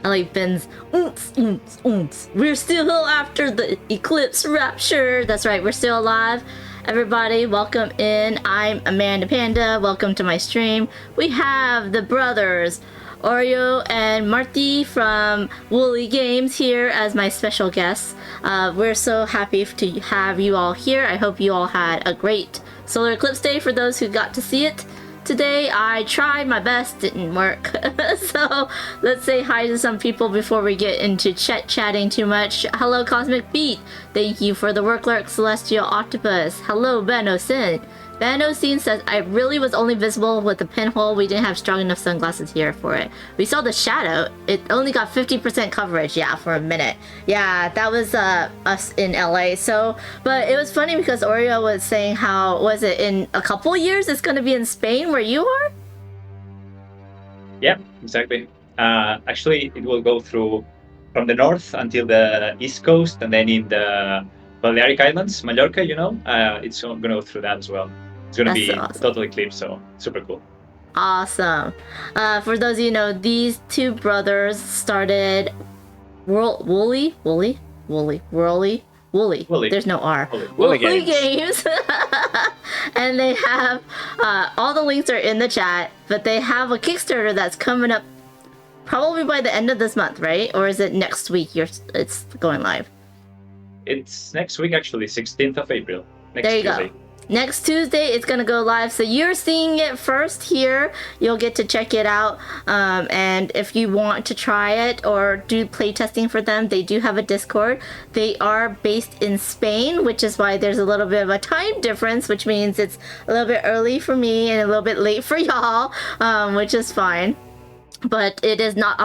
I like Ben's oonts, oonts, oonts. We're still after the eclipse rapture. That's right, we're still alive. Everybody, welcome in. I'm Amanda Panda. Welcome to my stream. We have the brothers, Oriol and Marti from Wolley Games here as my special guests. We're so happy to have you all here. I hope you all had a great solar eclipse day for those who got to see it. Today I tried my best, didn't work. So let's say hi to some people before we get into chatting too much. Hello Cosmic Beat, thank you for the work lurk. Celestial Octopus, hello Bano Sin. Bano Sin says, I really was only visible with the pinhole. We didn't have strong enough sunglasses here for it. We saw the shadow. It only got 50% coverage, yeah, for a minute. Yeah, that was us in LA. So, but it was funny because Oriol was saying how, was it in a couple years it's going to be in Spain where you are? Yeah, exactly. Actually, it will go through from the north until the east coast, and then in the Balearic Islands, Mallorca, it's going to go through that as well. It's going to be awesome. Total eclipse, so super cool. Awesome. For those of you who know, these two brothers started Wolley. There's no R. Wolley Games. And they have all the links are in the chat, but they have a Kickstarter that's coming up probably by the end of this month, right? Or is it next week? It's going live. It's next week, actually, 16th of April. There you go. Next Tuesday, it's going to go live. So you're seeing it first here. You'll get to check it out. And if you want to try it or do playtesting for them, they do have a Discord. They are based in Spain, which is why there's a little bit of a time difference, which means it's a little bit early for me and a little bit late for y'all, which is fine. But it is not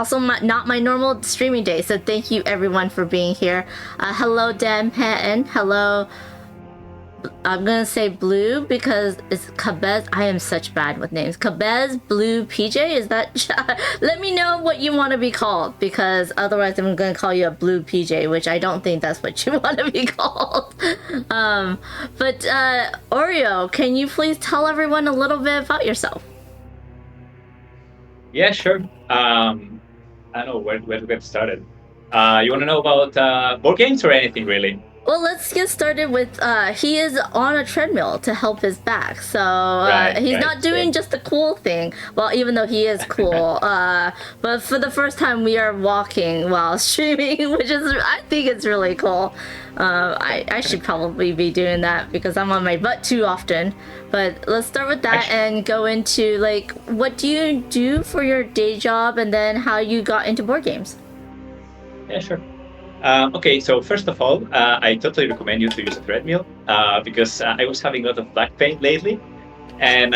my normal streaming day. So thank you everyone for being here. Hello, Dan Patton. Hello. I'm gonna say Blue because it's Cabez. I am such bad with names. Cabez Blue PJ, is that? Let me know what you want to be called, because otherwise I'm gonna call you a Blue PJ, which I don't think that's what you want to be called. But Oriol, can you please tell everyone a little bit about yourself? Yeah, sure. I don't know where to get started. You want to know about board games or anything, really? Well, let's get started with, he is on a treadmill to help his back. So he's not doing just the cool thing. Well, even though he is cool. But for the first time, we are walking while streaming, which is, I think it's really cool. I should probably be doing that because I'm on my butt too often. But let's start with that and go into, like, what do you do for your day job and then how you got into board games? Yeah, sure. Okay, so first of all, I totally recommend you to use a treadmill because I was having a lot of back pain lately, and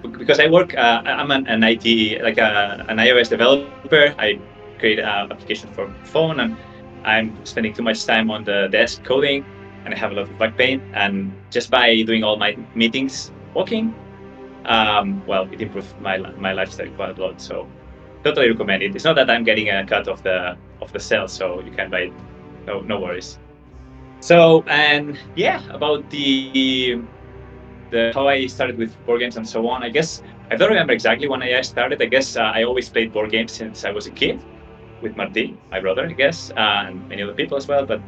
because I work, I'm an IT, like an iOS developer. I create applications for phone, and I'm spending too much time on the desk coding, and I have a lot of back pain. And just by doing all my meetings walking, well, it improved my lifestyle quite a lot. So totally recommend it. It's not that I'm getting a cut of the cell, so you can buy it. No worries. So, and yeah, about the how I started with board games and so on. I guess I don't remember exactly when I started. I guess I always played board games since I was a kid with Marti, my brother, I guess, and many other people as well. But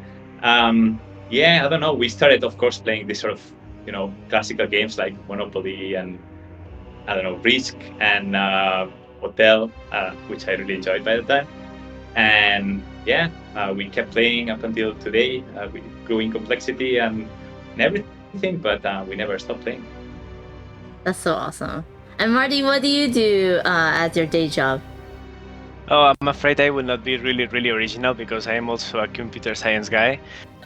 yeah, I don't know. We started, of course, playing these sort of classical games like Monopoly and I don't know, Risk and Hotel, which I really enjoyed by the time. And yeah, we kept playing up until today. We grew in complexity and everything, but we never stopped playing. That's so awesome. And Marty, what do you do as your day job? Oh, I'm afraid I will not be really original because I am also a computer science guy.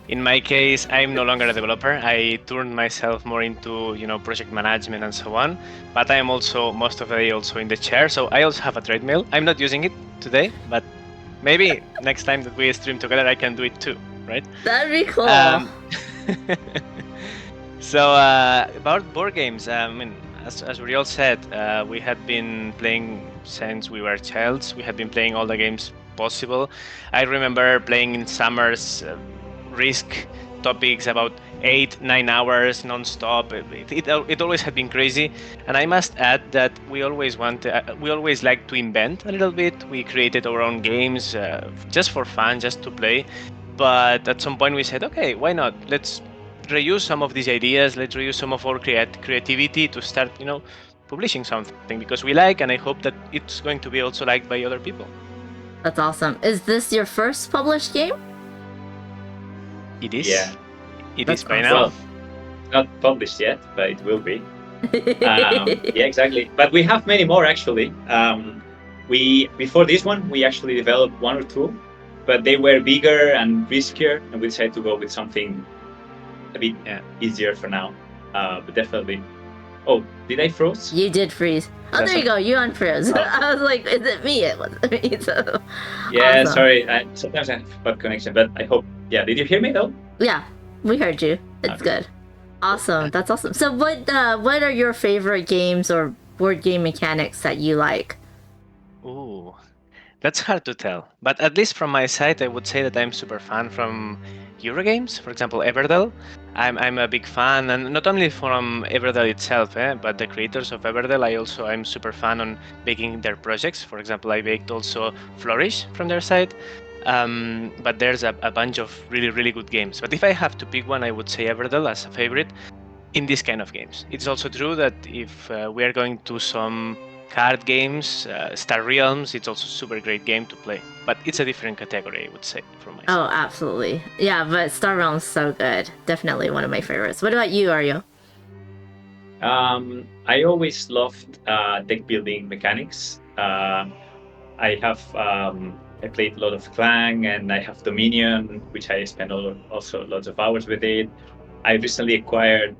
In my case, I'm no longer a developer. I turned myself more into, project management and so on. But I am also most of the day also in the chair. So I also have a treadmill. I'm not using it today, but maybe next time that we stream together, I can do it too, right? That'd be cool. So about board games, I mean, as Oriol said, we had been playing since we were childs. We had been playing all the games possible. I remember playing in summers Risk, topics about 8-9 hours non-stop. It always had been crazy, and I must add that we always like to invent a little bit. We created our own games just for fun, just to play. But at some point we said, okay, why not? Let's reuse some of these ideas. Let's reuse some of our creativity to start, publishing something because we like, and I hope that it's going to be also liked by other people. That's awesome. Is this your first published game? It is. Yeah. It That's is by awesome. now. Well, not published yet, but it will be. Yeah, exactly. But we have many more actually. Before this one, we actually developed one or two, but they were bigger and riskier, and we decided to go with something a bit easier for now. But definitely. Oh, did I froze? You did freeze. Oh, there you go. You unfroze. I was like, is it me? It wasn't me. So, Yeah, awesome. sorry. Sometimes I have bad connection, but I hope. Yeah, did you hear me though? Yeah, we heard you. It's Okay. good. Awesome. That's awesome. So, what are your favorite games or board game mechanics that you like? Ooh, that's hard to tell. But at least from my side, I would say that I'm super fan from Eurogames. For example, Everdell. I'm a big fan, and not only from Everdell itself, but the creators of Everdell. I'm super fan on baking their projects. For example, I baked also Flourish from their side. But there's a bunch of really, really good games. But if I have to pick one, I would say Everdell as a favorite in this kind of games. It's also true that if we are going to some card games, Star Realms, it's also a super great game to play. But it's a different category, I would say, from my side. Oh, absolutely. Yeah, but Star Realm's so good. Definitely one of my favorites. What about you, Oriol? I always loved deck building mechanics. I played a lot of Clang, and I have Dominion, which I spent also lots of hours with it. I recently acquired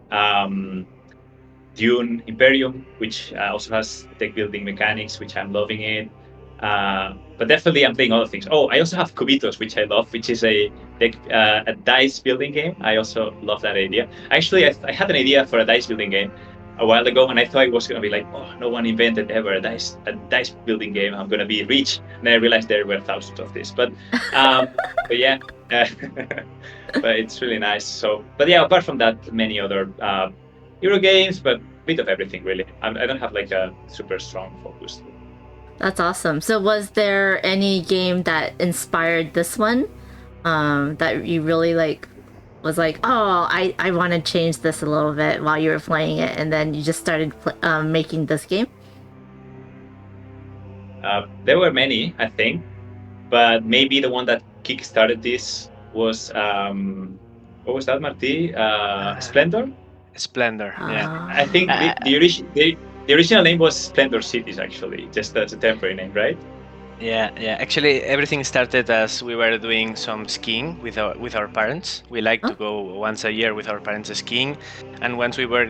Dune Imperium, which also has deck building mechanics, which I'm loving it. But definitely I'm playing other things. Oh, I also have Cubitos, which I love, which is a dice building game. I also love that idea. Actually, I had an idea for a dice building game a while ago, and I thought it was going to be like, oh, no one invented ever a dice building game. I'm going to be rich. And I realized there were thousands of this. But yeah, but it's really nice. So, but yeah, apart from that, many other Euro games, but a bit of everything really. I don't have like a super strong focus. That's awesome. So, was there any game that inspired this one that you really was like, oh, I want to change this a little bit while you were playing it, and then you just started making this game? There were many, I think, but maybe the one that kickstarted this was what was that, Marti? Splendor. Splendor, yeah. I think the original name was Splendor Cities, actually, just as a temporary name, right? Yeah. Actually, everything started as we were doing some skiing with our parents. We like to go once a year with our parents skiing, and once we were,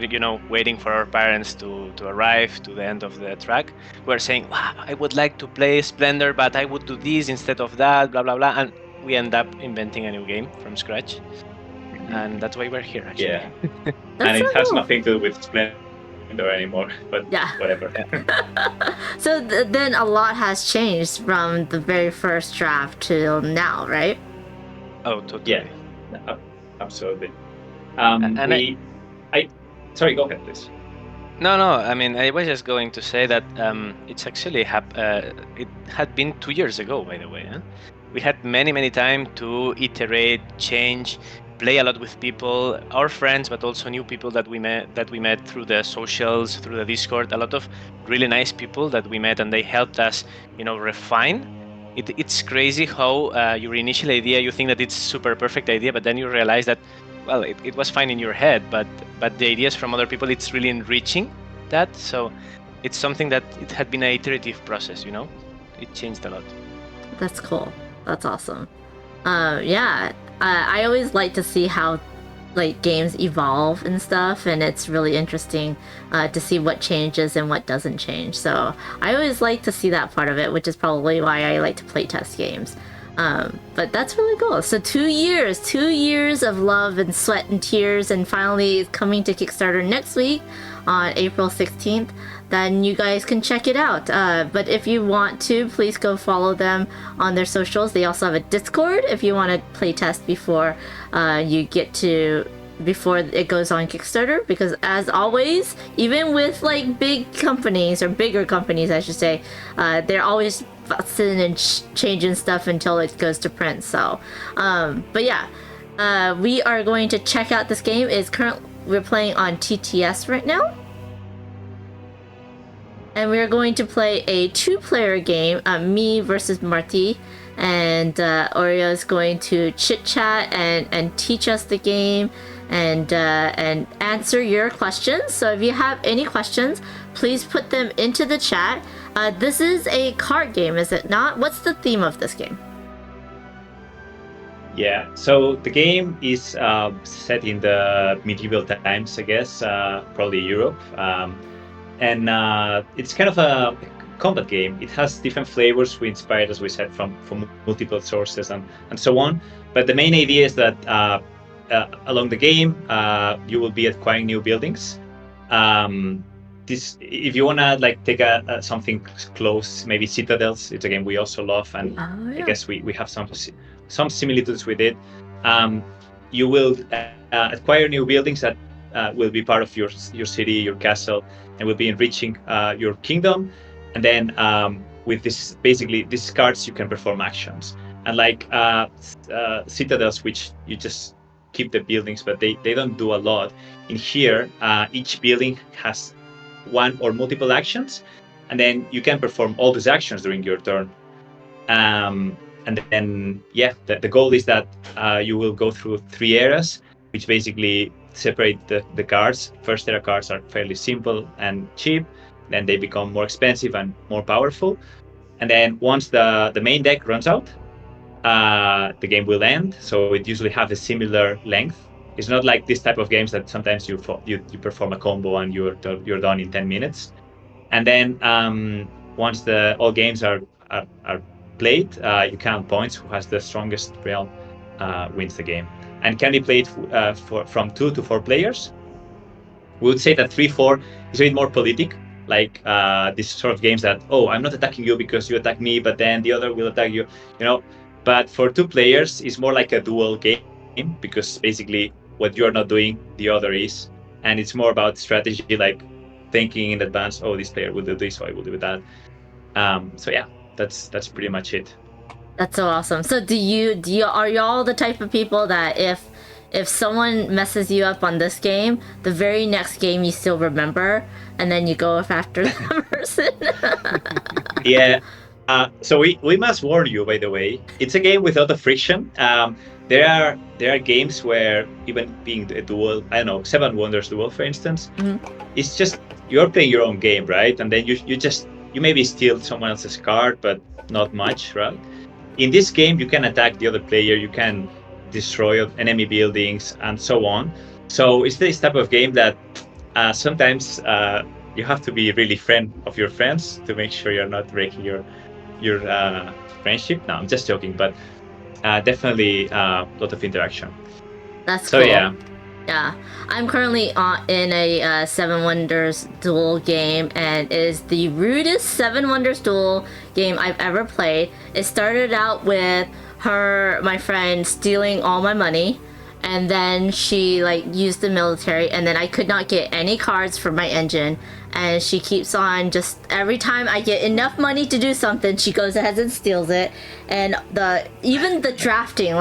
waiting for our parents to arrive to the end of the track, we were saying, wow, I would like to play Splendor, but I would do this instead of that, blah blah blah, and we end up inventing a new game from scratch, and that's why we're here. Actually. Yeah, That's and so it has cool. nothing to do with Splendor anymore, but Yeah. whatever. So then a lot has changed from the very first draft till now, right? Oh, totally. Yeah, absolutely. And Sorry, go ahead, please. No. I mean, I was just going to say that it's actually it had been 2 years ago, by the way. Huh? We had many time to iterate, change, play a lot with people, our friends, but also new people that we met through the socials, through the Discord. A lot of really nice people that we met, and they helped us, refine. It's crazy how your initial idea, you think that it's super perfect idea, but then you realize that, well, it was fine in your head, but the ideas from other people, it's really enriching that. So it's something that it had been an iterative process, It changed a lot. That's cool. That's awesome. Yeah, I always like to see how games evolve and stuff, and it's really interesting to see what changes and what doesn't change. So I always like to see that part of it, which is probably why I like to play test games. But that's really cool. So 2 years of love and sweat and tears, and finally it's coming to Kickstarter next week on April 16th. then you guys can check it out. But if you want to, please go follow them on their socials. They also have a Discord if you want to play test before before it goes on Kickstarter, because as always, even with like big companies, or bigger companies I should say, they're always fussing and changing stuff until it goes to print. So but yeah, we are going to check out this game. We're playing on TTS right now, and we're going to play a 2-player game, me versus Marti, and Oriol is going to chit chat and teach us the game and answer your questions. So if you have any questions, please put them into the chat. This is a card game, is it not? What's the theme of this game? Yeah, so the game is set in the medieval times, I guess, probably Europe. And it's kind of a combat game. It has different flavors. We inspired, as we said, from multiple sources and so on. But the main idea is that along the game, you will be acquiring new buildings. If you wanna like take something close, maybe Citadels. It's a game we also love, and I guess we have some similitudes with it. You will acquire new buildings that will be part of your city, your castle, and will be enriching your kingdom. And then with these cards, you can perform actions. And like Citadels, which you just keep the buildings, but they don't do a lot. In here, each building has one or multiple actions, and then you can perform all these actions during your turn. And then, the goal is that you will go through 3 eras, which basically separate the cards. First era cards are fairly simple and cheap. Then they become more expensive and more powerful. And then once the main deck runs out, the game will end. So it usually has a similar length. It's not like this type of games that sometimes you perform a combo and you're done in 10 minutes. And then once all games are played, you count points. Who has the strongest realm wins the game, and can be played from 2 to 4 players. We would say that 3-4 is a bit more politic, like this sort of games that, I'm not attacking you because you attack me, but then the other will attack you, But for 2 players, it's more like a dual game, because basically what you're not doing, the other is, and it's more about strategy, like thinking in advance. This player will do this, so I will do that. So yeah. That's pretty much it. That's so awesome. So are y'all the type of people that if someone messes you up on this game, the very next game you still remember, and then you go after that person? Yeah. So we must warn you, by the way, it's a game without a friction. There are games where, even being a duel, I don't know, 7 Wonders duel, for instance, it's just you're playing your own game, right? And then you maybe steal someone else's card, but not much, right? In this game, you can attack the other player, you can destroy enemy buildings, and so on. So it's this type of game that sometimes you have to be really friend of your friends to make sure you're not breaking your friendship. No, I'm just joking, but definitely a lot of interaction. That's so cool. Yeah, I'm currently in a 7 Wonders duel game, and it is the rudest 7 Wonders duel game I've ever played. It started out with my friend stealing all my money, and then she used the military, and then I could not get any cards for my engine, and she keeps on just every time I get enough money to do something, she goes ahead and steals it. And even the drafting,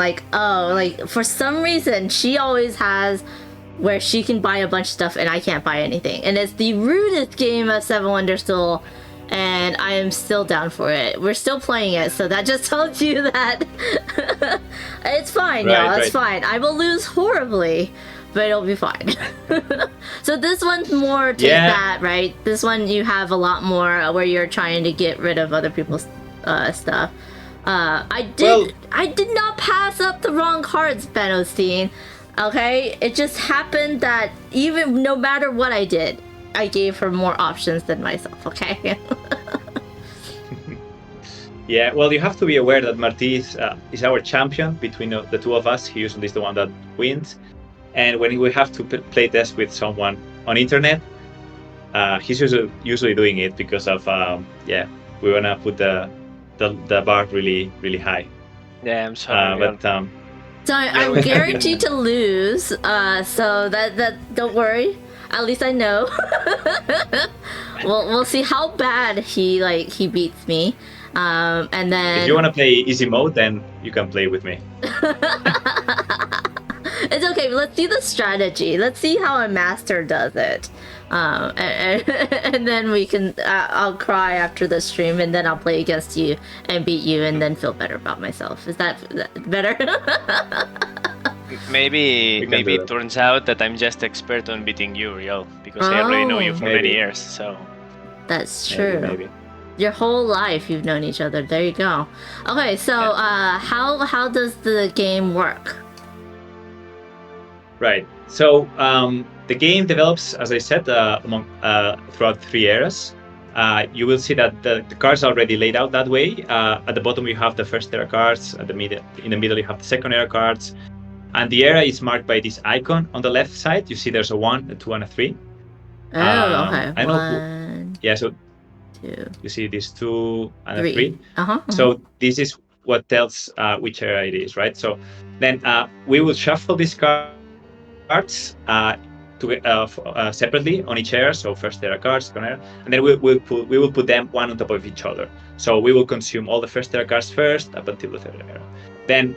for some reason she always has where she can buy a bunch of stuff and I can't buy anything, and it's the rudest game of 7 Wonders duel, and I am still down for it. We're still playing it, so that just tells you that it's fine, y'all. It's fine. I will lose horribly, but it'll be fine. So this one's more take that, right? This one you have a lot more where you're trying to get rid of other people's stuff. I did not pass up the wrong cards, Ben Osteen. Okay, it just happened that even no matter what I did, I gave her more options than myself. Okay. Yeah, well, you have to be aware that Marti is our champion between the two of us. He usually is the one that wins. And when we have to play test with someone on internet, he's usually doing it because of we wanna put the bar really really high. Yeah, I'm sorry. But So I'm guaranteed to lose. So that don't worry. At least I know. we'll see how bad he beats me. And then if you wanna play easy mode, then you can play with me. It's okay. Let's see the strategy. Let's see how a master does it. And then we can. I'll cry after the stream, and then I'll play against you and beat you, and then feel better about myself. Is that better? Maybe We can do it that. turns out that I'm just expert on beating you, Oriol, because I already know you for Maybe. many years. So That's true. Maybe. Your whole life you've known each other. There you go. Okay, so how does the game work? Right. So the game develops, as I said, throughout 3 eras. You will see that the cards are already laid out that way. At the bottom you have the first era cards. In the middle you have the second era cards, and the era is marked by this icon on the left side. You see there's a 1, a 2, and a 3. Oh, okay. I know. 1, Yeah. So 2, you see these 2 and a 3. 3. Uh-huh. So this is what tells which era it is, right? So then we will shuffle these cards separately on each era. So first era cards, second era, and then we will put them one on top of each other. So we will consume all the first era cards first up until the third era. Then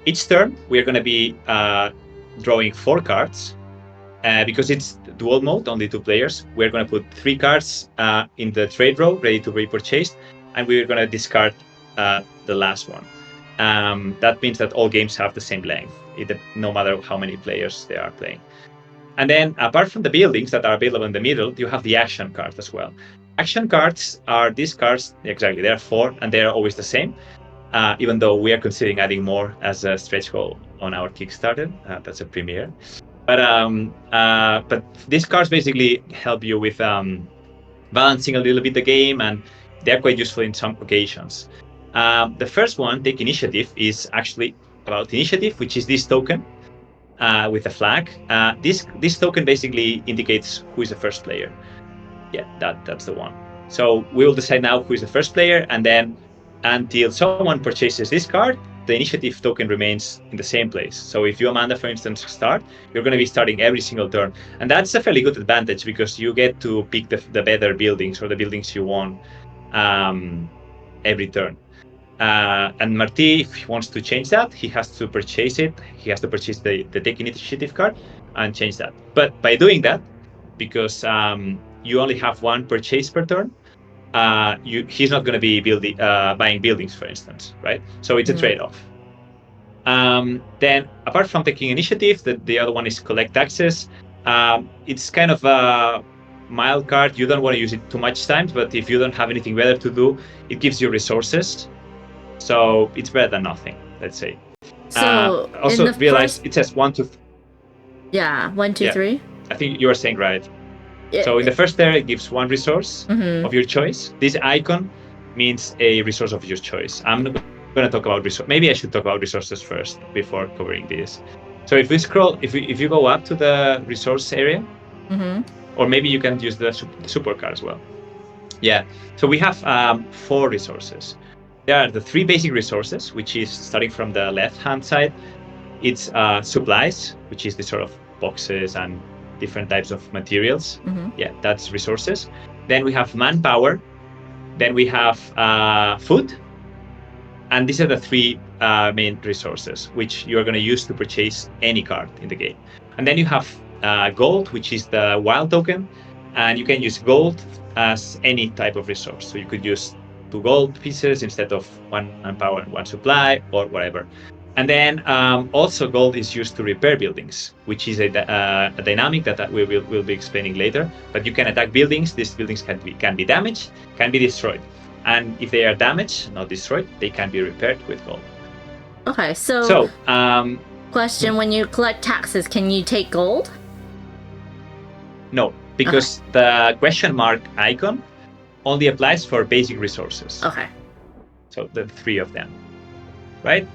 each turn we are going to be drawing 4 cards. Because it's dual mode, only 2 players, we're going to put 3 cards in the trade row, ready to be purchased, and we're going to discard the last one. That means that all games have the same length, no matter how many players they are playing. And then, apart from the buildings that are available in the middle, you have the action cards as well. Action cards are these cards, exactly, there are 4, and they are always the same, even though we are considering adding more as a stretch goal on our Kickstarter. That's a premiere. But these cards basically help you with balancing a little bit the game, and they're quite useful in some occasions. The first one, Take Initiative, is actually about initiative, which is this token with a flag. This token basically indicates who is the first player. Yeah, that's the one. So we will decide now who is the first player, and then until someone purchases this card, the initiative token remains in the same place. So if you, Amanda, for instance, start, you're going to be starting every single turn. And that's a fairly good advantage because you get to pick the better buildings or the buildings you want every turn. And Marti, if he wants to change that, he has to purchase it. He has to purchase the Take Initiative card and change that. But by doing that, because you only have 1 purchase per turn, he's not going to be buying buildings, for instance, right? So it's a trade-off. Then, apart from Taking Initiative, the other one is Collect Taxes. It's kind of a mild card. You don't want to use it too much times, but if you don't have anything better to do, it gives you resources. So it's better than nothing, let's say. So also realize it says 1, 2, 3. Yeah, 1, 2, 3. I think you were saying right. Yeah. So in the first area, it gives 1 resource of your choice. This icon means a resource of your choice. I'm not going to talk about resource. Maybe I should talk about resources first before covering this. So if we scroll, if you go up to the resource area, or maybe you can use the support card as well. Yeah. So we have 4 resources. There are the 3 basic resources, which is starting from the left-hand side. It's supplies, which is the sort of boxes and different types of materials. Yeah, that's resources. Then we have manpower. Then we have food. And these are the 3 main resources, which you are going to use to purchase any card in the game. And then you have gold, which is the wild token. And you can use gold as any type of resource. So you could use 2 gold pieces instead of 1 manpower and 1 supply or whatever. And then also gold is used to repair buildings, which is a dynamic that we'll be explaining later. But you can attack buildings. These buildings can be damaged, can be destroyed. And if they are damaged, not destroyed, they can be repaired with gold. Okay, so question, Hmm. when you collect taxes, can you take gold? No, because the question mark icon only applies for basic resources. Okay. So the 3 of them, right?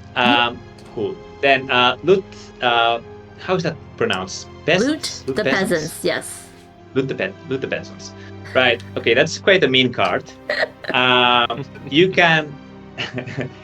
Cool. Then loot. How is that pronounced? Loot the peasants. Yes. loot the peasants. Right. Okay, that's quite a mean card. You can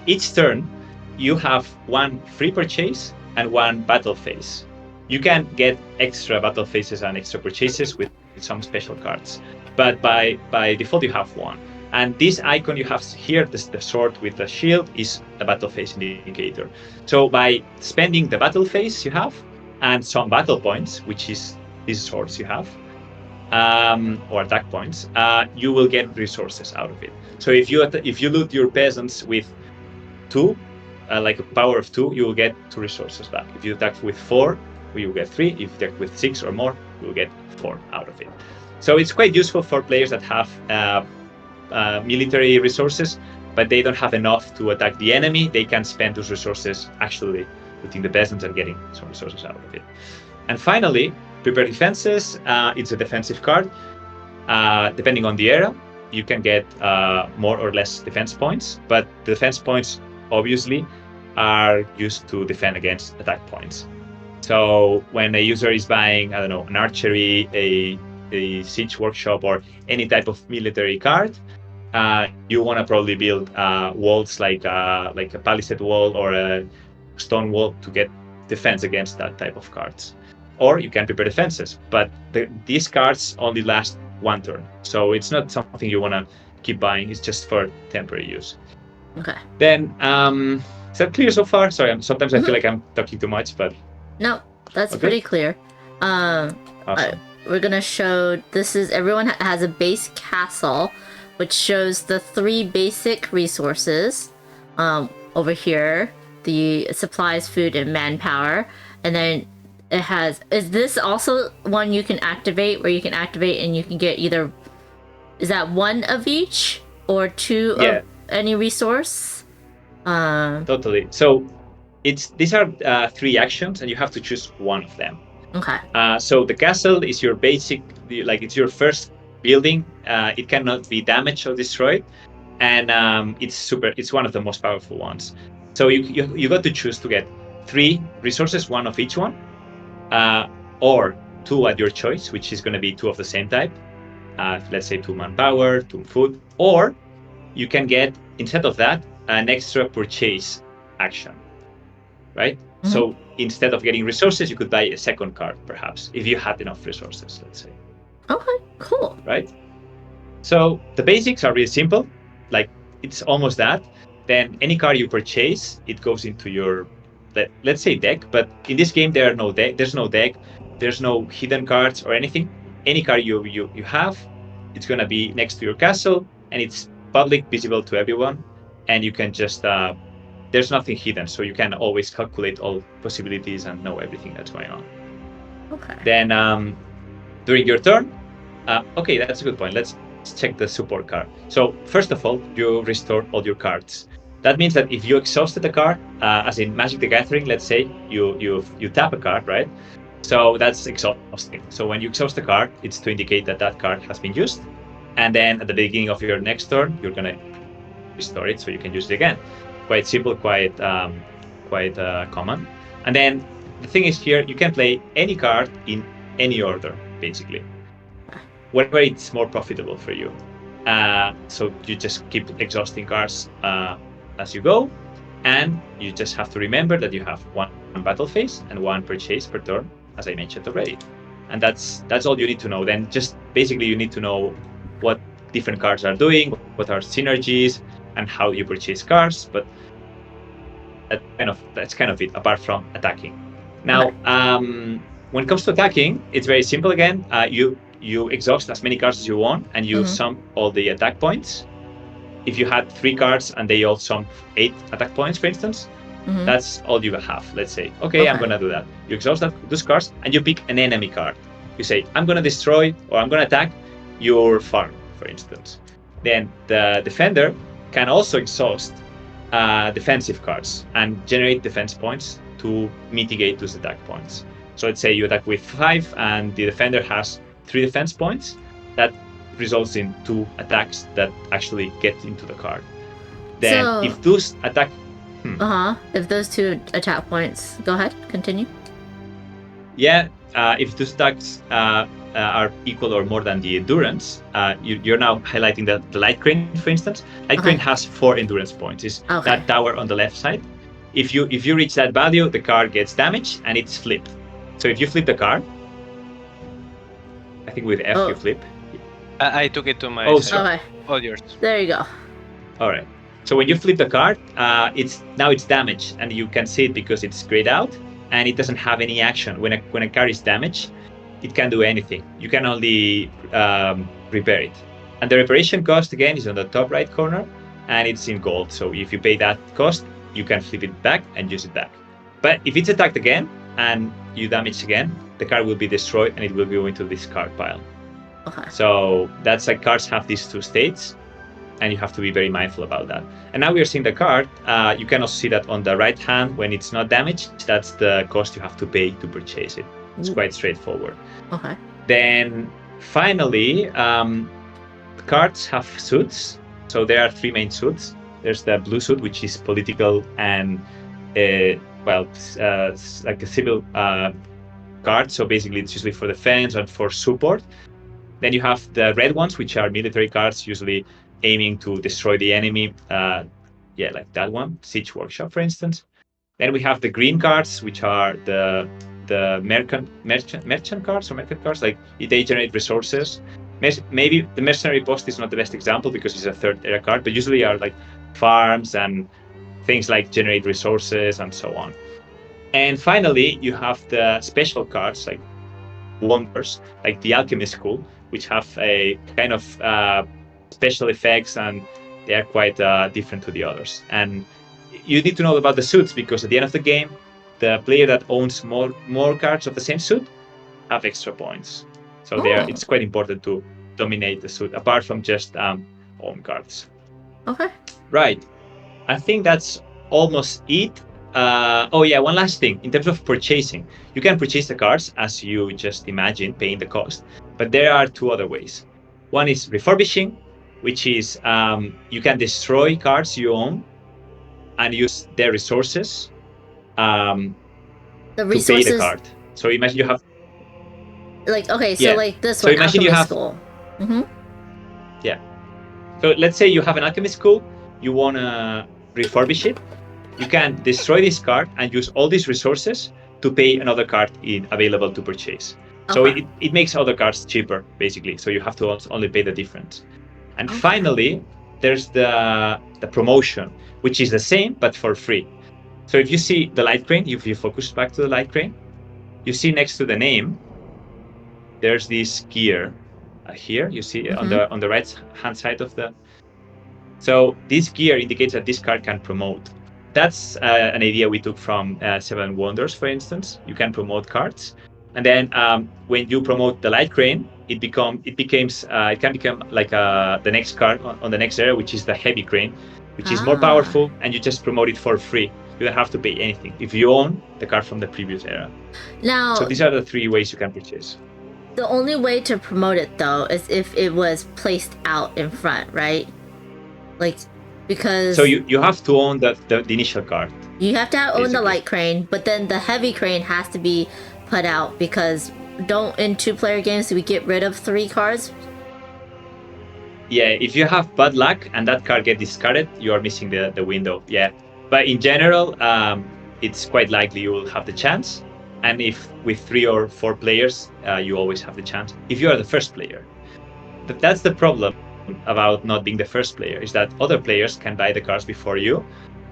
each turn you have one free purchase and one battle phase. You can get extra battle phases and extra purchases with some special cards, but by default you have one. And this icon you have here, the sword with the shield, is a battle phase indicator. So by spending the battle phase you have and some battle points, which is these swords you have, or attack points, you will get resources out of it. So if you loot your peasants with 2, like a power of 2, you will get 2 resources back. If you attack with 4, you will get 3. If you attack with 6 or more, you will get 4 out of it. So it's quite useful for players that have military resources, but they don't have enough to attack the enemy. They can spend those resources actually looting the peasants and getting some resources out of it. And finally, prepare defenses. It's a defensive card. Depending on the era, you can get more or less defense points, but the defense points obviously are used to defend against attack points. So when a user is buying, I don't know, an archery, a siege workshop, or any type of military card, you want to probably build walls like a palisade wall or a stone wall to get defense against that type of cards. Or you can prepare defenses, but these cards only last 1 turn. So it's not something you want to keep buying. It's just for temporary use. Okay. Then, is that clear so far? Sorry, sometimes I feel like I'm talking too much, but... No, that's Okay. pretty clear. Awesome. We're gonna show, everyone has a base castle, which shows the 3 basic resources. Over here, the supplies, food, and manpower. And then it has, is this also one you can activate, where you can activate and you can get either, is that 1 of each or 2 of any resource? Totally. So these are 3 actions and you have to choose 1 of them. Okay. So the castle is your basic, it's your first building. It cannot be damaged or destroyed, and it's one of the most powerful ones. So you got to choose to get 3 resources, 1 of each one, or 2 at your choice, which is going to be 2 of the same type. Let's say 2 manpower, 2 food, or you can get, instead of that, an extra purchase action, right? Mm-hmm. So instead of getting resources, you could buy a second card, perhaps, if you had enough resources, let's say. Okay, cool. Right? So the basics are really simple. Like, it's almost that. Then any card you purchase, it goes into your, let's say, deck. But in this game, there's no deck. There's no hidden cards or anything. Any card you have, it's going to be next to your castle, and it's public, visible to everyone. And you can just... there's nothing hidden, so you can always calculate all possibilities and know everything that's going on. Okay. Then during your turn, okay, that's a good point. Let's check the support card. So first of all, you restore all your cards. That means that if you exhausted a card, as in Magic the Gathering, let's say you tap a card, right? So that's exhausting. So when you exhaust a card, it's to indicate that card has been used. And then at the beginning of your next turn, you're gonna restore it so you can use it again. Quite simple, quite common. And then the thing is here, you can play any card in any order, basically, wherever it's more profitable for you. So you just keep exhausting cards as you go, and you just have to remember that you have 1 battle phase and 1 purchase per turn, as I mentioned already. And that's all you need to know. Then just basically you need to know what different cards are doing, what are synergies, and how you purchase cards, but that's kind of it, apart from attacking. Now, when it comes to attacking, it's very simple again. You exhaust as many cards as you want, and you sum all the attack points. If you had 3 cards and they all sum 8 attack points, for instance, that's all you have. Let's say, okay, I'm gonna do that. You exhaust those cards, and you pick an enemy card. You say, I'm gonna destroy, or I'm gonna attack your farm, for instance. Then the defender can also exhaust defensive cards and generate defense points to mitigate those attack points. So let's say you attack with 5 and the defender has 3 defense points. That results in 2 attacks that actually get into the card. Then if those attack... If those 2 attack points... Go ahead, continue. Yeah, if those attacks are equal or more than the endurance, you're now highlighting the light crane, for instance. Light crane has 4 endurance points. It's that tower on the left side. If you reach that value, the card gets damaged and it's flipped. So if you flip the card, I think with F you flip. I took it to my side. Okay. All yours. There you go. All right. So when you flip the card, it's damaged, and you can see it because it's grayed out, and it doesn't have any action. When a card is damaged, it can't do anything. You can only repair it. And the reparation cost again is on the top right corner, and it's in gold. So if you pay that cost, you can flip it back and use it back. But if it's attacked again and you damage again, the card will be destroyed and it will go into this card pile. Okay. So that's like cards have these 2 states, and you have to be very mindful about that. And now we are seeing the card. You can also see that on the right hand when it's not damaged, that's the cost you have to pay to purchase it. It's quite straightforward. Okay. Then finally, cards have suits. So there are 3 main suits. There's the blue suit, which is political and like a civil card. So basically, it's usually for defense and for support. Then you have the red ones, which are military cards, usually aiming to destroy the enemy. Like that one, Siege Workshop, for instance. Then we have the green cards, which are the merchant cards or market cards. Like they generate resources. Maybe the mercenary post is not the best example because it's a 3rd era card, but usually are like farms and things like generate resources and so on. And finally, you have the special cards like wonders, like the Alchemy School, which have a kind of special effects, and they are quite different to the others. And you need to know about the suits because at the end of the game, the player that owns more cards of the same suit have extra points. So it's quite important to dominate the suit, apart from just own cards. Okay. Right. I think that's almost it. One last thing. In terms of purchasing, you can purchase the cards as you just imagine, paying the cost. But there are 2 other ways. One is refurbishing, which is you can destroy cards you own and use their resources to pay the card. So imagine you have like this so one. Imagine Alchemy you have School. Yeah. So let's say you have an Alchemy School, you want to refurbish it. You can destroy this card and use all these resources to pay another card available to purchase. So it makes other cards cheaper, basically. So you have to only pay the difference. And finally, there's the promotion, which is the same, but for free. So if you see the light crane, if you focus back to the light crane, you see next to the name, there's this gear here. You see on the right hand side of the. So this gear indicates that this card can promote. That's an idea we took from 7 Wonders, for instance. You can promote cards, and then when you promote the light crane, it can become like the next card on the next era, which is the heavy crane, which is more powerful, and you just promote it for free. You don't have to pay anything if you own the card from the previous era. Now, so these are the 3 ways you can purchase. The only way to promote it though is if it was placed out in front, right? Like, because so you have to own the initial card. You have to own the light crane, but then the heavy crane has to be put out because in 2-player games we get rid of 3 cards? Yeah, if you have bad luck and that card gets discarded, you are missing the window. Yeah, but in general, it's quite likely you will have the chance. And if with 3 or 4 players, you always have the chance. If you are the first player, but that's the problem about not being the first player, is that other players can buy the cards before you,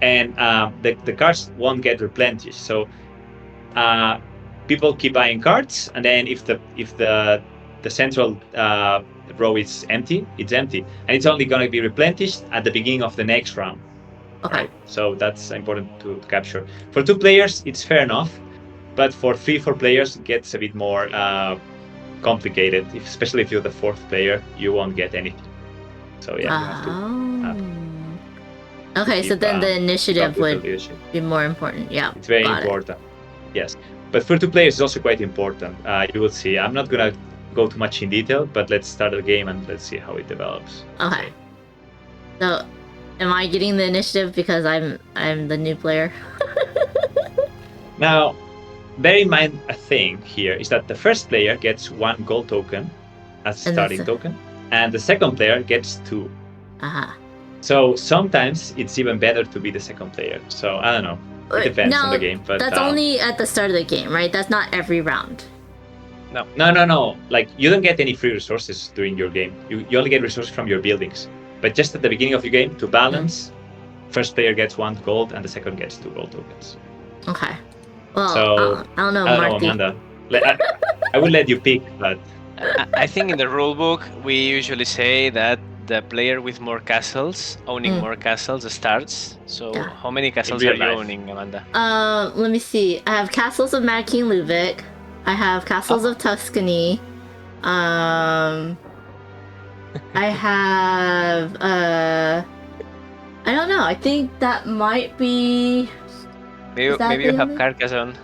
and the cards won't get replenished. So people keep buying cards, and then if the central row is empty, it's empty, and it's only going to be replenished at the beginning of the next round. Okay. Right? So that's important to capture. For 2 players, it's fair enough. But for 3-4 players, it gets a bit more complicated. Especially if you're the 4th player, you won't get anything. So yeah, you have to. Okay, so then the initiative would be more important. Yeah, it's very important. Yes, but for 2 players, it's also quite important. You will see. I'm not gonna go too much in detail, but let's start the game and let's see how it develops. Okay. So, am I getting the initiative because I'm the new player? Now, bear in mind a thing here is that the first player gets 1 gold token as a And starting token, and the second player gets 2. Uh-huh. So sometimes it's even better to be the second player. So I don't know. It depends on the game. But that's only at the start of the game, right? That's not every round. No. Like, you don't get any free resources during your game. You only get resources from your buildings. But just at the beginning of your game, to balance, first player gets 1 gold and the second gets 2 gold tokens. Okay. Well, So I don't know, I don't know, Marti. Amanda. I would let you pick, but I think in the rulebook we usually say that the player with more castles, owning more castles, starts. So Yeah. how many castles real are you life. owning, Amanda? Let me see. I have Castles of Mad King Luvic. I have Castles of Tuscany. I have I don't know. I think that might be. Maybe, Is that maybe you the have only- Carcassonne.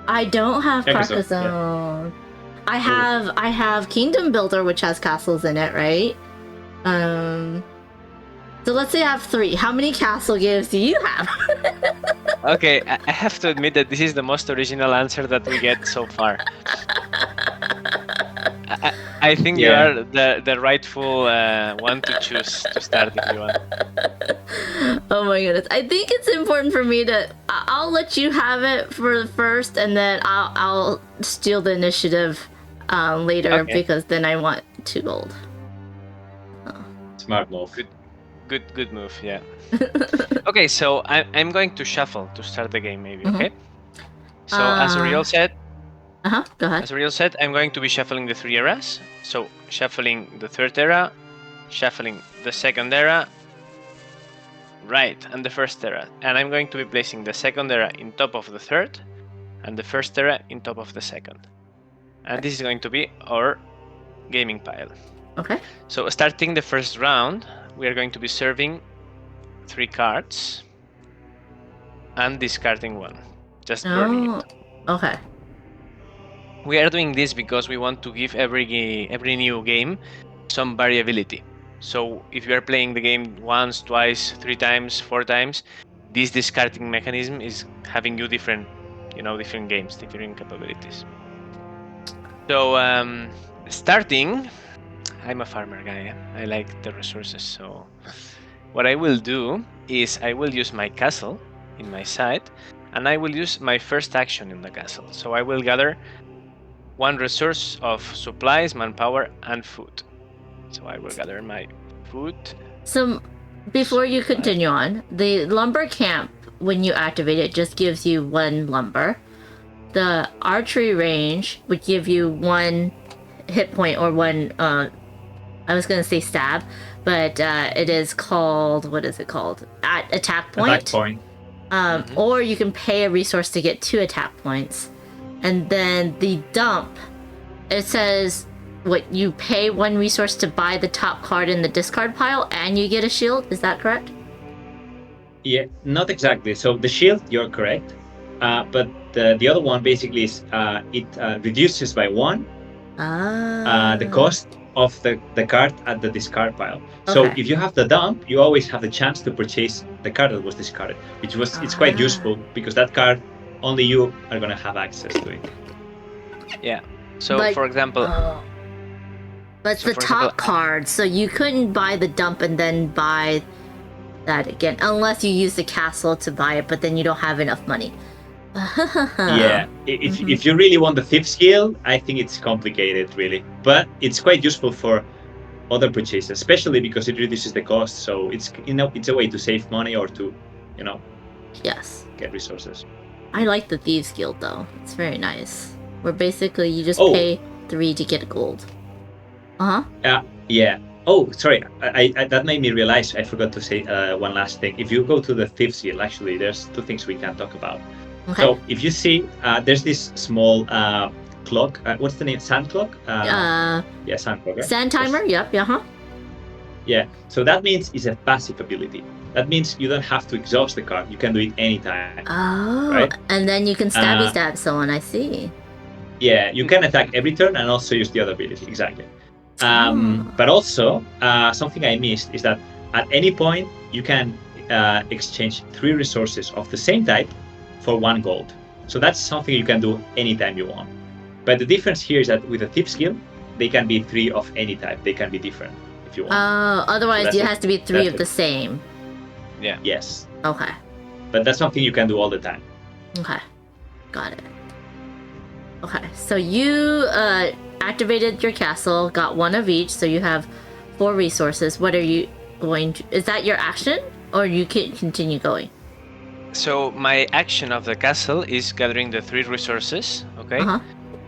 I don't have Carcassonne, Carcassonne. I have Kingdom Builder, which has castles in it, right? So let's say I have 3. How many castle games do you have? Okay, I have to admit that this is the most original answer that we get so far. I think you Yeah. are the rightful one to choose to start if you want. Oh my goodness. I think it's important for me to. I'll let you have it for the first, and then I'll steal the initiative later Okay. because then I want 2 gold. smart move. Good move, yeah. Okay, so I'm going to shuffle to start the game, maybe. Mhm. Okay. So as Oriol said, Go ahead. As Oriol said, I'm going to be shuffling the 3 eras. So shuffling the 3rd era, shuffling the 2nd era, right, and the 1st era. And I'm going to be placing the 2nd era in top of the 3rd, and the 1st era in top of the 2nd. And this is going to be our gaming pile. Okay. So starting the 1st round, we are going to be serving 3 cards and discarding 1, just burning it. Okay. We are doing this because we want to give every new game some variability. So if you are playing the game once, twice, 3 times, 4 times, this discarding mechanism is having you different games, different capabilities. So starting, I'm a farmer guy. I like the resources. So what I will do is I will use my castle in my side, and I will use my first action in the castle. So I will gather 1 resource of supplies, manpower, and food. So I will gather my food. So before you continue on, the lumber camp, when you activate it, just gives you 1 lumber. The archery range would give you 1 hit point or 1 I was gonna say stab, but it is called, what is it called? Attack point. Attack point. Or you can pay a resource to get 2 attack points. And then the dump, it says what you pay 1 resource to buy the top card in the discard pile, and you get a shield. Is that correct? Yeah, not exactly. So the shield, you're correct. But the other one basically is it reduces by 1 the cost of the card at the discard pile. So Okay. if you have the dump, you always have the chance to purchase the card that was discarded, it's quite useful because that card only you are gonna have access to it. Yeah. So But- for example, But So the for top example, card, so you couldn't buy the dump and then buy that again, unless you use the castle to buy it, but then you don't have enough money. Yeah, if you really want the 5th skill, I think it's complicated, really. But it's quite useful for other purchases, especially because it reduces the cost. So it's it's a way to save money or to, Yes. get resources. I like the Thieves Guild though. It's very nice. Where basically you just Oh. pay 3 to get gold. Yeah. Oh, sorry. I that made me realize I forgot to say one last thing. If you go to the 5th skill, actually, there's 2 things we can talk about. Okay. So if you see, there's this small clock. What's the name? Sand clock? Yeah, sand clock. Right? Sand timer? Yep, Yeah. So that means it's a passive ability. That means you don't have to exhaust the card. You can do it anytime. Oh, Right? and then you can stab someone, I see. Yeah, you can attack every turn and also use the other ability. Exactly. Oh. But also, something I missed is that at any point you can exchange 3 resources of the same type for 1 gold. So that's something you can do anytime you want. But the difference here is that with a thief skill, they can be 3 of any type. They can be different if you want. Otherwise So it has to be 3 that's of the same. Yeah. Yes. Okay. But that's something you can do all the time. Okay. Got it. Okay. So you activated your castle, got 1 of each, so you have 4 resources. What are you going to... Is that your action? Or you can continue going? So my action of the castle is gathering the 3 resources, okay? Uh-huh.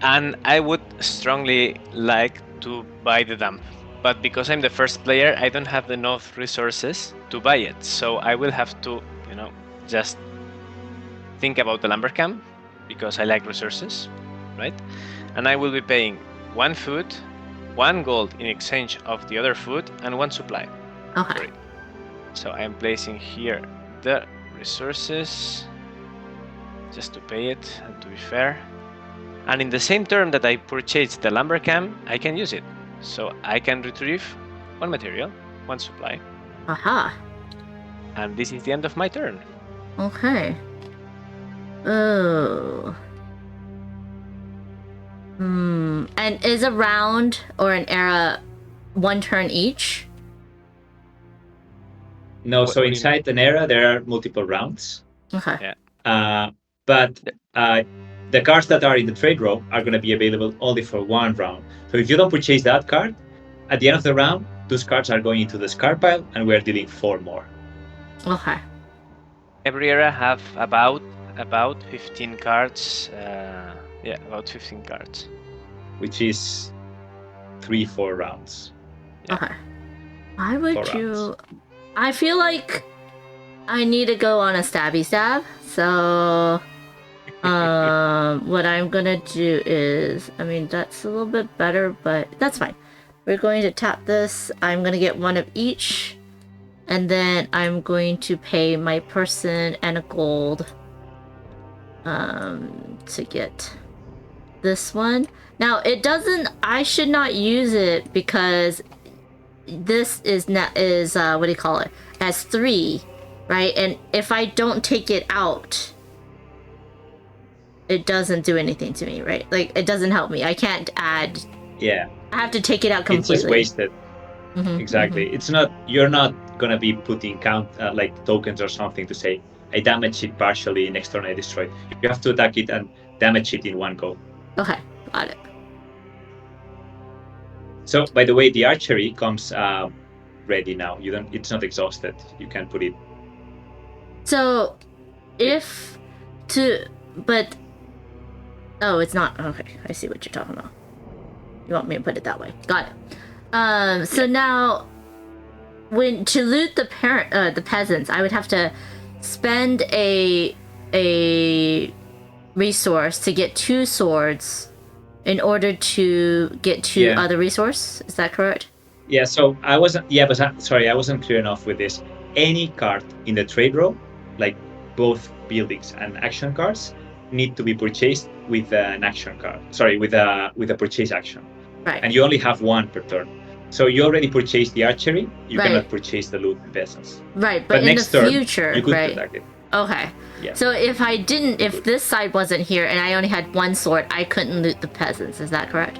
And I would strongly like to buy the dump. But because I'm the first player, I don't have enough resources to buy it. So I will have to, just think about the lumber camp, because I like resources, right? And I will be paying 1 food, 1 gold in exchange of the other food, and 1 supply. Okay. Great. So I am placing here the resources just to pay it and to be fair. And in the same turn that I purchase the lumber camp, I can use it. So I can retrieve 1 material, 1 supply. Aha. And this is the end of my turn. Okay. Oh. And is a round or an era 1 turn each? No, What so do you inside an era, there are multiple rounds. Okay. Yeah. But the cards that are in the trade row are going to be available only for 1 round. So if you don't purchase that card, at the end of the round, those cards are going into the discard pile, and we're dealing 4 more. Okay. Every era have about 15 cards. About 15 cards. Which is 3-4 rounds. Yeah. Okay. Why would 4 you... rounds. I feel like I need to go on a stabby stab. So, what I'm gonna do is... I mean, that's a little bit better, but that's fine. We're going to tap this. I'm gonna get 1 of each. And then I'm going to pay my person and a gold to get this one. Now it doesn't... I should not use it because this is not what do you call it? As 3, right? And if I don't take it out, it doesn't do anything to me, right? Like it doesn't help me. I can't add... Yeah. I have to take it out completely. It's just wasted. Mhm, Exactly. It's not... You're not gonna be putting like tokens or something to say I damage it partially, next turn I destroy it. You have to attack it and damage it in 1 go. Okay, got it. So by the way, the archery comes ready now. You don't... It's not exhausted. You can put it... So, if to... But... Oh, it's not... Okay, I see what you're talking about. You want me to put it that way. Got it. So now... When to loot the peasants, I would have to spend a resource to get 2 swords in order to get 2 Yeah. other resource. Is that correct? Yeah, so I wasn't... Yeah, but sorry, I wasn't clear enough with this. Any card in the trade row, like both buildings and action cards, need to be purchased with an action card. Sorry, with a purchase action. Right. And you only have 1 per turn. So you already purchased the archery. You Right. cannot purchase the loot and peasants. Right, but in next the turn, future, you could right? protect it. Okay. Yeah. So if this side wasn't here and I only had 1 sword, I couldn't loot the peasants. Is that correct?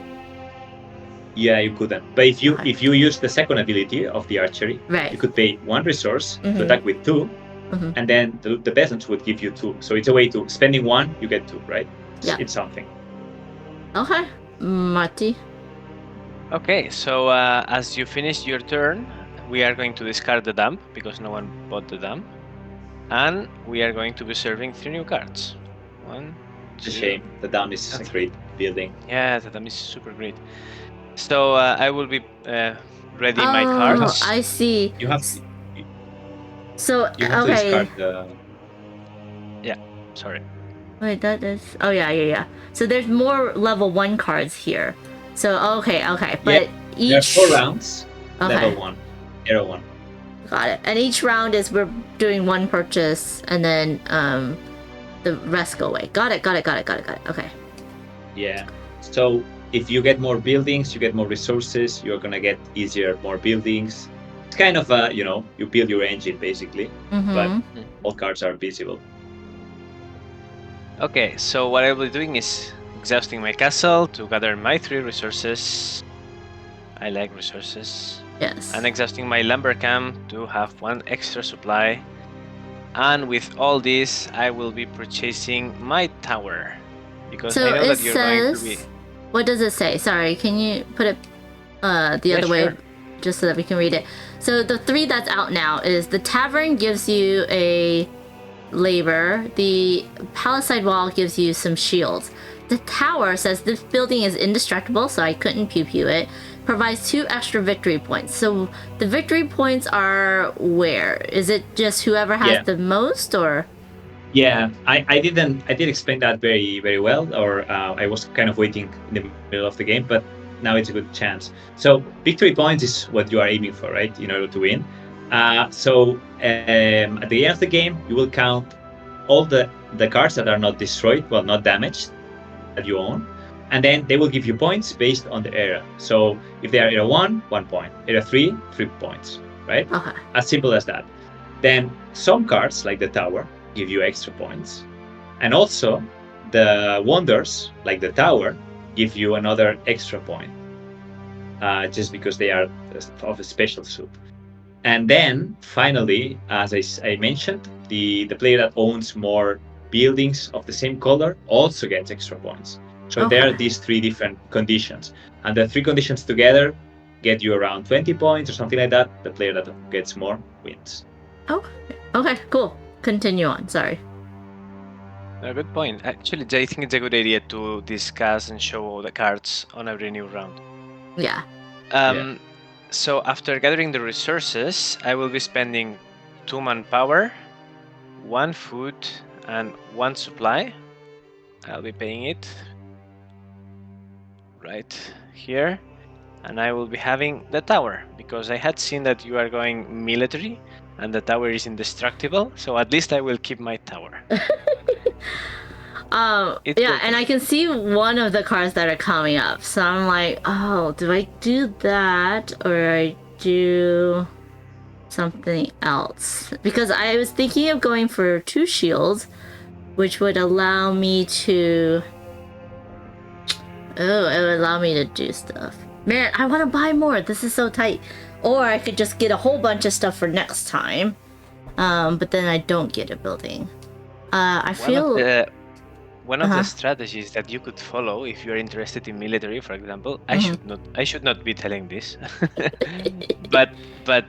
Yeah, you couldn't. But if you Okay. use the second ability of the archery, Right. you could pay 1 resource Mhm. to attack with 2, Mhm. and then the peasants would give you 2. So it's a way to... Spending 1, you get 2, right? Yeah. It's something. Okay. Marti. Okay, so as you finish your turn, we are going to discard the dump because no one bought the dump, and we are going to be serving 3 new cards. 1, It's a 2. shame. The dam is a great building. Yeah, the dump is super great. So I will be ready my cards. I see. You have So to okay. discard the... Sorry. Wait, that is... Oh, yeah. So there's more level 1 cards here. So, okay. But There are each... 4 rounds. Okay, Level 1. Era 1. got it. And each round is we're doing 1 purchase, and then the rest go away. Got it. Okay. Yeah. So if you get more buildings, you get more resources, you're gonna get easier more buildings. It's kind of you build your engine basically, Mm-hmm. but all cards are visible. Okay, so what I will be doing is exhausting my castle to gather my 3 resources. I like resources. Yes. And exhausting my lumber camp to have 1 extra supply. And with all this, I will be purchasing my tower. Because So I know it that you're going to be... says, what does it say? Sorry, can you put it the Yeah, other way, sure. just so that we can read it? So the 3 that's out now is the tavern gives you a labor, the palisade wall gives you some shields. The tower says this building is indestructible, so I couldn't pew it. Provides 2 extra victory points. So the victory points are where? Is it just whoever has Yeah. the most, or? Yeah, I did explain that very well, or I was kind of waiting in the middle of the game, but now it's a good chance. So victory points is what you are aiming for, right? In order to win. So at the end of the game, you will count all the cards that are not destroyed, well, not damaged, that you own, and then they will give you points based on the era. So if they are era 1, 1 point, era 3, 3 points, right? Okay. As simple as that. Then some cards, like the tower, give you extra points. And also, the wonders, like the tower, give you another extra point, just because they are of a special suit. And then, finally, as I mentioned, the player that owns more buildings of the same color also gets extra points. So there are Okay. these 3 different conditions. And the 3 conditions together get you around 20 points or something like that. The player that gets more wins. Okay, cool. Continue on, sorry. A good point. Actually, I think it's a good idea to discuss and show all the cards on every new round. Yeah. So after gathering the resources, I will be spending 2 manpower, 1 food, and 1 supply. I'll be paying it right here. And I will be having the tower, because I had seen that you are going military, and the tower is indestructible, so at least I will keep my tower. It's Yeah, good. and I can see one of the cards that are coming up. So I'm like, oh, do I do that or I do something else? Because I was thinking of going for 2 shields, which would allow me to... Oh, it would allow me to do stuff. Man, I want to buy more. This is so tight. Or I could just get a whole bunch of stuff for next time. But then I don't get a building. I feel... One of the strategies that you could follow if you're interested in military, for example, I should not be telling this, but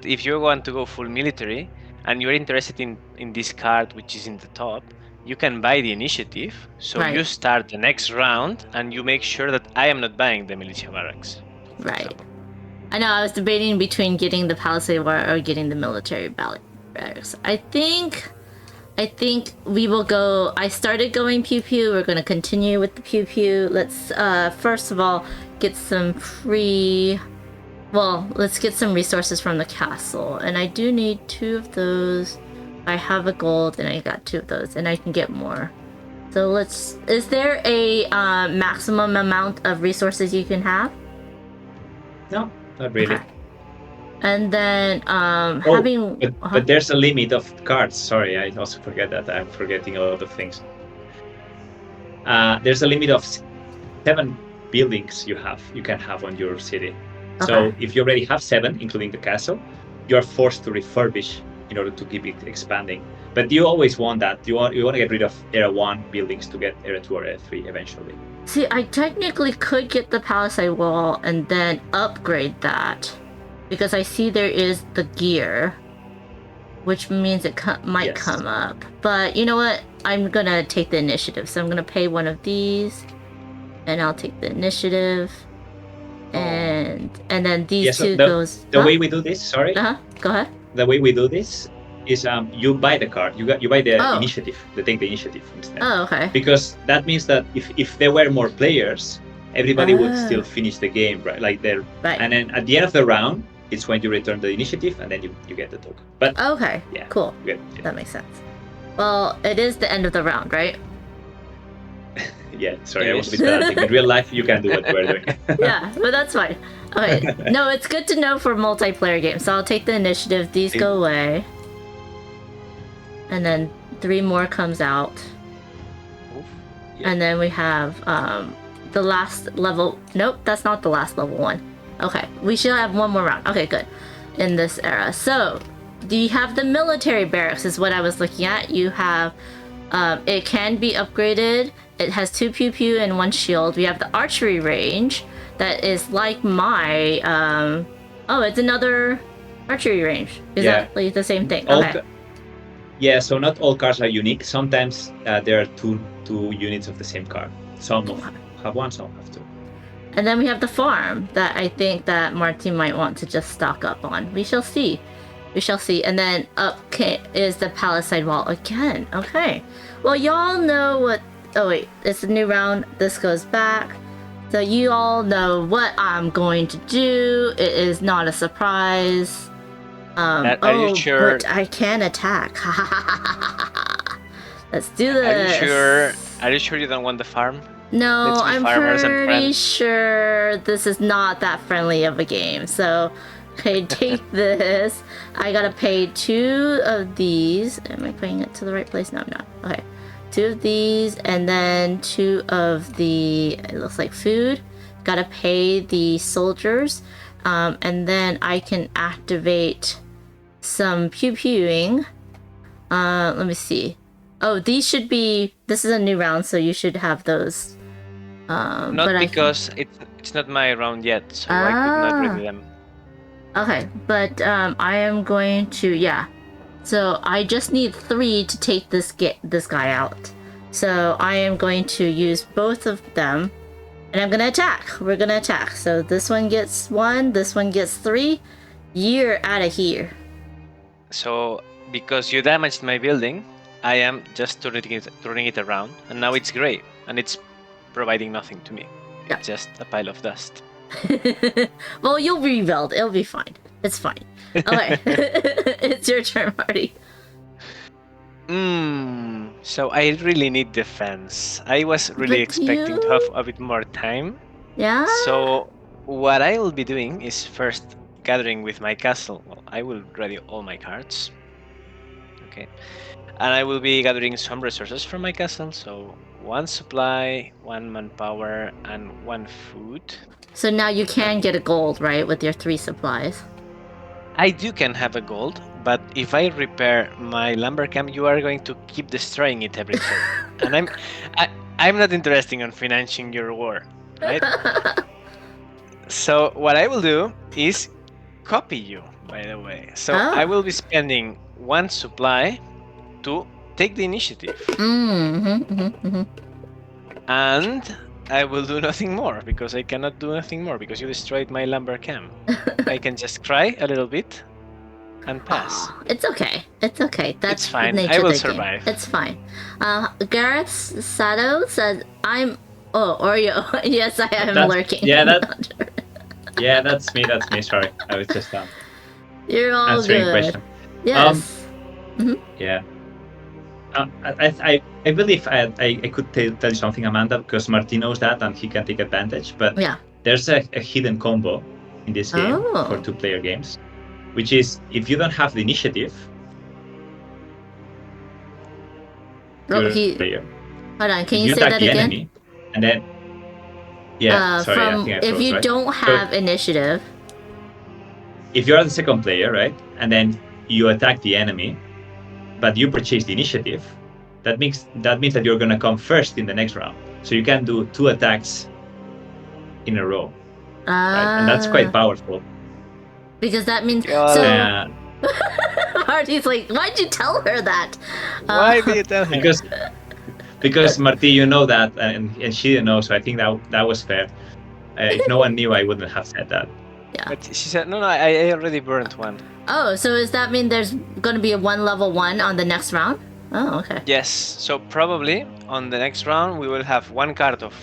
if you want to go full military and you're interested in this card which is in the top, you can buy the initiative. So Right. you start the next round and you make sure that I am not buying the militia barracks. Right. I know, I was debating between getting the palisade war or getting the military barracks. I think we will go... I started going pew-pew. We're going to continue with the pew-pew. Let's, first of all, get some free... Well, let's get some resources from the castle. And I do need 2 of those. I have a gold, and I got 2 of those. And I can get more. So let's... Is there a maximum amount of resources you can have? No, not really. Okay. And then having... But there's a limit of cards. Sorry, I also forget that. I'm forgetting a lot of things. There's a limit of 7 buildings you can have on your city. Okay. So if you already have 7, including the castle, you're forced to refurbish in order to keep it expanding. But you always want that. You want to get rid of era 1 buildings to get era 2 or era 3 eventually. See, I technically could get the palisade wall and then upgrade that, because I see there is the gear, which means it might come up. But you know what? I'm gonna take the initiative, so I'm gonna pay 1 of these, and I'll take the initiative, and then these 2 goes. The way we do this, sorry. Go ahead. The way we do this is you buy the card. You buy the initiative. They take the initiative instead. Oh, okay. Because that means that if there were more players, everybody would still finish the game, right? Like they're right. And then at the end of the round, it's when you return the initiative, and then you get the token. But okay, yeah, cool. That makes sense. Well, it is the end of the round, right? Yeah, sorry, I was a bit bad. In real life, you can do what we're doing. Yeah, but that's fine. Okay, no, it's good to know for multiplayer games. So I'll take the initiative. These go away. And then 3 more comes out. Oof. Yeah. And then we have the last level. Nope, that's not the last level one. Okay, we should have one more round. Okay, good. In this era. So, do you have the military barracks is what I was looking at. You have, it can be upgraded. It has 2 pew pew and 1 shield. We have the archery range that is like my, oh, it's another archery range. Is Yeah. that like the same thing? All Okay. Yeah, so not all cars are unique. Sometimes there are two units of the same car. Some have one, some have two. And then we have the farm that I think that Marti might want to just stock up on. We shall see. We shall see. And then up is the palisade wall again. Okay. Well, y'all know what... Oh, wait. It's a new round. This goes back. So you all know what I'm going to do. It is not a surprise. Are you sure? But I can attack. Let's do this. Are you sure you don't want the farm? No, Let's be I'm farmers and pretty friends. sure this is not that friendly of a game. So, okay, take this. I gotta pay 2 of these. Am I putting it to the right place? No, I'm not. Okay. 2 of these, and then 2 of the, it looks like food. Gotta pay the soldiers. And then I can activate some pew-pewing. Let me see. Oh, these should be, this is a new round, so you should have those. Not but because it's not my round yet, so I could not ready them. Okay, but I am going to, yeah. So I just need 3 to take this guy out. So I am going to use both of them, and I'm gonna attack. We're gonna attack. So this one gets 1, this one gets 3. You're out of here. So because you damaged my building, I am just turning it around, and now it's gray, and it's providing nothing to me. Yeah. It's just a pile of dust. Well, you'll rebuild. It'll be fine. It's fine. Okay. It's your turn, Marty. So I really need defense. I was really But expecting to have a bit more time. Yeah? So what I will be doing is first gathering with my castle. Well, I will ready all my cards. Okay. And I will be gathering some resources from my castle. So 1 supply, 1 manpower, and 1 food. So now you can get a gold, right, with your 3 supplies. I can have a gold, but if I repair my lumber camp, you are going to keep destroying it every turn. And I'm not interested in financing your war, right? So what I will do is copy you, by the way. So I will be spending 1 supply to take the initiative. And I will do nothing more, because I cannot do nothing more, because you destroyed my lumber camp. I can just cry a little bit and pass. Oh, it's okay. It's okay. That's It's fine. the nature I will of the survive. Game. It's fine. Gareth Sato says, I'm... Oh, Oriol. Yes, I am lurking. Yeah, that's me. That's me. Sorry, I was just You're all answering good. question. Yes. Yeah. I believe I could tell you something, Amanda, because Marti knows that and he can take advantage. But Yeah. there's a hidden combo in this game for 2-player games, which is if you don't have the initiative, player. Hold on, can you say that the again? enemy, and then sorry, I think I if froze, you right? don't have initiative. If you are the second player, right, and then you attack the enemy, but you purchase the initiative, that means that you're gonna come first in the next round. So you can do 2 attacks in a row, right? And that's quite powerful. Because that means Marty's like, why'd you tell her that? Why did you tell her? Because Marti, you know that, and she didn't know, so I think that was fair. If no one knew, I wouldn't have said that. Yeah. But she said, no, I already burned 1. Oh, so does that mean there's going to be a 1 level 1 on the next round? Oh, okay. Yes, so probably on the next round we will have 1 card of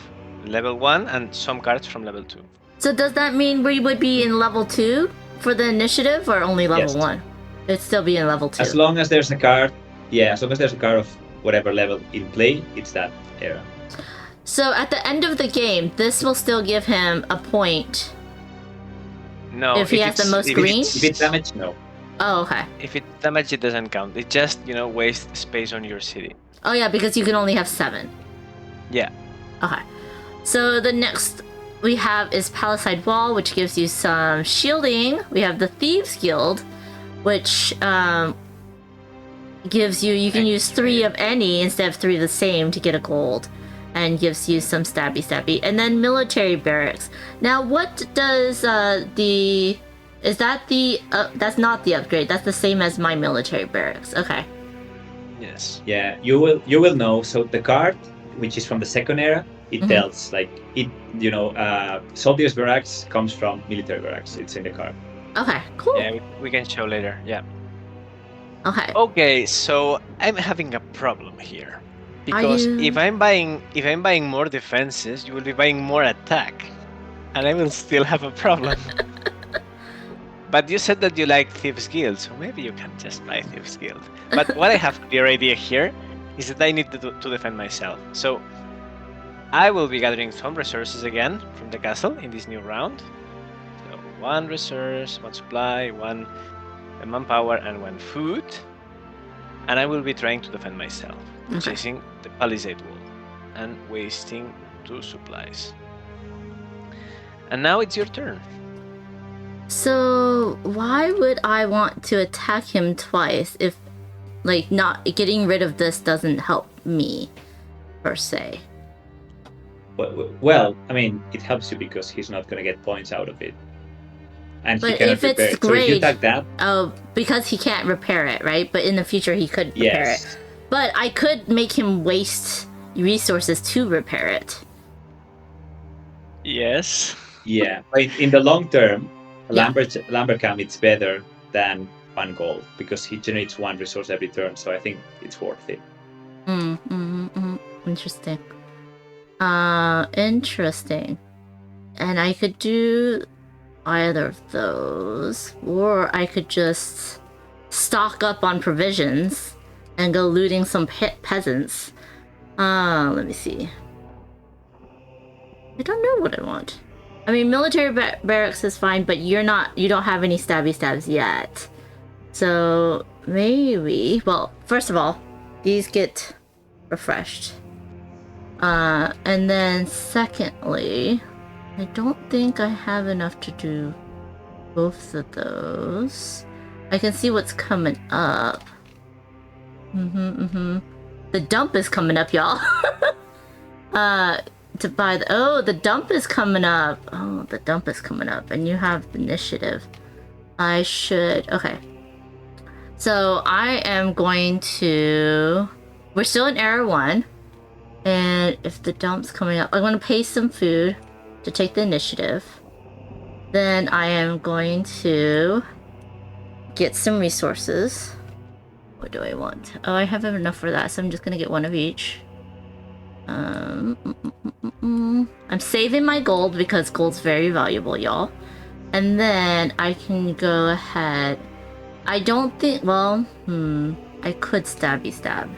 level 1 and some cards from level 2. So does that mean we would be in level 2 for the initiative, or only level Yes. 1? It'd still be in level 2. As long as there's a card, as long as there's a card of whatever level in play, it's that era. So at the end of the game, this will still give him a point. No, If he has the most green? If it's damaged, no. Oh, okay. If it's damage, it doesn't count. It just, wastes space on your city. Oh yeah, because you can only have 7. Yeah. Okay. So the next we have is Palisade Wall, which gives you some shielding. We have the Thieves Guild, which gives you can use 3 of any instead of 3 of the same to get a gold, and gives you some stabby. And then Military Barracks. Now, what does is that that's not the upgrade. That's the same as my Military Barracks. Okay. Yes. Yeah, you will know. So the card, which is from the second era, it tells like it. Soldiers barracks comes from military barracks. It's in the card. Okay. Cool. Yeah, we can show later. Yeah. Okay. Okay, so I'm having a problem here. Because if I'm buying more defenses, you will be buying more attack. And I will still have a problem. But you said that you like Thieves Guild, so maybe you can just buy Thieves Guild. But what I have a clear idea here is that I need to defend myself. So I will be gathering some resources again from the castle in this new round. So 1 resource, 1 supply, 1 manpower, and 1 food. And I will be trying to defend myself, chasing the Palisade Wall and wasting 2 supplies. And now it's your turn. So why would I want to attack him twice if, like, not getting rid of this doesn't help me, per se? Well, I mean, it helps you because he's not gonna get points out of it, and But he cannot if it's repair it. So if you great, attack that, because he can't repair it, right? But in the future he could repair yes, it. But I could make him waste resources to repair it. Yes. yeah. But in the long term, Lambert Camp it's better than 1 gold because he generates 1 resource every turn. So I think it's worth it. Interesting. Interesting. And I could do either of those, or I could just stock up on provisions and go looting some peasants. Let me see. I don't know what I want. I mean, military barracks is fine, but you don't have any stabs yet. So maybe, well, first of all, these get refreshed. And then secondly, I don't think I have enough to do both of those. I can see what's coming up. The dump is coming up, y'all. To buy the dump is coming up. Oh, the dump is coming up, and you have initiative. Okay. So I am going to. We're still in era 1, and if the dump's coming up, I'm going to pay some food to take the initiative. Then I am going to get some resources. What do I want? Oh, I have enough for that, so I'm just going to get 1 of each. I'm saving my gold because gold's very valuable, y'all. And then I can go ahead. I don't think, well, I could stabby stab.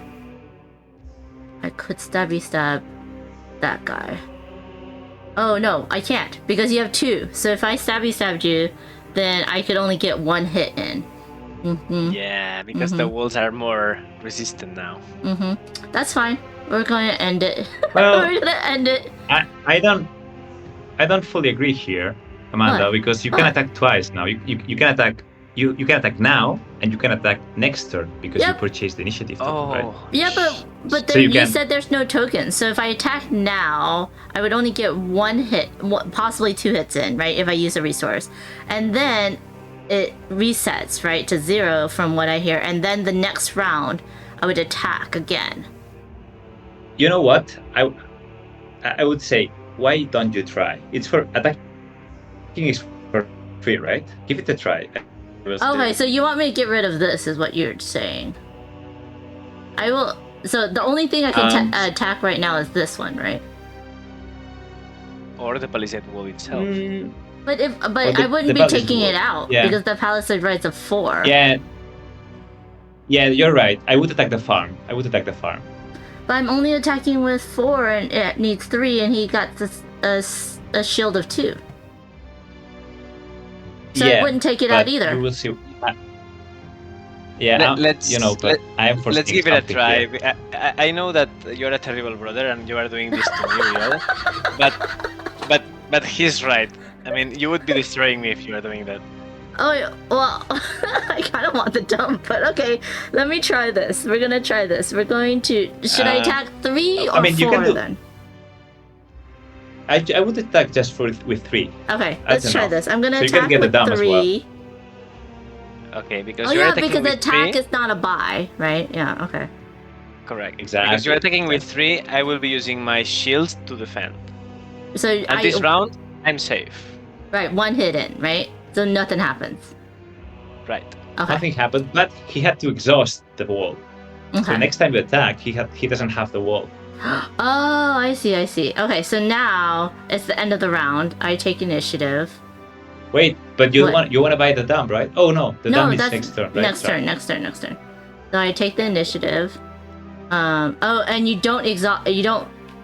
I could stabby stab that guy. Oh no, I can't because you have 2. So if I stabby stabbed you, then I could only get 1 hit in. Yeah, because the walls are more resistant now. That's fine. We're going to end it. Well, we're going to end it. I don't fully agree here, Amanda, because you can attack twice now. You can attack. You can attack now, and you can attack next turn because you purchased the initiative token, right? Yeah, but So then you can... said there's no tokens. So if I attack now, I would only get 1 hit, possibly 2 hits in, right? If I use a resource, and then it resets right to 0 from what I hear, and then the next round I would attack again. You know what? I would say, why don't you try? It's for attacking is for free, right? Give it a try. Okay, so you want me to get rid of this, is what you're saying. I will. So the only thing I can attack right now is this one, right? Or the Palisade Wall itself. But I wouldn't be taking it out because the Palisade rides a 4. Yeah, you're right. I would attack the farm. But I'm only attacking with 4, and it needs 3, and he got a shield of 2. So I wouldn't take it out either. You will see. Yeah, let's but I am let's foreseeing give it a something try. here. I know that you're a terrible brother and you are doing this to me, Oriol, but he's right. I mean, you would be destroying me if you were doing that. Oh, yeah, well, I kind of want the dump, but okay. Let me try this. We're gonna try this. We're going to. Should I attack 3 or I mean, you 4 can do. then? I would attack just with 3. Okay, That's let's try enough. this. I'm gonna So you can attack get the with dump as well. 3. Okay, because Oh you're yeah, attacking because with attack 3. is not a buy, right? Yeah. Okay. Correct. Exactly. Because you're attacking with 3, I will be using my shield to defend. So At this round, I'm safe. Right, 1 hit in, right? So nothing happens. Right. Okay. Nothing happened, but he had to exhaust the wall. So Okay. next time you attack, he doesn't have the wall. Oh, I see. Okay, so now it's the end of the round. I take initiative. Wait, but you What? want to buy the dump, right? Oh no, the No, dump is that's next turn, right? next turn. So I take the initiative. Oh, and you don't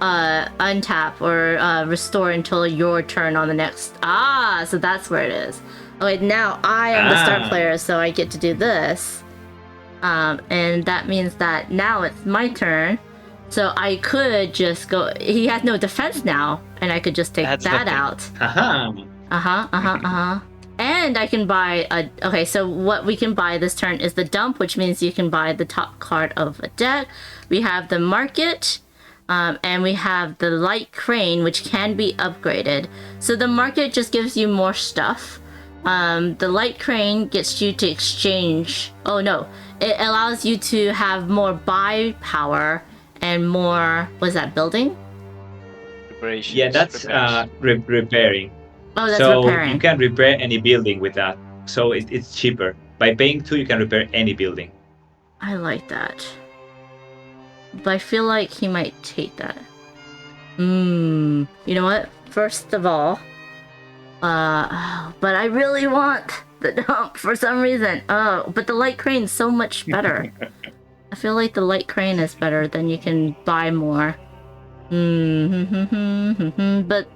untap or restore until your turn on the next. Ah, so that's where it is. Oh wait, now I am the start player, so I get to do this. And that means that now it's my turn. So I could just go. He has no defense now, and I could just take That's that the thing. out. Haha. And I can buy a. Okay, so what we can buy this turn is the dump, which means you can buy the top card of a deck. We have the market, and we have the light crane, which can be upgraded. So the market just gives you more stuff. The light crane gets you to exchange. Oh no, it allows you to have more buy power and more. What is that, building? Reparations. Yeah, that's repairing. Oh, that's so repairing. you can repair any building with that. So it's cheaper. By paying 2, you can repair any building. I like that. But I feel like he might take that. You know what? First of all, but I really want the dump for some reason. Oh, but the light crane's so much better. I feel like the light crane is better, then you can buy more. But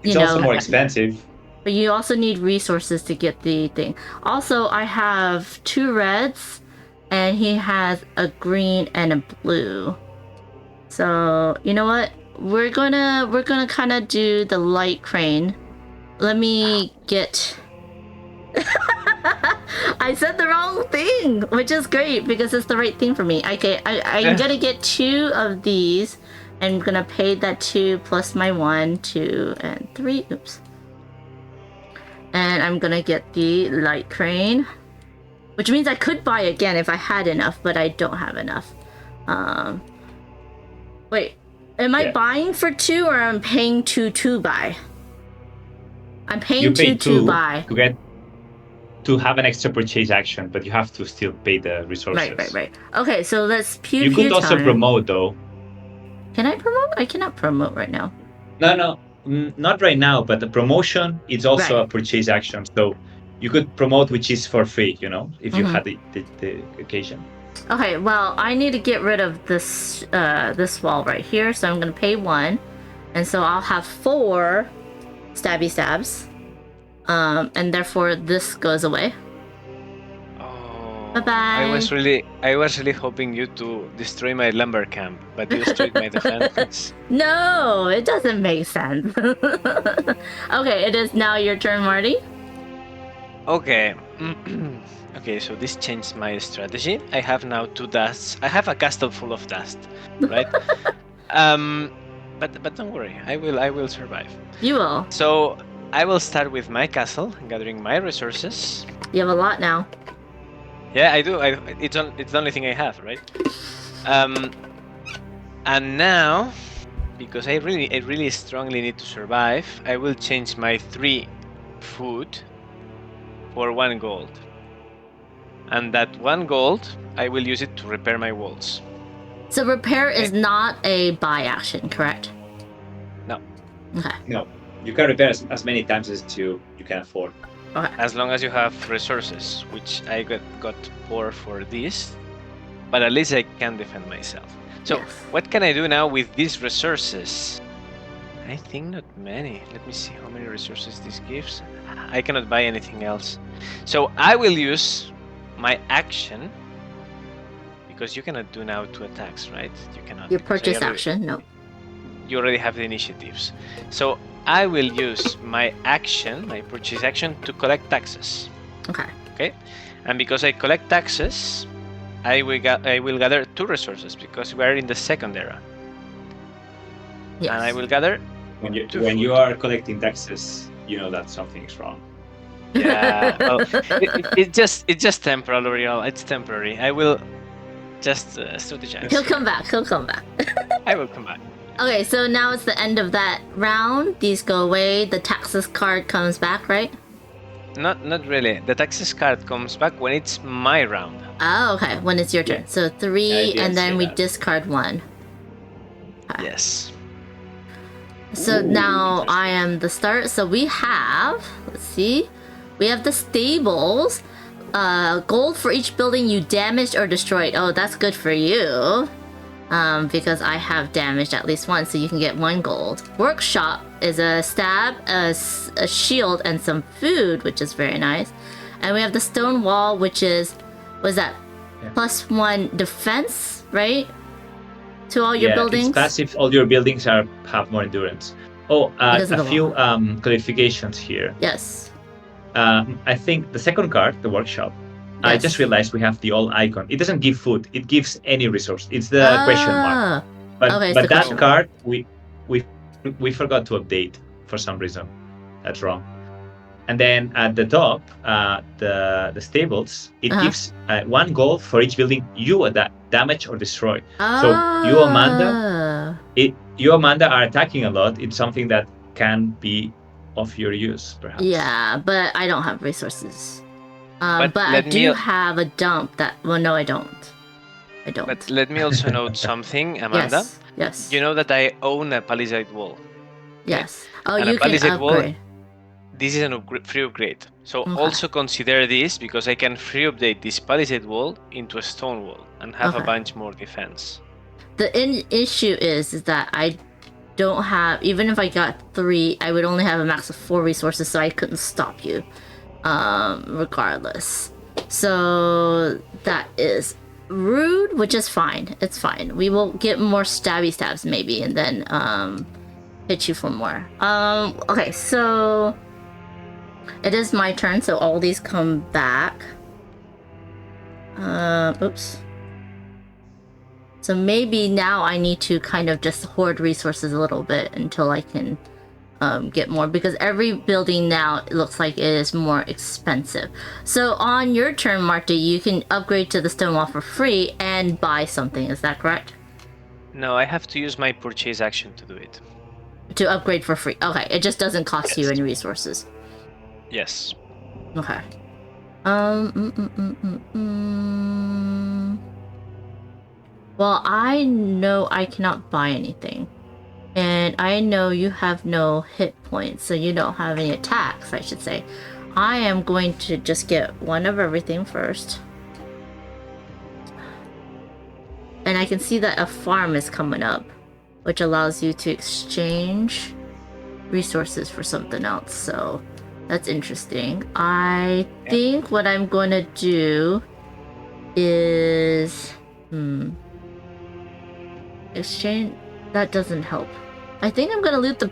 It's also more expensive. But you also need resources to get the thing. Also, I have 2 reds, and he has a green and a blue. So you know what? We're gonna kind of do the light crane. Let me get. I said the wrong thing, which is great because it's the right thing for me. Okay, I'm gonna get 2 of these. I'm gonna pay that 2 plus my 1, 2, and 3. Oops. And I'm gonna get the light crane, which means I could buy again if I had enough, but I don't have enough. Wait, am I buying for 2 or I'm paying 2 to buy? I'm paying 2 to buy. To have an extra purchase action, but you have to still pay the resources. Right. Okay, so let's pew. You could also time. promote though. Can I promote? I cannot promote right now. No, not right now. But the promotion is also a purchase action, so you could promote, which is for free. If you had the occasion. Okay, well, I need to get rid of this this wall right here, so I'm gonna pay 1, and so I'll have 4 stabby stabs, and therefore this goes away. Oh, Bye-bye. I was really hoping you to destroy my lumber camp, but you destroyed my defense. No, it doesn't make sense. Okay, it is now your turn, Marty. Okay. Okay, so this changed my strategy. I have now 2 dusts. I have a castle full of dust, right? But don't worry, I will survive. You will. So I will start with my castle, gathering my resources. You have a lot now. Yeah, I do. It's the only thing I have, right? And now, because I really strongly need to survive, I will change my 3 food for 1 gold. And that 1 gold, I will use it to repair my walls. So repair is not a buy action, correct? No. Okay. No, you can repair as many times as you can afford. Okay. As long as you have resources, which I got 4 for this, but at least I can defend myself. So Yes. what can I do now with these resources? I think not many. Let me see how many resources this gives. I cannot buy anything else. So I will use my action because you cannot do now 2 attacks, right? You cannot. Your because I purchase already- action, no. You already have the initiatives. So I will use my action, my purchase action, to collect taxes. Okay. Okay, and because I collect taxes, I will gather 2 resources because we are in the second era, Yes. and I will gather. When you Two when you food. are collecting taxes, you know that something is wrong. Yeah, well, it's just temporal, Oriol. It's temporary. I will just strategize. He'll come back. He'll come back. I will come back. Okay, so now it's the end of that round. These go away. The taxes card comes back, right? Not really. The taxes card comes back when it's my round. Oh, okay. When it's your turn. Yeah. So 3, I didn't and then say we that. discard 1. Yes. So Ooh, now I interesting. am the start. So we have, let's see, we have the stables. Gold for each building you damaged or destroyed. Oh, that's good for you. Because I have damaged at least 1, so you can get 1 gold. Workshop is a stab, a shield, and some food, which is very nice. And we have the stone wall, which is, was that Yeah. +1 defense, right? To all your buildings. It's passive. All your buildings have more endurance. Oh, Because of a the few clarifications here. Yes. I think the second card, the workshop. I Yes. just realized we have the all icon. It doesn't give food. It gives any resource. It's the question mark. Ah, But okay, it's but the that question card we forgot to update for some reason. That's wrong. And then at the top, the stables, it Uh-huh. gives 1 gold for each building you damage or destroy. ah. So you, Amanda, are attacking a lot. It's something that can be of your use, perhaps. Yeah, but I don't have resources. But But I let me do al- have a dump that. Well, no, I don't. I don't. But let me also note something, Amanda. Yes. Yes. You know that I own a palisade wall. Yes. Oh, And a you can palisade wall- upgrade. This is an free upgrade. So Okay. also consider this because I can free update this palisade wall into a stone wall and have a Okay. bunch more defense. The issue is that I don't have. Even if I got 3, I would only have a max of 4 resources, so I couldn't stop you. Regardless. So that is rude, which is fine. It's fine. We will get more stabby stabs maybe, and then hit you for more. Okay, so it is my turn, so all these come back. Oops. So maybe now I need to kind of just hoard resources a little bit until I can get more, because every building now it looks like it is more expensive. So on your turn, Marti, you can upgrade to the stone wall for free and buy something. Is that correct? No, I have to use my purchase action to do it. To upgrade for free. Okay, it just doesn't cost you Yes. any resources. Yes. Okay. Well, I know I cannot buy anything. And I know you have no hit points, so you don't have any attacks, I should say. I am going to just get 1 of everything first. And I can see that a farm is coming up, which allows you to exchange resources for something else, so that's interesting. I think what I'm going to do is... exchange... That doesn't help. I think I'm gonna loot the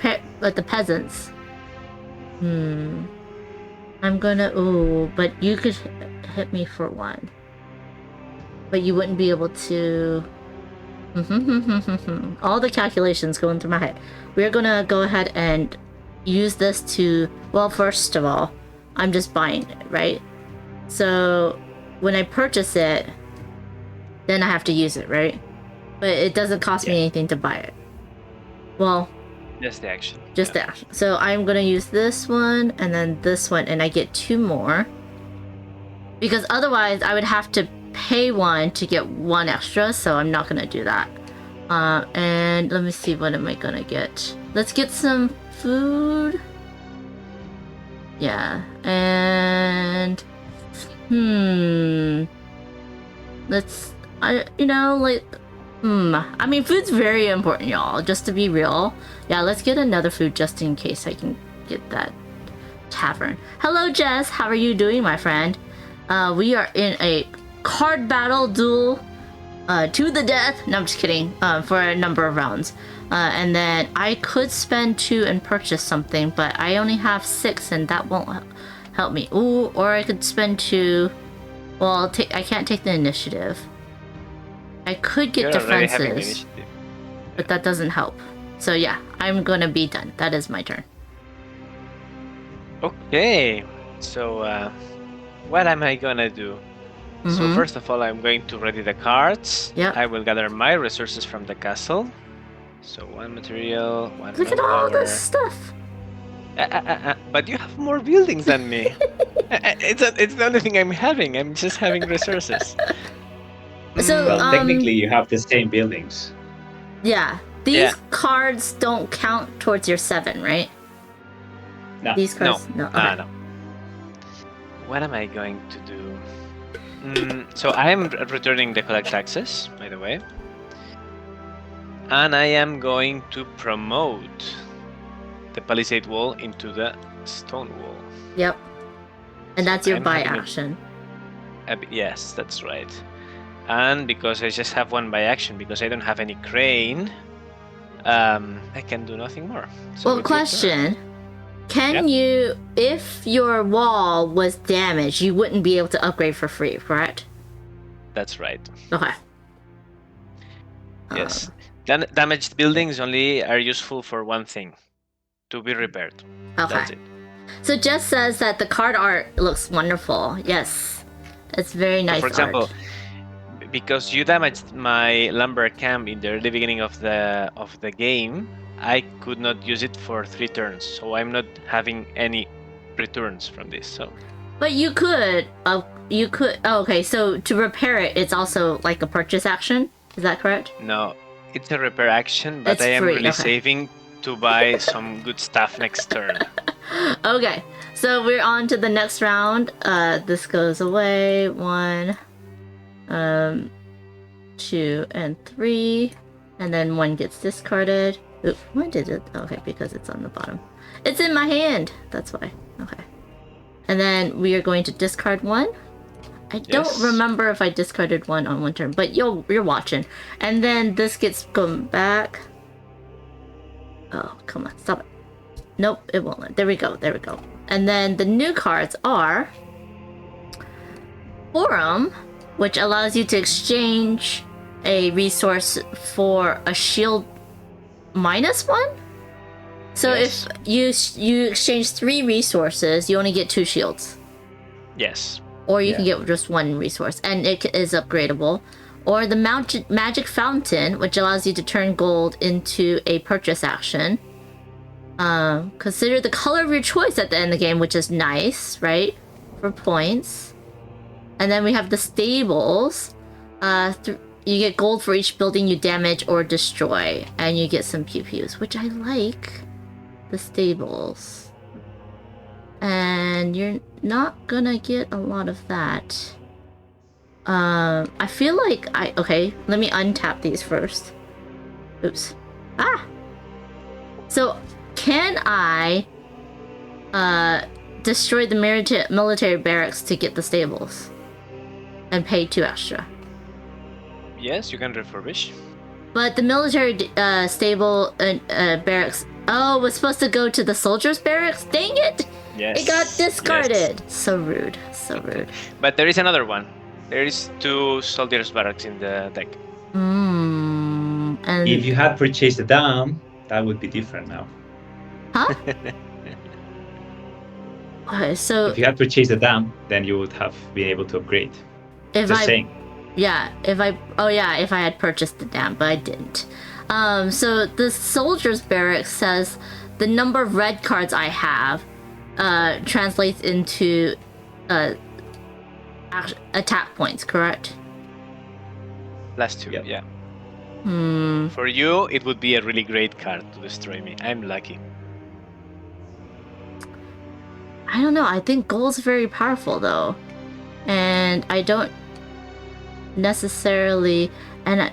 peasants. I'm gonna... Ooh, but you could hit me for 1. But you wouldn't be able to... All the calculations going through my head. We're gonna go ahead and use this to... Well, first of all, I'm just buying it, right? So when I purchase it, then I have to use it, right? But it doesn't cost me anything to buy it. Well, Just the action. just the action. So I'm gonna use this one and then this one, and I get 2 more. Because otherwise I would have to pay 1 to get 1 extra, so I'm not gonna do that. And let me see, what am I gonna get? Let's get some food. Yeah, and let's, I mean, food's very important, y'all, just to be real. Yeah, let's get another food just in case I can get that tavern. Hello, Jess. How are you doing, my friend? We are in a card battle duel to the death. No, I'm just kidding. For a number of rounds. And then I could spend 2 and purchase something, but I only have 6 and that won't help me. Ooh, or I could spend 2. Well, I can't take the initiative. I could get You're already having the defenses, initiative. but that doesn't help. So yeah, I'm gonna be done. That is my turn. Okay, so what am I gonna do? So Mhm. first of all, I'm going to ready the cards. Yep. I will gather my resources from the castle. So 1 material, 1 Look at all power. this stuff. But you have more buildings than me. It's the only thing I'm having. I'm just having resources. So, Well, technically, you have the same buildings. Yeah, these Yeah. cards don't count towards your 7, right? No. These cards, no. Okay. No. What am I going to do? So I'm returning the collect taxes, by the way. And I am going to promote the palisade wall into the stone wall. Yep. And that's your I'm buy having a- action. Yes, that's right. And because I just have 1 by action, because I don't have any crane, I can do nothing more. So Well, it's your turn. question. Can Yep. you, if your wall was damaged, you wouldn't be able to upgrade for free, correct? That's right. Okay. Yes. Damaged buildings only are useful for one thing: to be repaired. Okay. That's it. So Jess says that the card art looks wonderful. Yes. It's very nice For example, art. because you damaged my lumber camp in the early beginning of the game, I could not use it for 3 turns, so I'm not having any returns from this. So But you could, oh, okay, so to repair it, it's also like a purchase action? Is that correct? no, it's a repair action, but It's I am free, really okay. saving to buy some good stuff next turn. Okay, so we're on to the next round. This goes away. 1, 2, and 3. And then 1 gets discarded. Oop, when did it? Okay, because it's on the bottom. It's in my hand. That's why. Okay. And then we are going to discard 1. I don't Yes. remember if I discarded 1 on 1 turn, but you're watching. And then this gets come back. Oh, come on, stop it. Nope, it won't let. There we go. And then the new cards are Forum, which allows you to exchange a resource for a shield -1. So Yes. if you exchange 3 resources, you only get 2 shields. Yes. Or you can get just 1 resource, and it is upgradable. Or the magic fountain, which allows you to turn gold into a purchase action. Consider the color of your choice at the end of the game, which is nice, right? For points. And then we have the stables. You get gold for each building you damage or destroy, and you get some pew-pews, which I like. The stables. And you're not gonna get a lot of that. I feel like okay, let me untap these first. Oops. Ah! So, can I, destroy the military barracks to get the stables? And pay 2 extra? Yes, you can refurbish. But the military, stable, barracks, was supposed to go to the soldiers' barracks? Dang it! Yes. It got discarded! Yes. So rude, so rude. But there is another one. There is 2 soldiers' barracks in the deck. And... If you had purchased the dam, that would be different now. Huh? Okay, so If you had purchased the dam, then you would have been able to upgrade. if Just I... saying. Yeah, if I had purchased the dam, but I didn't. So the soldiers' barracks says the number of red cards I have translates into attack points, correct? +2, Yep. yeah. Hmm. For you, it would be a really great card to destroy me. I'm lucky. I don't know. I think gold's very powerful though, and I don't necessarily. And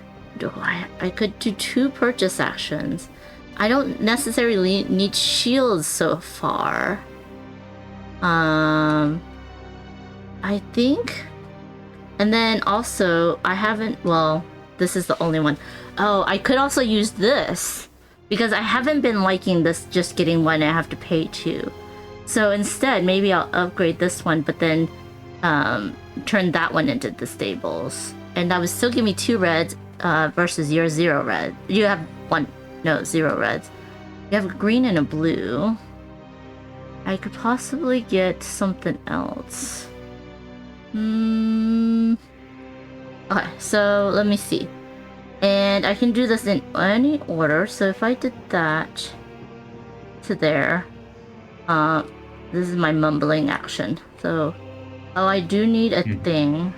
I could do 2 purchase actions. I don't necessarily need shields so far. I think, and then also I haven't. Well, this is the only one. Oh, I could also use this because I haven't been liking this just getting one I have to pay 2. So instead, maybe I'll upgrade this one, but then turn that one into the stables. And that would still give me 2 reds versus your 0 red. You have 0 reds. You have a green and a blue. I could possibly get something else. Okay, so let me see. And I can do this in any order. So if I did that to there, this is my mumbling action. So, I do need a thing.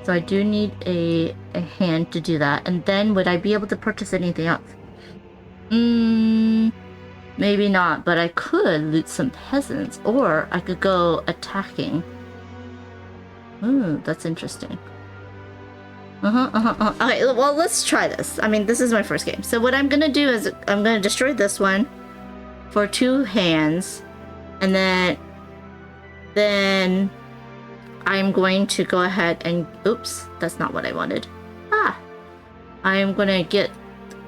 So I do need a hand to do that. And then would I be able to purchase anything else? Maybe not, but I could loot some peasants, or I could go attacking. Ooh, that's interesting. Okay, well, let's try this. I mean, this is my first game. So what I'm gonna do is I'm gonna destroy this one for 2 hands, and then I'm going to go ahead and, oops, that's not what I wanted. I'm gonna get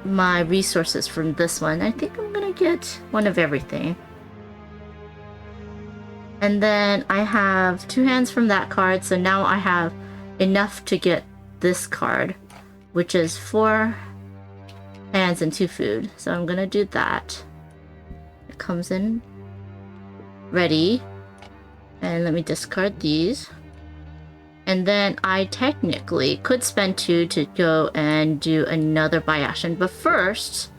my resources from this one. I think I'm gonna get one of everything. And then I have 2 hands from that card, so now I have enough to get this card, which is 4 hands and 2 food. So I'm gonna do that. It comes in ready. And let me discard these. And then I technically could spend 2 to go and do another buy action. But first,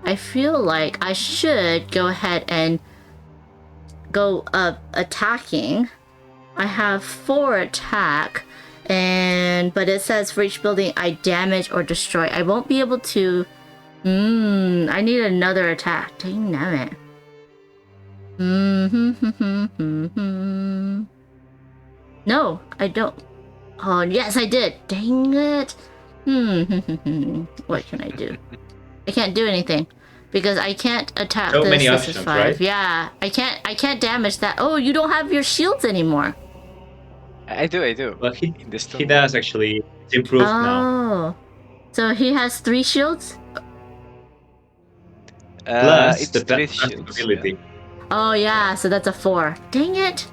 I feel like I should go ahead and go attacking. I have 4 attack, but it says for each building I damage or destroy. I won't be able to. I need another attack. Dang it. No, I don't. Oh, yes, I did. Dang it. What can I do? I can't do anything because I can't attack So this. many This options, is 5. right? Yeah, I can't damage that. Oh, you don't have your shields anymore. I do. Well, he This does actually. It's improved now. Oh, so he has 3 shields. Plus it's the 3 plus shields. ability. Oh yeah, so that's a 4. Dang it.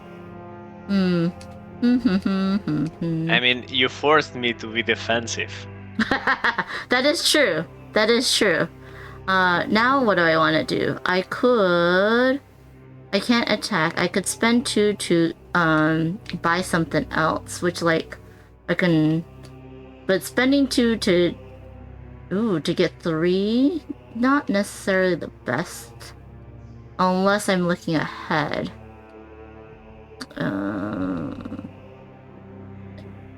I mean, you forced me to be defensive. That is true. That is true. Now what do I want to do? I can't attack. I could spend 2 to buy something else, which like I can, but spending 2 to get 3, not necessarily the best, unless I'm looking ahead.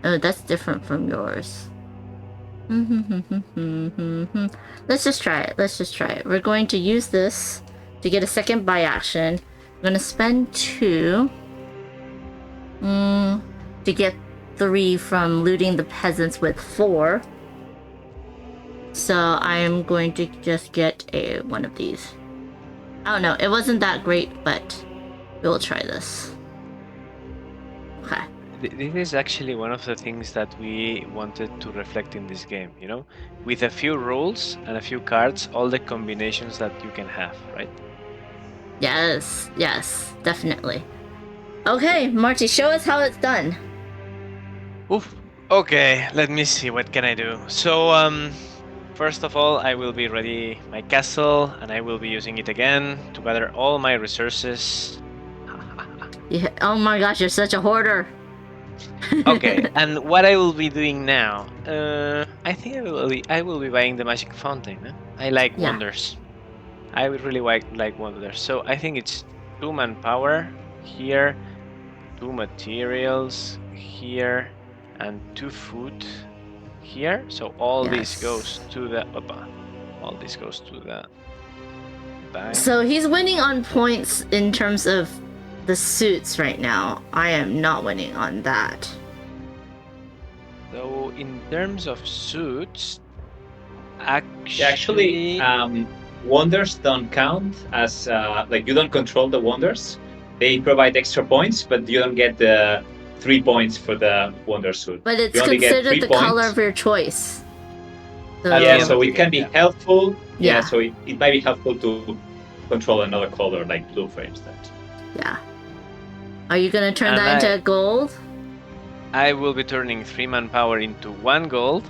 Oh, that's different from yours. Let's just try it. We're going to use this to get a second buy action. I'm going to spend 2 to get 3 from looting the peasants with 4. So I'm going to just get one of these. I don't know. It wasn't that great, but we'll try this. Okay. This is actually one of the things that we wanted to reflect in this game, you know? With a few rules and a few cards, all the combinations that you can have, right? Yes, definitely. Okay, Marti, show us how it's done. Oof. Okay, let me see, what can I do? So, first of all, I will be ready my castle, and I will be using it again to gather all my resources. Yeah. Oh my gosh, you're such a hoarder. Okay, and what I will be doing now, I think I will be buying the magic fountain. I like wonders. I would really like wonders. So I think it's 2 manpower here, 2 materials here, and 2 food here. So all this goes to the bank. So he's winning on points in terms of the suits right now. I am not winning on that. So in terms of suits, Actually, wonders don't count as like you don't control the wonders. They provide extra points, but you don't get the 3 points for the wonder suit. But it's You only get considered 3 the points. color of your choice. So, Yeah, end so of the it can game, be helpful. Yeah. Yeah, so it might be helpful to control another color, like blue, for instance. yeah. Are you gonna turn And that into gold? I will be turning 3 manpower into 1 gold,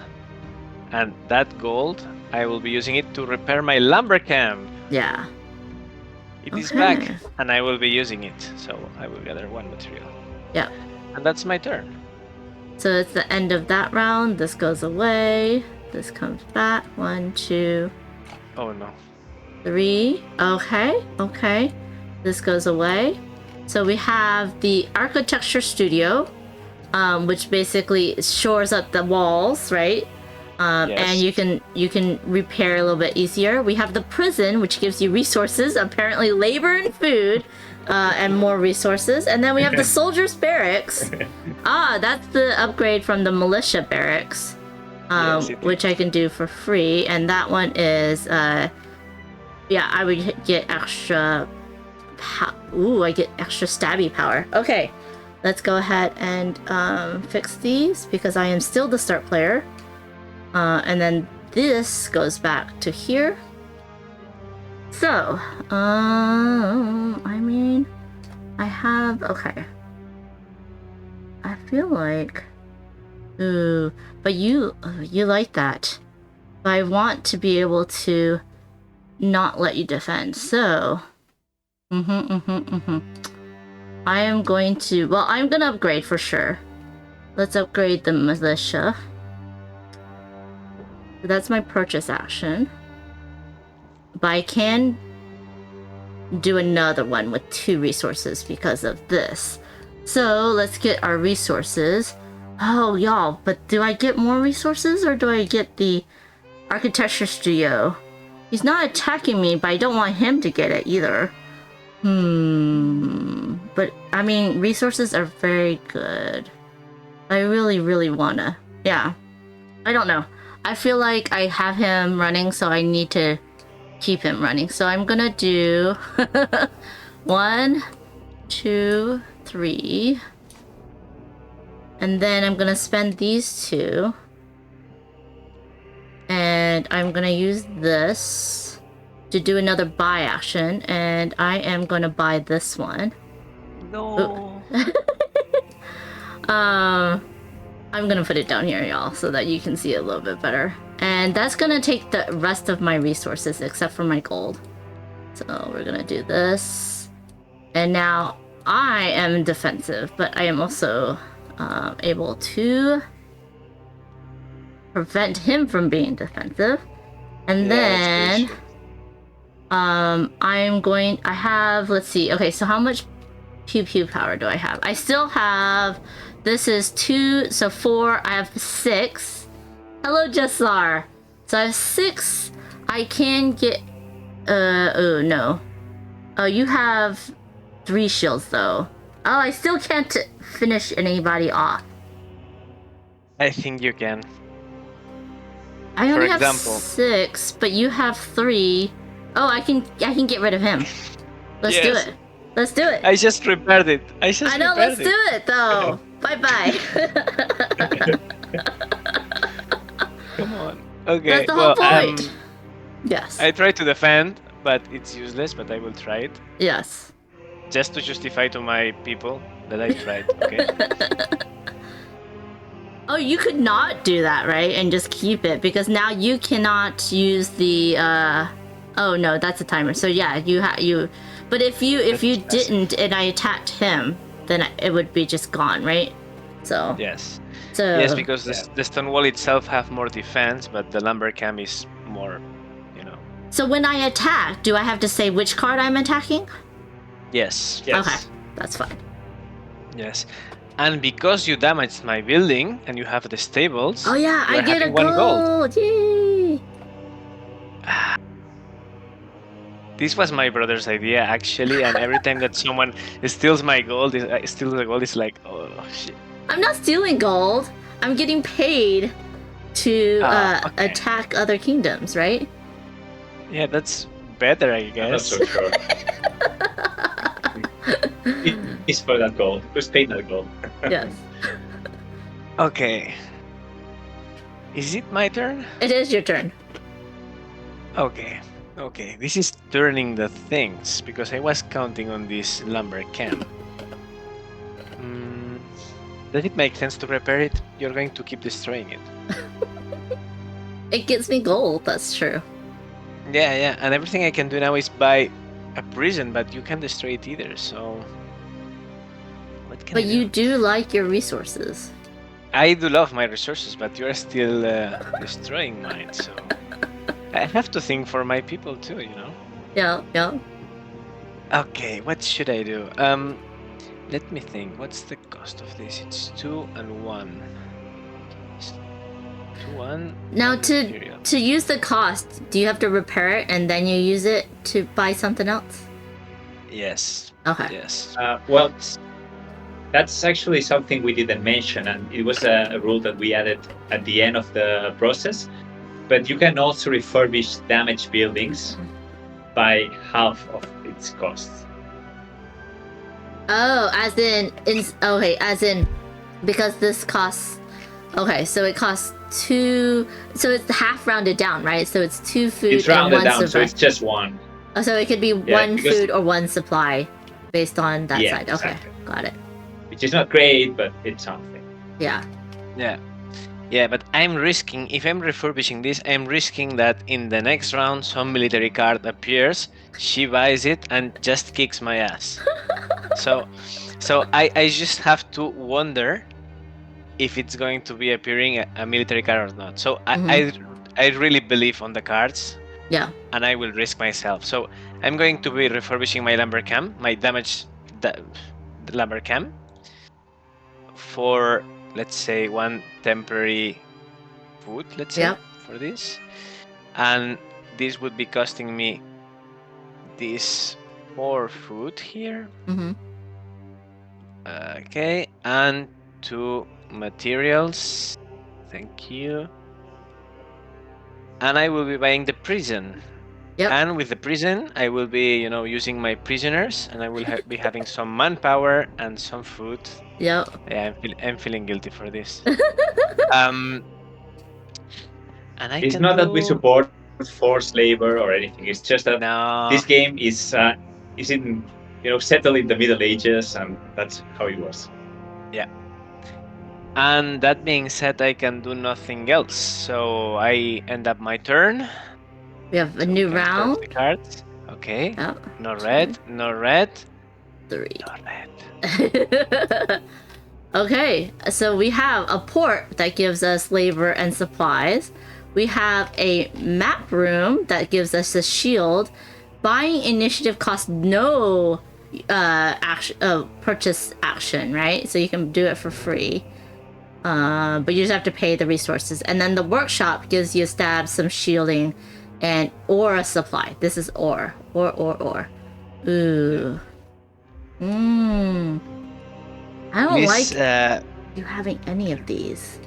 and that gold I will be using it to repair my lumber camp. Yeah. It is Okay. back, and I will be using it, so I will gather 1 material. Yep. And that's my turn. So it's the end of that round. This goes away. This comes back. 1, 2, Oh no. 3. Okay. Okay. This goes away. So we have the architecture studio, which basically shores up the walls, right? Yes. And you can repair a little bit easier. We have the prison, which gives you resources, apparently labor and food, and more resources. And then we have the soldiers' barracks. That's the upgrade from the militia barracks, Yes, which I can do for free. And that one is, I would get extra. I get extra stabby power. Okay, let's go ahead and fix these because I am still the start player. And then this goes back to here. So, I mean, I have, okay. I feel like, but you like that. But I want to be able to not let you defend. So, I am going to, well, I'm gonna upgrade for sure. Let's upgrade the militia. So that's my purchase action. But I can do another one with 2 resources because of this. So let's get our resources. Oh, y'all, but do I get more resources or do I get the architecture studio? He's not attacking me, but I don't want him to get it either. But, I mean, resources are very good. I really, really wanna. Yeah. I don't know. I feel like I have him running, so I need to keep him running. So I'm gonna do 1, 2, 3. And then I'm gonna spend these 2. And I'm gonna use this to do another buy action. And I am gonna buy this one. No. I'm gonna put it down here, y'all, so that you can see it a little bit better. And that's gonna take the rest of my resources except for my gold. So we're gonna do this. And now I am defensive, but I am also able to prevent him from being defensive. And then I have, let's see, okay, so how much pew pew power do I have? I still have, this is 2, so 4, I have 6. Hello, Jessar. So I have 6. I can get, oh no. Oh, you have 3 shields though. Oh, I still can't finish anybody off. I think you can. I only For have example. 6, but you have 3. Oh, I can get rid of him. Let's do Yes. it. Let's do it. I just repaired it. I know, let's do it though. Bye-bye. Come on. Okay. That's the whole well, point. Yes. I tried to defend, but it's useless. But I will try it Yes. just to justify to my people that I tried. Okay. Oh, you could not do that, right? And just keep it because now you cannot use the. Oh no, that's a timer. So yeah, you. But if you didn't and I attacked him, then it would be just gone, right? So. Yes. So. Yes, because the stone wall itself have more defense, but the lumber cam is more, So when I attack, do I have to say which card I'm attacking? Yes. Okay, that's fine. Yes. And because you damaged my building and you have the stables. Oh yeah, I you're get a having 1 gold. Yay! This was my brother's idea actually, and every time that someone steals my gold, steals the gold, it's like, oh shit. I'm not stealing gold. I'm getting paid to Okay. attack other kingdoms, right? Yeah, that's better, I I'm not guess. so sure. It's for that gold. Who's paying that gold? Yes. Okay. Is it my turn? It is your turn. Okay. Okay. This is turning the things because I was counting on this lumber camp. Does it make sense to repair it? You're going to keep destroying it. It gives me gold, that's true. Yeah, yeah. And everything I can do now is buy a prison, but you can't destroy it either, so... What can I But do? you do like your resources. I do love my resources, but you're still destroying mine, so... I have to think for my people too, you know? Yeah, yeah. Okay, what should I do? Let me think. What's the cost of this? It's 2 and 1. 2, 1. Now, one material. to use the cost, do you have to repair it and then you use it to buy something else? Yes. Okay. Yes. Well, that's actually something we didn't mention, and it was a rule that we added at the end of the process. But you can also refurbish damaged buildings by half of its cost. Oh, as in, because this costs. Okay, so it costs 2. So it's half rounded down, right? So it's 2 food It's and rounded 1 down, so supply. it's just 1. So it could be 1 because- food or 1 supply, based on that Yeah, side. Okay, exactly. got it. Which is not great, but it's something. Yeah. Yeah. Yeah, but I'm risking, if I'm refurbishing this, I'm risking that in the next round some military card appears, she buys it and just kicks my ass. So I just have to wonder if it's going to be appearing a military card or not. So I really believe on the cards. Yeah. And I will risk myself. So I'm going to be refurbishing my lumber camp, my damaged the lumber camp, for, let's say, 1 temporary food, let's say, Yep. for this. And this would be costing me this 4 food here. Mm-hmm. Okay, and 2 materials. Thank you. And I will be buying the prison. Yep. And with the prison, I will be, using my prisoners, and I will be having some manpower and some food. Yep. Yeah, I'm feeling guilty for this. And It's not that we support forced labor or anything. It's just that this game is in settled in the Middle Ages, and that's how it was. Yeah. And that being said, I can do nothing else. So I end up my turn. We have a new round. The cards. Okay. Oh, No red. No red. 3. No red. Okay, so we have a port that gives us labor and supplies. We have a map room that gives us a shield. Buying initiative costs no purchase action, right? So you can do it for free. But you just have to pay the resources. And then the workshop gives you stab, some shielding, and or a supply. This is or. Ooh. I don't like you having any of these.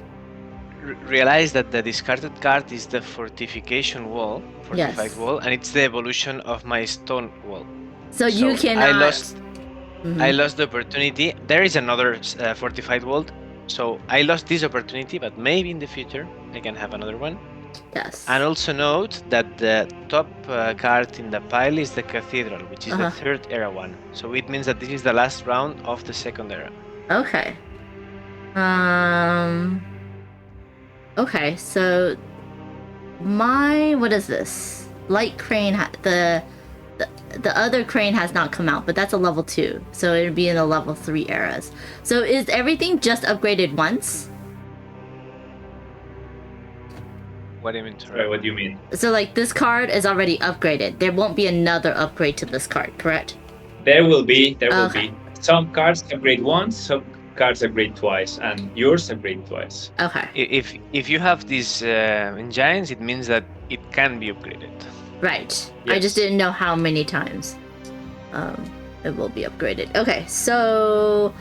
Realize that the discarded card is the fortification wall, fortified Yes. wall, and it's the evolution of my stone wall. So you cannot. I lost the opportunity. There is another fortified wall, so I lost this opportunity, but maybe in the future I can have another one. Yes. And also note that the top card in the pile is the cathedral, which is the 3rd era one. So it means that this is the last round of the 2nd era. Okay. Okay, so what is this? Light crane. The other crane has not come out, but that's a level 2, so it'd be in the level 3 eras. So is everything just upgraded once? What do you mean? Sorry, what do you mean? So like this card is already upgraded. There won't be another upgrade to this card, correct? There will be. Okay. Some cards upgrade once, some cards upgrade twice, and yours upgrade twice. Okay. If you have these engines, it means that it can be upgraded. Right. Yes. I just didn't know how many times it will be upgraded. Okay, so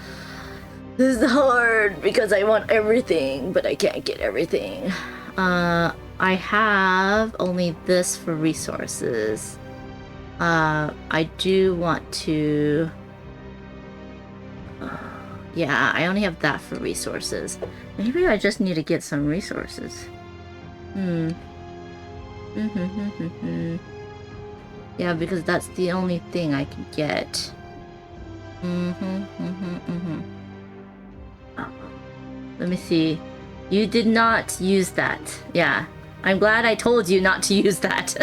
this is hard because I want everything, but I can't get everything. I have only this for resources. I do want to... yeah, I only have that for resources. Maybe I just need to get some resources. Yeah, because that's the only thing I can get. Let me see. You did not use that. Yeah. I'm glad I told you not to use that.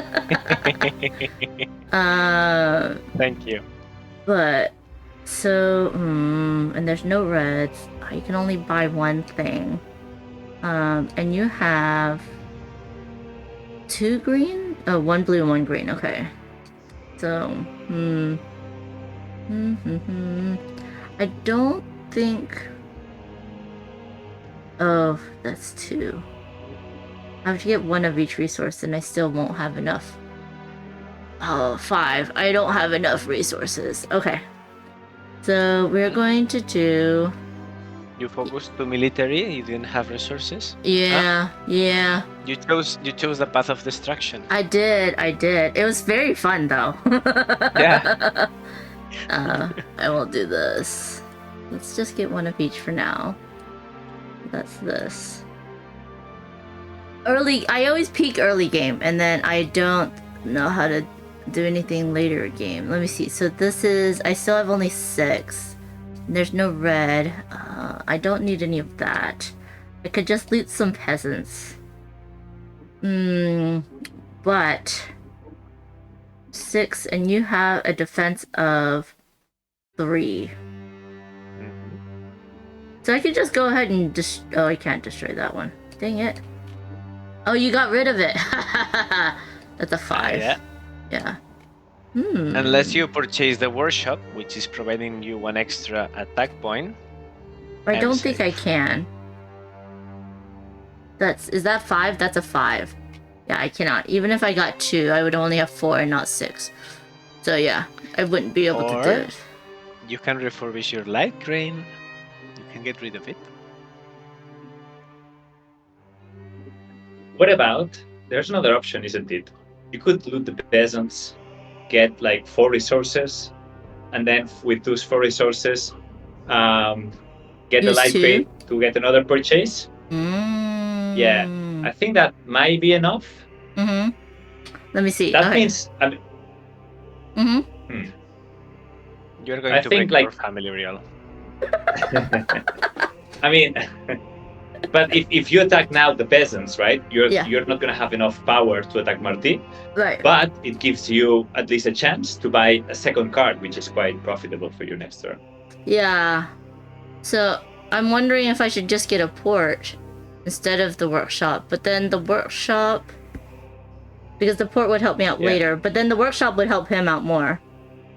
Thank you. But so and there's no reds. You can only buy one thing. And you have 2 green? Oh, 1 blue and 1 green. Okay. So, I don't think. Oh, that's 2. I have to get 1 of each resource, and I still won't have enough. Oh, 5. I don't have enough resources. Okay. So we're going to do. You focused to military. You didn't have resources. Yeah, yeah. You chose the path of destruction. I did. It was very fun though. Yeah. I will do this. Let's just get 1 of each for now. That's this. I always peak early game, and then I don't know how to do anything later game. Let me see. So this is. I still have only 6. There's no red. I don't need any of that. I could just loot some peasants. But 6, and you have a defense of 3. So I could just go ahead and oh, I can't destroy that one. Dang it. Oh, you got rid of it. That's a 5. Yeah. Unless you purchase the workshop, which is providing you 1 extra attack point. I don't think I can. Is that 5? That's a 5. Yeah, I cannot. Even if I got 2, I would only have 4 and not 6. So yeah, I wouldn't be able to do it. You can refurbish your light grain. You can get rid of it. What about? There's another option, isn't it? You could loot the peasants, get like 4 resources, and then with those 4 resources, get the Use light 2? grain to get another purchase. Yeah, I think that might be enough. Let me see. That means. You're going to break your family, Oriol. I mean, but if you attack now the peasants, right? You're not gonna have enough power to attack Marti. Right. But it gives you at least a chance to buy a second card, which is quite profitable for your next turn. Yeah. So I'm wondering if I should just get a port instead of the workshop. But then the workshop, because the port would help me out later. But then the workshop would help him out more.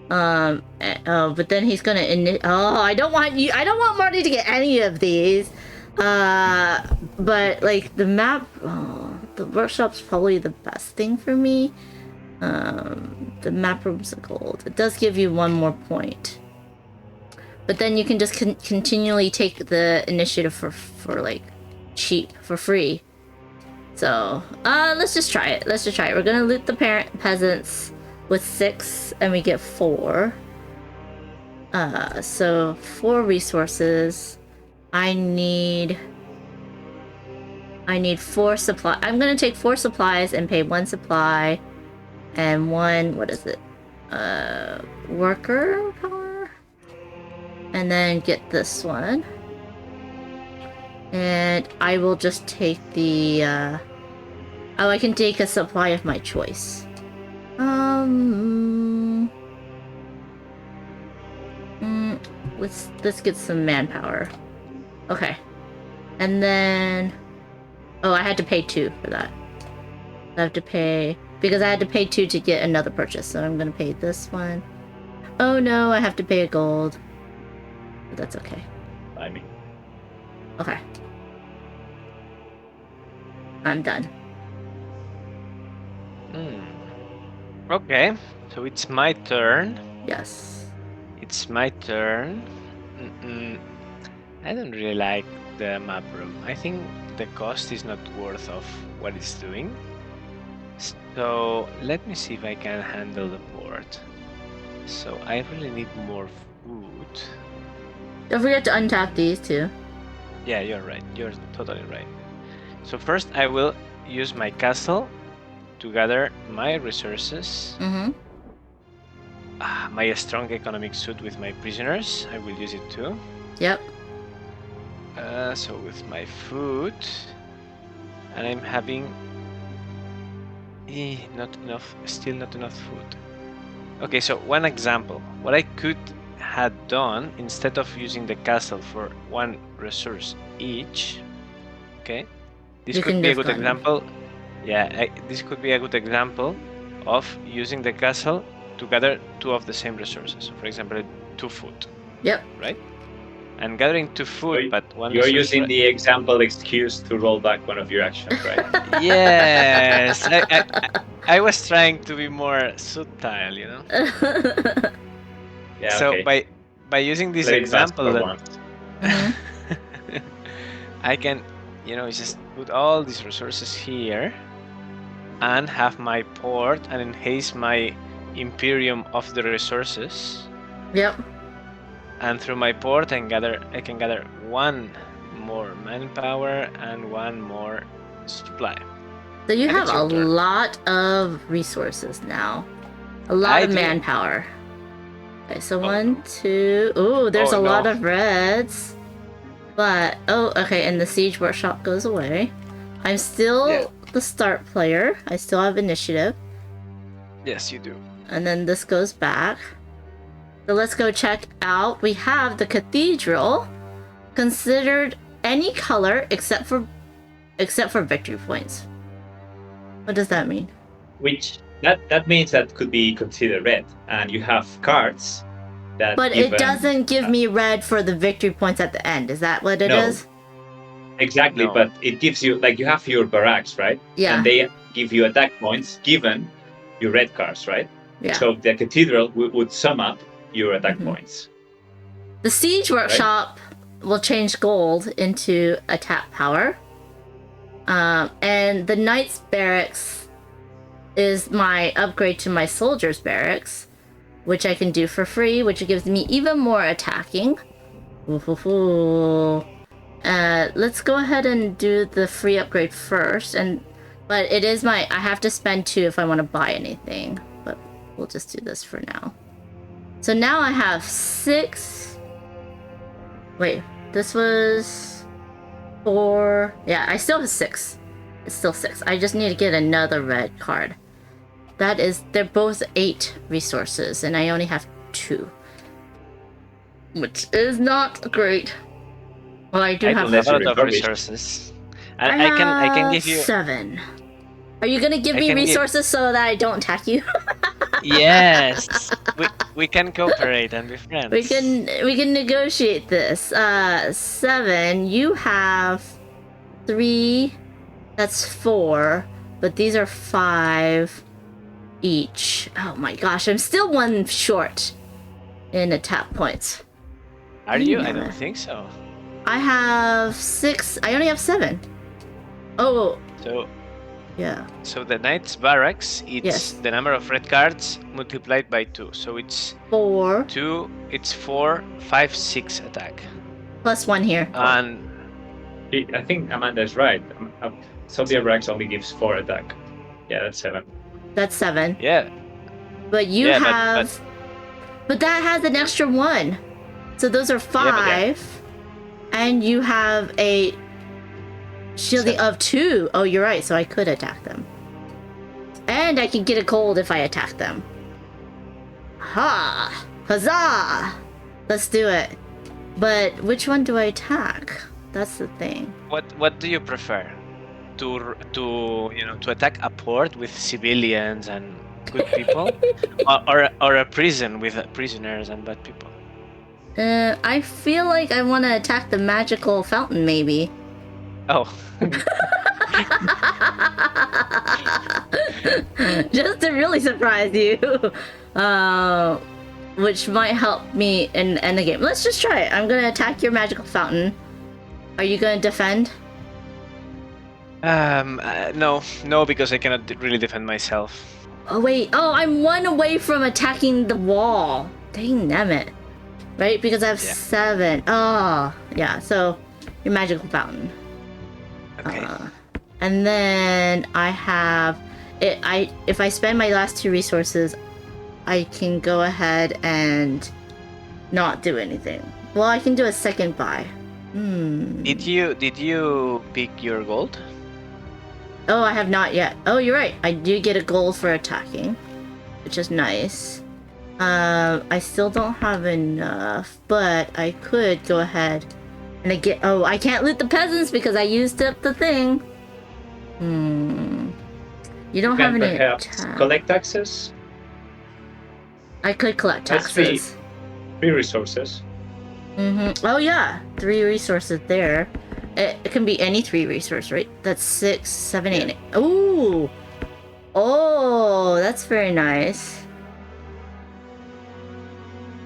But then he's gonna. I don't want Marty to get any of these. But like the map, the workshop's probably the best thing for me. The map room's a gold. It does give you 1 more point. But then you can just continually take the initiative for like cheap, for free. So let's just try it. We're gonna loot the peasants with 6, and we get 4. So 4 resources. I need 4 supply. I'm gonna take 4 supplies and pay 1 supply and 1, what is it? Worker power? And then get this one. And I will just take the I can take a supply of my choice. Let's get some manpower. Okay. And then I had to pay 2 for that. I have to pay because I had to pay 2 to get another purchase, so I'm gonna pay this one. Oh no, I have to pay a gold. But that's okay. I mean. Okay. I'm done. Okay, so it's my turn. Yes. It's my turn. I don't really like the map room. I think the cost is not worth of what it's doing. So let me see if I can handle the port. So I really need more food. Don't forget to untap these too. Yeah, you're right. You're totally right. So first I will use my castle to gather my resources. Mm-hmm. My strong economic suit with my prisoners, I will use it too. Yep. So with my food, and I'm having not enough, still not enough food. Okay, so one example. What I could have done, instead of using the castle for one resource each, okay, this You could can be a just good go- example. Yeah, this could be a good example of using the castle to gather 2 of the same resources. So for example, 2 food, Yep. right? And gathering 2 food, So but one You're resource using the example excuse to roll back one of your actions, right? Yes, I was trying to be more subtle, you know. Yeah, So okay. by using this Let it pass example, for that once. I can, just put all these resources here, and have my port and enhance my Imperium of the resources. Yep. And through my port, I can gather 1 more manpower and 1 more supply. So you And have it's a your turn. lot of resources now. A lot I of do. manpower. Okay, so Oh, 1, no. 2. Oh, there's Oh, a lot no. of reds. But okay, and the siege workshop goes away. I'm still Yeah. the start player. I still have initiative. Yes, you do. And then this goes back. So let's go check out. We have the cathedral, considered any color except for victory points. What does that mean? Which that means that could be considered red, and you have cards that. But give it doesn't give me red for the victory points at the end. Is that what it is? No. Exactly, No. but it gives you, like, you have your barracks, right? Yeah. And they give you attack points given your red cards, right? Yeah. So the cathedral would sum up your attack Mhm. points. The siege workshop will change gold into attack power. And the knight's barracks is my upgrade to my soldier's barracks, which I can do for free, which gives me even more attacking. Let's go ahead and do the free upgrade first, but it is I have to spend 2 if I want to buy anything, but we'll just do this for now. So now I have 6. Wait, this was 4. Yeah, I still have 6. It's still 6. I just need to get another red card. They're both 8 resources, and I only have 2. Which is not great. Well, I do have a lot of refurbished. resources. And I can give you 7. Are you gonna give I me can give- resources so that I don't attack you? Yes. we can cooperate and be friends. we can negotiate this. 7. You have 3. That's 4. But these are 5 each. Oh my gosh, I'm still 1 short in attack points. Are you? I Yeah. don't think so. I have 6. I only have 7. Oh, So yeah. so the knight's barracks, it's Yes. the number of red cards multiplied by 2. So it's 4 2, it's 4, 5, 6 attack. plus 1 here. And I think Amanda's right. Sophia Brax only gives 4 attack. Yeah, that's 7. That's 7. yeah, But you Yeah, have. But that has an extra 1. So those are 5. And you have a shielding of 2. Oh, you're right. So I could attack them. And I can get a gold if I attack them. Ha! Huzzah! Let's do it. But which one do I attack? That's the thing. what do you prefer? To attack a port with civilians and good people, or a prison with prisoners and bad people? I feel like I want to attack the magical fountain, maybe. Oh, Just to really surprise you. Which might help me in the game. Let's just try it. I'm gonna attack your magical fountain. Are you gonna defend? no, because I cannot really defend myself. Oh wait. Oh, I'm 1 away from attacking the wall. Dang it. Right? Because I have Yeah. 7. Oh, yeah. So your magical fountain. Okay. And then I have it. If I spend my last 2 resources, I can go ahead and not do anything. Well, I can do a second buy. Did you pick your gold? Oh, I have not yet. Oh, you're right. I do get a gold for attacking, which is nice. I still don't have enough, but I could go ahead and I get. Oh, I can't loot the peasants because I used up the thing. You don't have Can any. perhaps collect taxes. I could collect That's taxes. 3 resources. Oh yeah, 3 resources there. It can be any 3 resource, right? That's 6, 7, 8. Ooh. Oh, that's very nice.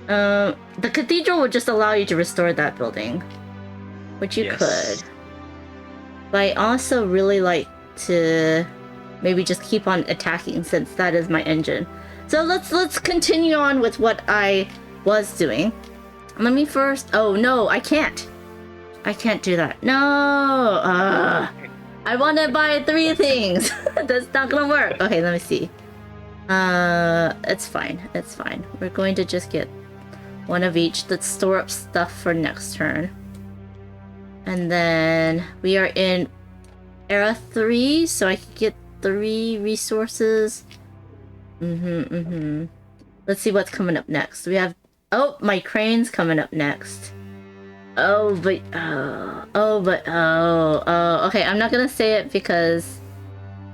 The cathedral would just allow you to restore that building, which you could. But I also really like to maybe just keep on attacking since that is my engine. So let's continue on with what I was doing. Let me first. Oh no, I can't. I can't do that. No. I want to buy 3 things. That's not gonna work. Okay, let me see. It's fine. It's fine. We're going to just get 1 of each. Let's store up stuff for next turn. And then we are in era 3, so I can get 3 resources. Let's see what's coming up next. We have. Oh, my crane's coming up next. Okay, I'm not gonna say it because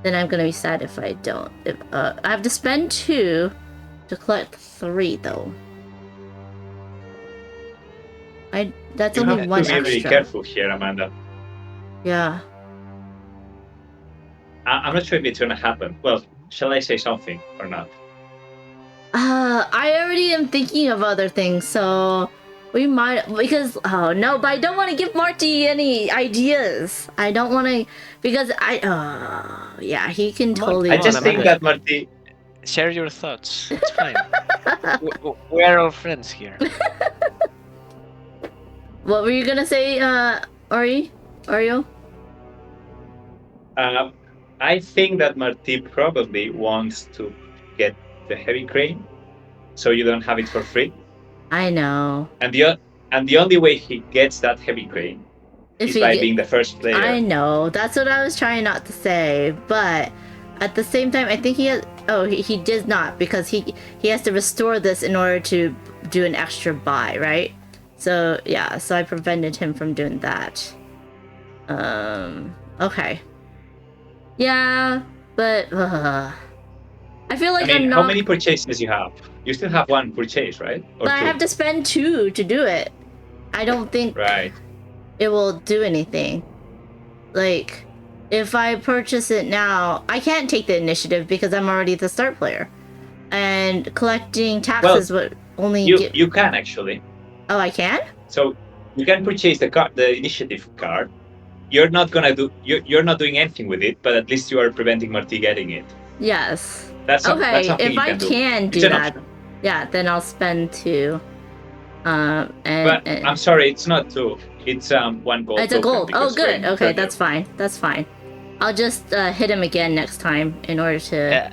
then I'm gonna be sad if I don't. I have to spend 2 to collect 3 though. That's only 1 You have to be really extra. careful here, Amanda. Yeah. I'm not sure if it's gonna happen. Well, shall I say something or not? I already am thinking of other things, so we might, because oh no, but I don't want to give Marti any ideas. I don't want to, because yeah, he can totally. I just think that Marti. Share your thoughts. It's fine. We're all friends here. What were you gonna say, Oriol? I think that Marti probably wants to get the heavy crane, so you don't have it for free. I know. And the only way he gets that heavy crane is by being the first player. I know. That's what I was trying not to say, but at the same time, I think he has. Oh, he did not, because he has to restore this in order to do an extra buy, right? So yeah, so I prevented him from doing that. Okay. Yeah, but I feel like I'm not. How many purchases you have? You still have 1 purchase, right? Or but 2? I have to spend 2 to do it. I don't think it will do anything. Like, if I purchase it now, I can't take the initiative because I'm already the start player. And collecting taxes would only you can actually. Oh, I can? So you can purchase the initiative card. You're not doing anything with it, but at least you are preventing Marti getting it. Yes. That's okay. something If I can do that, option. Yeah, then I'll spend 2. But I'm sorry, it's not 2. It's 1 gold. It's a gold. Oh, good. Okay, that's fine. That's fine. I'll just hit him again next time in order to.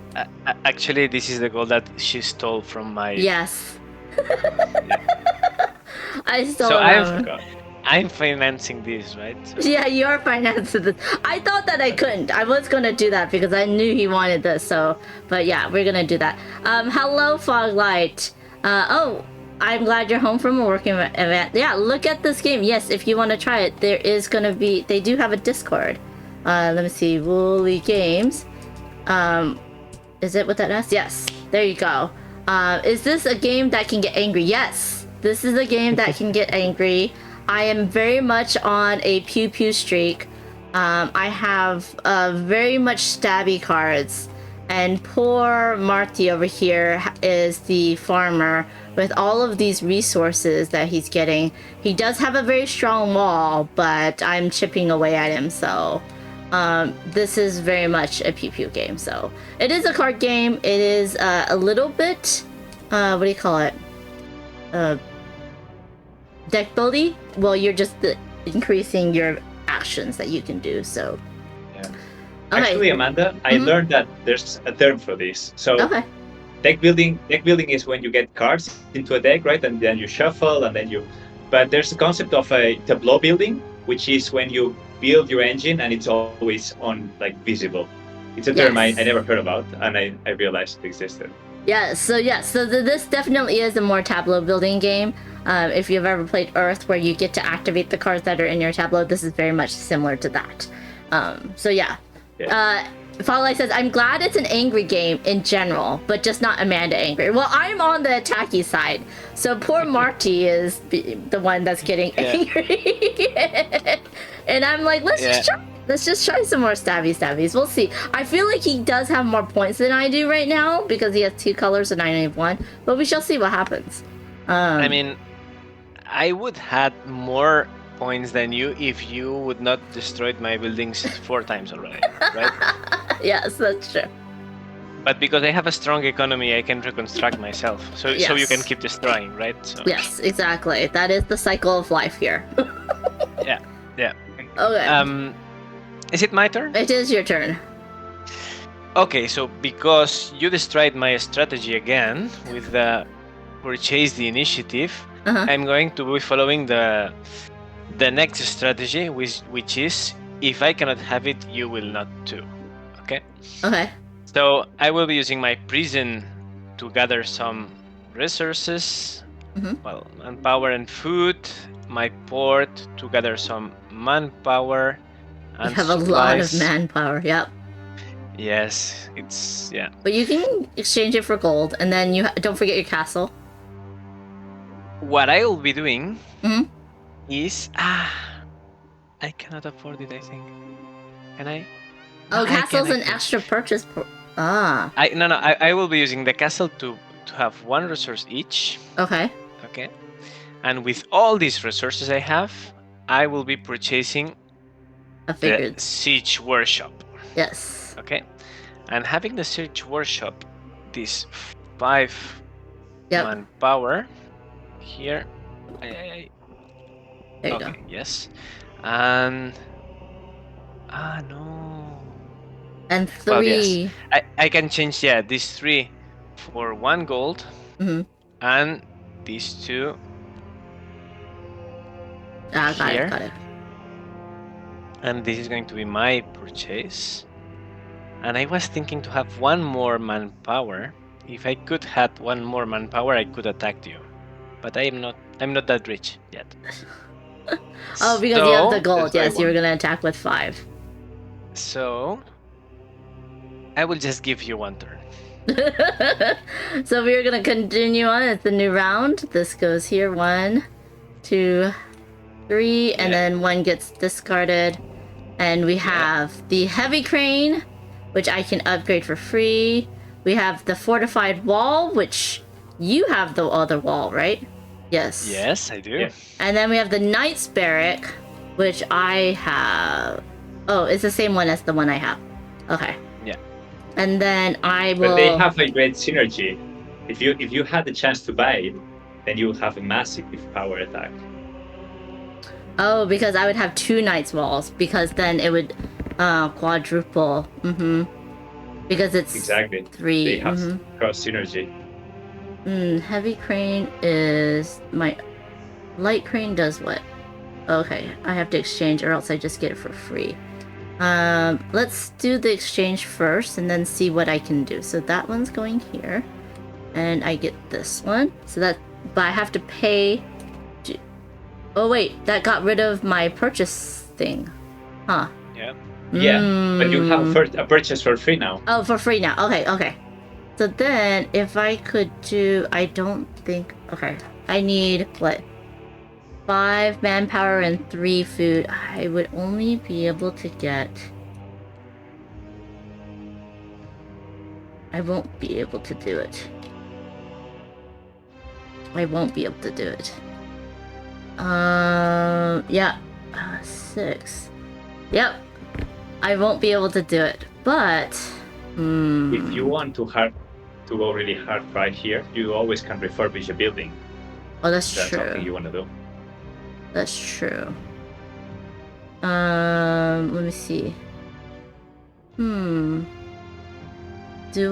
Actually, this is the gold that she stole from my. Yes. I stole. So I'm financing this, right? So. Yeah, you are financing this. I thought that I couldn't. I was gonna do that because I knew he wanted this. So, but yeah, we're gonna do that. Hello, Foglight. Oh, I'm glad you're home from a working event. Yeah, look at this game. Yes, if you want to try it, there is gonna be. They do have a Discord. Let me see. Wolley Games. Is it with that S? Yes. There you go. Is this a game that can get angry? Yes. This is a game that can get angry. I am very much on a pew pew streak. I have very much stabby cards, and poor Marti over here is the farmer with all of these resources that he's getting. He does have a very strong wall, but I'm chipping away at him, so this is very much a pew pew game. So it is a card game. It is a little bit what do you call it? Deck building. Well, you're just increasing your actions that you can do. So Okay. Actually, Amanda, I Mhm. learned that there's a term for this. So Okay. deck building is when you get cards into a deck, right? And then you shuffle, and then you. But there's a concept of a tableau building, which is when you build your engine and it's always on like visible. It's a term I Yes. never heard about, and I realized it existed. Yeah, so this definitely is a more tableau building game. If you've ever played Earth, where you get to activate the cards that are in your tableau, this is very much similar to that. So yeah. Follow says, I'm glad it's an angry game in general, but just not Amanda angry. Well, I'm on the attacky side, so poor Marti is the one that's getting angry. And I'm like, let's just try some more stabbies. We'll see. I feel like he does have more points than I do right now because he has 2 colors and I only have 1. But we shall see what happens. I mean, I would had more points than you if you would not destroyed my buildings 4 times already, right? Yes, that's true. But because I have a strong economy, I can reconstruct myself. So you can Yes. keep destroying, right? So. Yes, exactly. That is the cycle of life here. Yeah. Okay. Is it my turn? It is your turn. Okay, so because you destroyed my strategy again with the purchase the initiative, I'm going to be following the next strategy, which is if I cannot have it, you will not too. Okay? Okay. So I will be using my prison to gather some resources, well, manpower and food, my port to gather some manpower and You have supplies. a lot of manpower, yep. Yes, it's, yeah. But you can exchange it for gold, and then you don't forget your castle. What I will be doing is, I cannot afford it, I think. Can I? No, castle's an extra purchase. I will be using the castle to have 1 resource each. Okay. Okay. And with all these resources I have, I will be purchasing the siege workshop. Yes. Okay. And having the siege workshop, this 5 manpower here. There you go. Yes. And no. And 3. Well, yes. I can change these 3 for 1 gold. And these 2 got it. And this is going to be my purchase. And I was thinking to have 1 more manpower. If I could have 1 more manpower, I could attack you. But I'm not that rich yet. Because you have the gold. Yes, you were gonna attack with 5. So I will just give you 1 turn. So we're gonna continue on. It's the new round. This goes here. 1, 2, 3, and then 1 gets discarded. And we have the heavy crane, which I can upgrade for free. We have the fortified wall, which you have the other wall, right? Yes. Yes, I do. Yeah. And then we have the knight's barrack, which I have. Oh, it's the same one as the one I have. Okay. Yeah. And then I will. But they have a great synergy. If you had the chance to buy it, then you have a massive power attack. Oh, because I would have 2 knight's walls, because then it would quadruple. Because it's exactly 3. They have cross synergy. Heavy crane is my light crane does what? Okay, I have to exchange, or else I just get it for free. Let's do the exchange first, and then see what I can do. So that one's going here, and I get this one. So that, but I have to pay. Oh wait, that got rid of my purchase thing, huh? Yeah. Yeah, but you have a purchase for free now. Oh, for free now. Okay. So then, if I could do, I don't think. Okay, I need what? 5 manpower and 3 food. I would only be able to get. I won't be able to do it. Yeah. 6. Yep. I won't be able to do it. But if you want to go really hard right here, you always can refurbish a building. Oh, that's true. That's something you want to do. That's true. Let me see. Do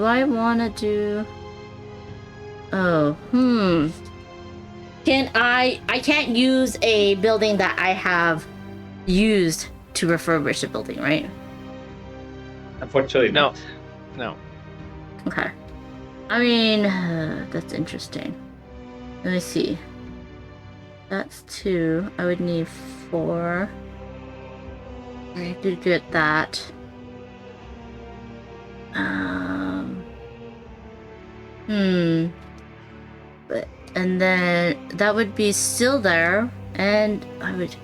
I want to do... Oh, I can't use a building that I have used to refurbish a building, right? Unfortunately, No. not. No. Okay. I mean, that's interesting. Let me see. That's 2. I would need 4. I could get that. But, and then that would be still there, and I would,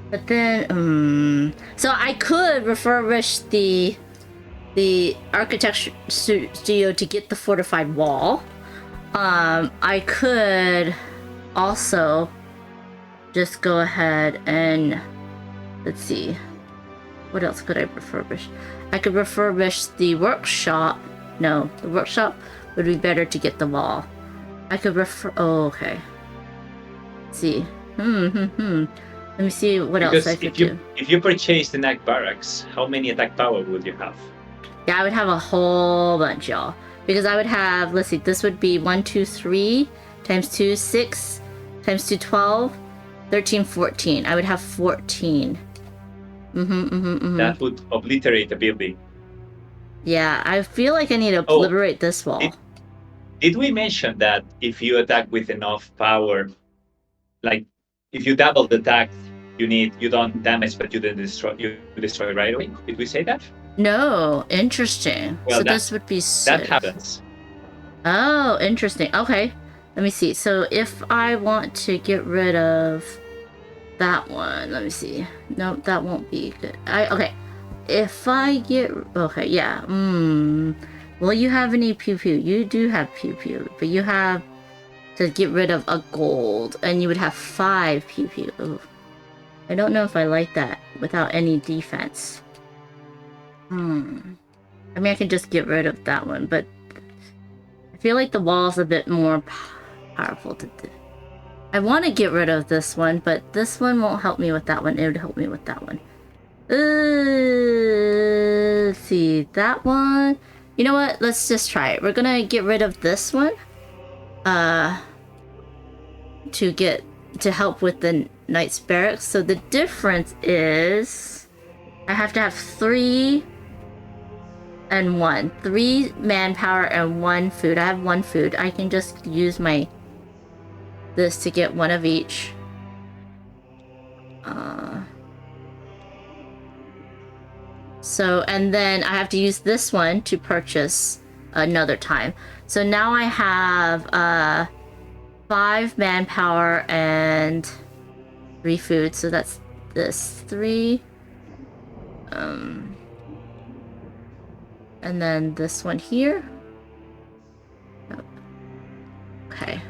but then, so I could refurbish the architecture studio to get the fortified wall. I could also just go ahead and, let's see, what else could I refurbish? I could refurbish the workshop. No, the workshop would be better to get the wall. I could oh, okay. Let's see. Let me see what else I could do. If you purchase the Knack Barracks, how many attack power would you have? Yeah, I would have a whole bunch, y'all. Because I would have, let's see, this would be 1, 2, 3, times 2, 6, times 2, 12, 13, 14. I would have 14. That would obliterate the building. Yeah, I feel like I need to obliterate this wall. Did we mention that if you attack with enough power, like if you double the attack, you don't damage, but you destroy right away? Did we say that? No, interesting. Well, so this would be 6. That happens. Oh, interesting. Okay, let me see. So if I want to get rid of that one, let me see. No, that won't be good. Okay. If I get... Okay, yeah. Will you have any pew-pew? You do have pew-pew, but you have to get rid of a gold, and you would have 5 pew-pew. Ooh. I don't know if I like that without any defense. I mean, I can just get rid of that one, but I feel like the wall's a bit more powerful to do. I want to get rid of this one, but this one won't help me with that one. It would help me with that one. Let's see, that one. You know what? Let's just try it. We're gonna get rid of this one. To help with the Knight's Barracks. So the difference is I have to have 3 and 1. 3 manpower and 1 food. I have 1 food. I can just use this to get 1 of each. So, and then I have to use this one to purchase another time. So now I have 5 manpower and 3 food. So that's this 3. And then this one here. Okay.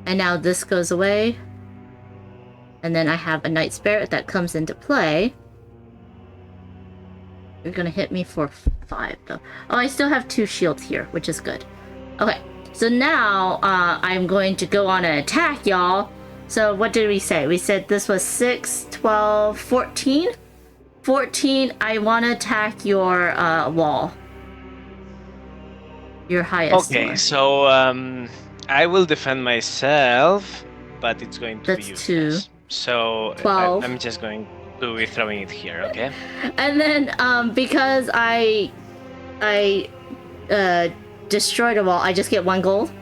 And now this goes away. And then I have a Night Spirit that comes into play. You're gonna hit me for 5 though. Oh, I still have 2 shields here, which is good. Okay, so now I'm going to go on an attack, y'all. So what did we say? We said this was 6, 12, 14? 14, I want to attack your wall. Your highest Okay, one. so I will defend myself, but it's going to be useless. 2. So 12. I'm just going to be throwing it here, okay? And then because I destroyed a wall, I just get 1 gold.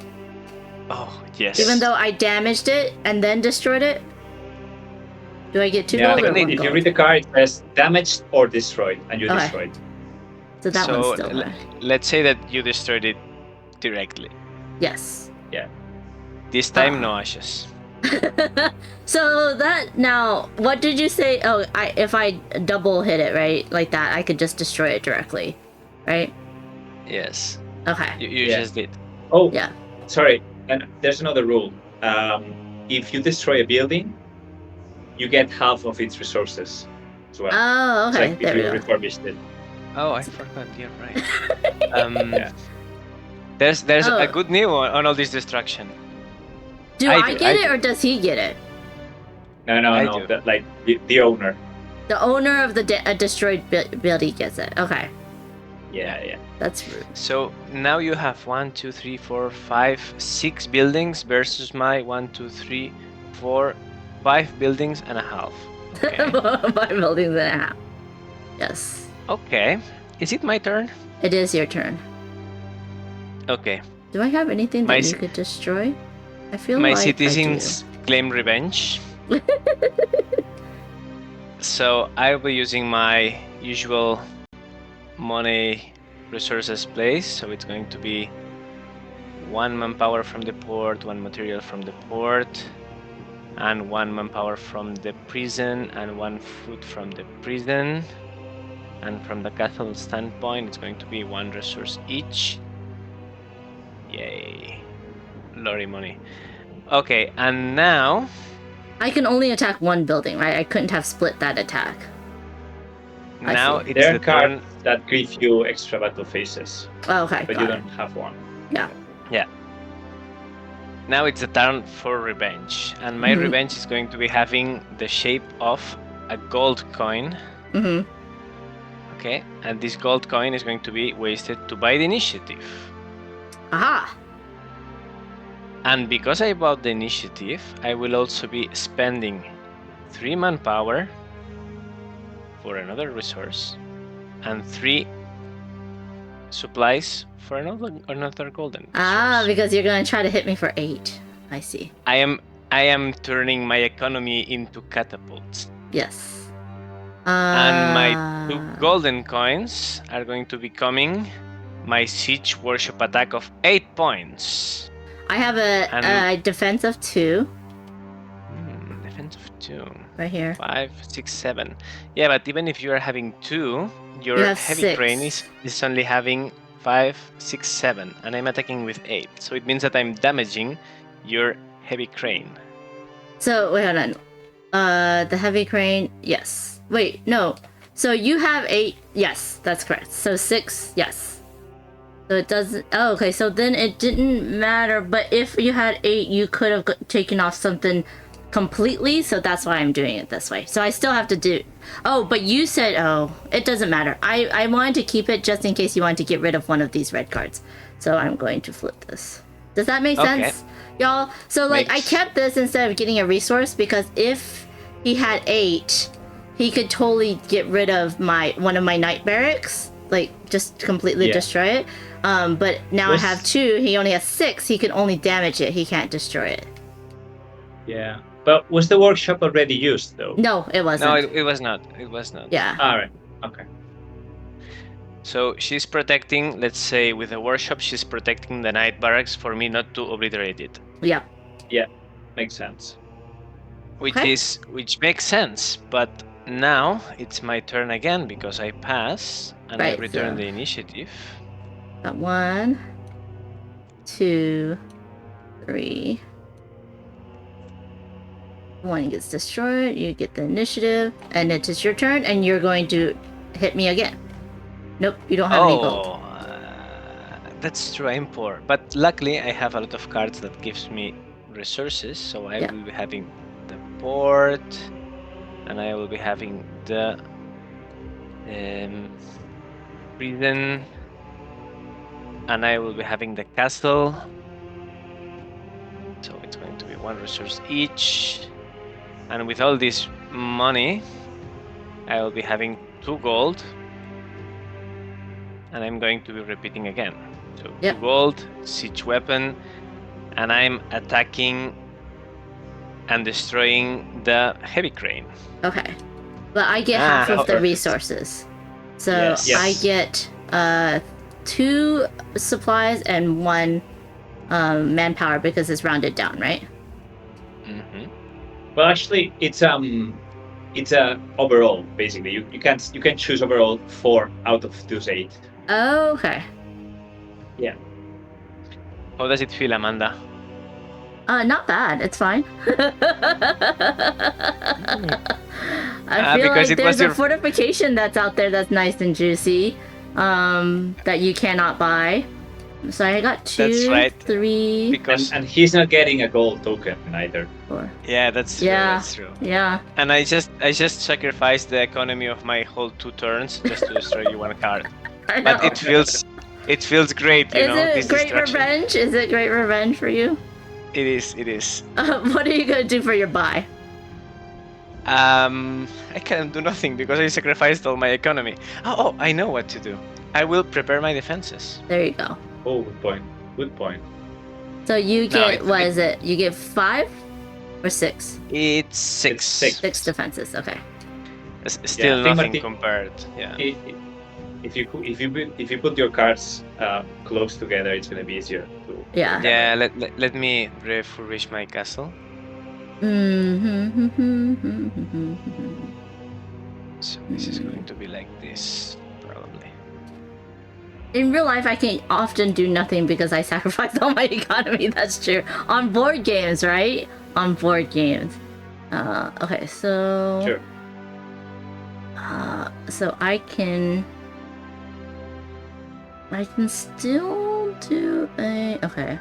Oh, yes. Even though I damaged it and then destroyed it? Do I get 2 gold or 1 if gold? you read the card, it says damaged or destroyed, and you destroyed. So that one's still there. Let's say that you destroyed it directly. Yes. Yeah. This time, no ashes. So that, now, what did you say? Oh, if I double hit it, right? Like that, I could just destroy it directly, right? Yes. Okay. You just did. Oh, yeah. Sorry, and there's another rule. If you destroy a building, you get half of its resources as well. Oh, okay. It's like if you refurbished it. Oh, I forgot. You're right. Yeah. There's a good news on all this destruction. Do I get it or does he get it? No. The owner. The owner of the destroyed building gets it. Okay. Yeah. That's rude. So now you have 1, 2, 3, 4, 5, 6 buildings versus my 1, 2, 3, 4, 5 buildings and a half. Okay. 5 buildings and a half. Yes. Okay. Is it my turn? It is your turn. Okay. Do I have anything My that you ci- could destroy? I feel My like citizens claim revenge. So I'll be using my usual money resources place. So it's going to be 1 manpower from the port, 1 material from the port, and 1 manpower from the prison, and 1 food from the prison. And from the castle standpoint, it's going to be 1 resource each. Yay. Lorry money. Okay, and now I can only attack one building, right? I couldn't have split that attack. I now see. it's There are the turn. cards that give you extra battle phases, Oh, okay, but got you it. don't have one. Yeah. Now it's a turn for revenge, and my Mhm. revenge is going to be having the shape of a gold coin. Mm-hmm. Okay, and this gold coin is going to be wasted to buy the initiative. Aha! And because I bought the initiative, I will also be spending 3 manpower for another resource and 3 supplies for another golden Ah, resource. because you're gonna try to hit me for 8. I see. I am turning my economy into catapults. Yes. And my 2 golden coins are going to be coming my siege worship attack of 8 points. I have a defense of 2 Defense of 2. right here. 5, 6, 7. Yeah, but even if you are having 2, your You have heavy 6. crane is only having 5, 6, 7, and I'm attacking with 8. So it means that I'm damaging your heavy crane. So wait, hold on. The heavy crane. Yes. Wait, no. So you have 8. Yes, that's correct. So 6. Yes. So it doesn't. Oh, okay. So then it didn't matter. But if you had 8, you could have taken off something completely. So that's why I'm doing it this way. So I still have to do. Oh, but you said. Oh, it doesn't matter. I wanted to keep it just in case you wanted to get rid of one of these red cards. So I'm going to flip this. Does that make Okay. sense, y'all? So like Makes- I kept this instead of getting a resource because if he had 8, he could totally get rid of one of my night barracks, like just completely Yeah. destroy it. But now I have 2. He only has 6. He can only damage it. He can't destroy it. Yeah. But was the workshop already used though? No, it wasn't. No, it was not. It was not. Yeah. All right. Okay. So she's protecting, let's say with the workshop, she's protecting the night barracks for me not to obliterate it. Yeah. Makes sense. Which Okay. makes sense, but now it's my turn again because I pass and I Right, return so- the initiative. Got 1, 2, 3. 1 gets destroyed. You get the initiative, and it is your turn, and you're going to hit me again. Nope, you don't have any gold. That's true, I'm poor. But luckily I have a lot of cards that gives me resources, so I Yeah. will be having the port, and I will be having the prison, and I will be having the castle. So it's going to be 1 resource each. And with all this money, I will be having 2 gold. And I'm going to be repeating again. So Yep. 2 gold, siege weapon, and I'm attacking and destroying the heavy crane. Okay. But I get half of the perfect. resources. So Yes. I Yes. get 2 supplies and 1 manpower because it's rounded down, right? Mm-hmm. Well, actually, it's overall basically. You can choose overall 4 out of those 8. Oh, okay. How does it feel, Amanda? Not bad. It's fine. I feel because like it was there's a your- fortification that's out there that's nice and juicy, that you cannot buy. So I got 2, That's right. 3, Because And he's not getting a gold token either. 4. yeah, that's true. Yeah. That's true. Yeah. And I just sacrificed the economy of my whole 2 turns just to destroy you 1 card. I know. But it feels great, you Is know. it This great distraction. revenge? Is it great revenge for you? It is. It is. What are you gonna do for your buy? I can do nothing because I sacrificed all my economy. Oh, I know what to do. I will prepare my defenses. There you go. Oh, good point. Good point. So you No, get it's- what is it? You get 5 or 6? It's 6. It's 6. 6 defenses. Okay. Still I think nothing Marti- compared. Yeah. If you put your cards close together, it's gonna be easier to. Yeah. Yeah. Let me refurbish my castle. So this is going to be like this, probably. In real life, I can often do nothing because I sacrificed all my economy. That's true. On board games, right? On board games. Okay, so. Sure. So I can still do a. Okay.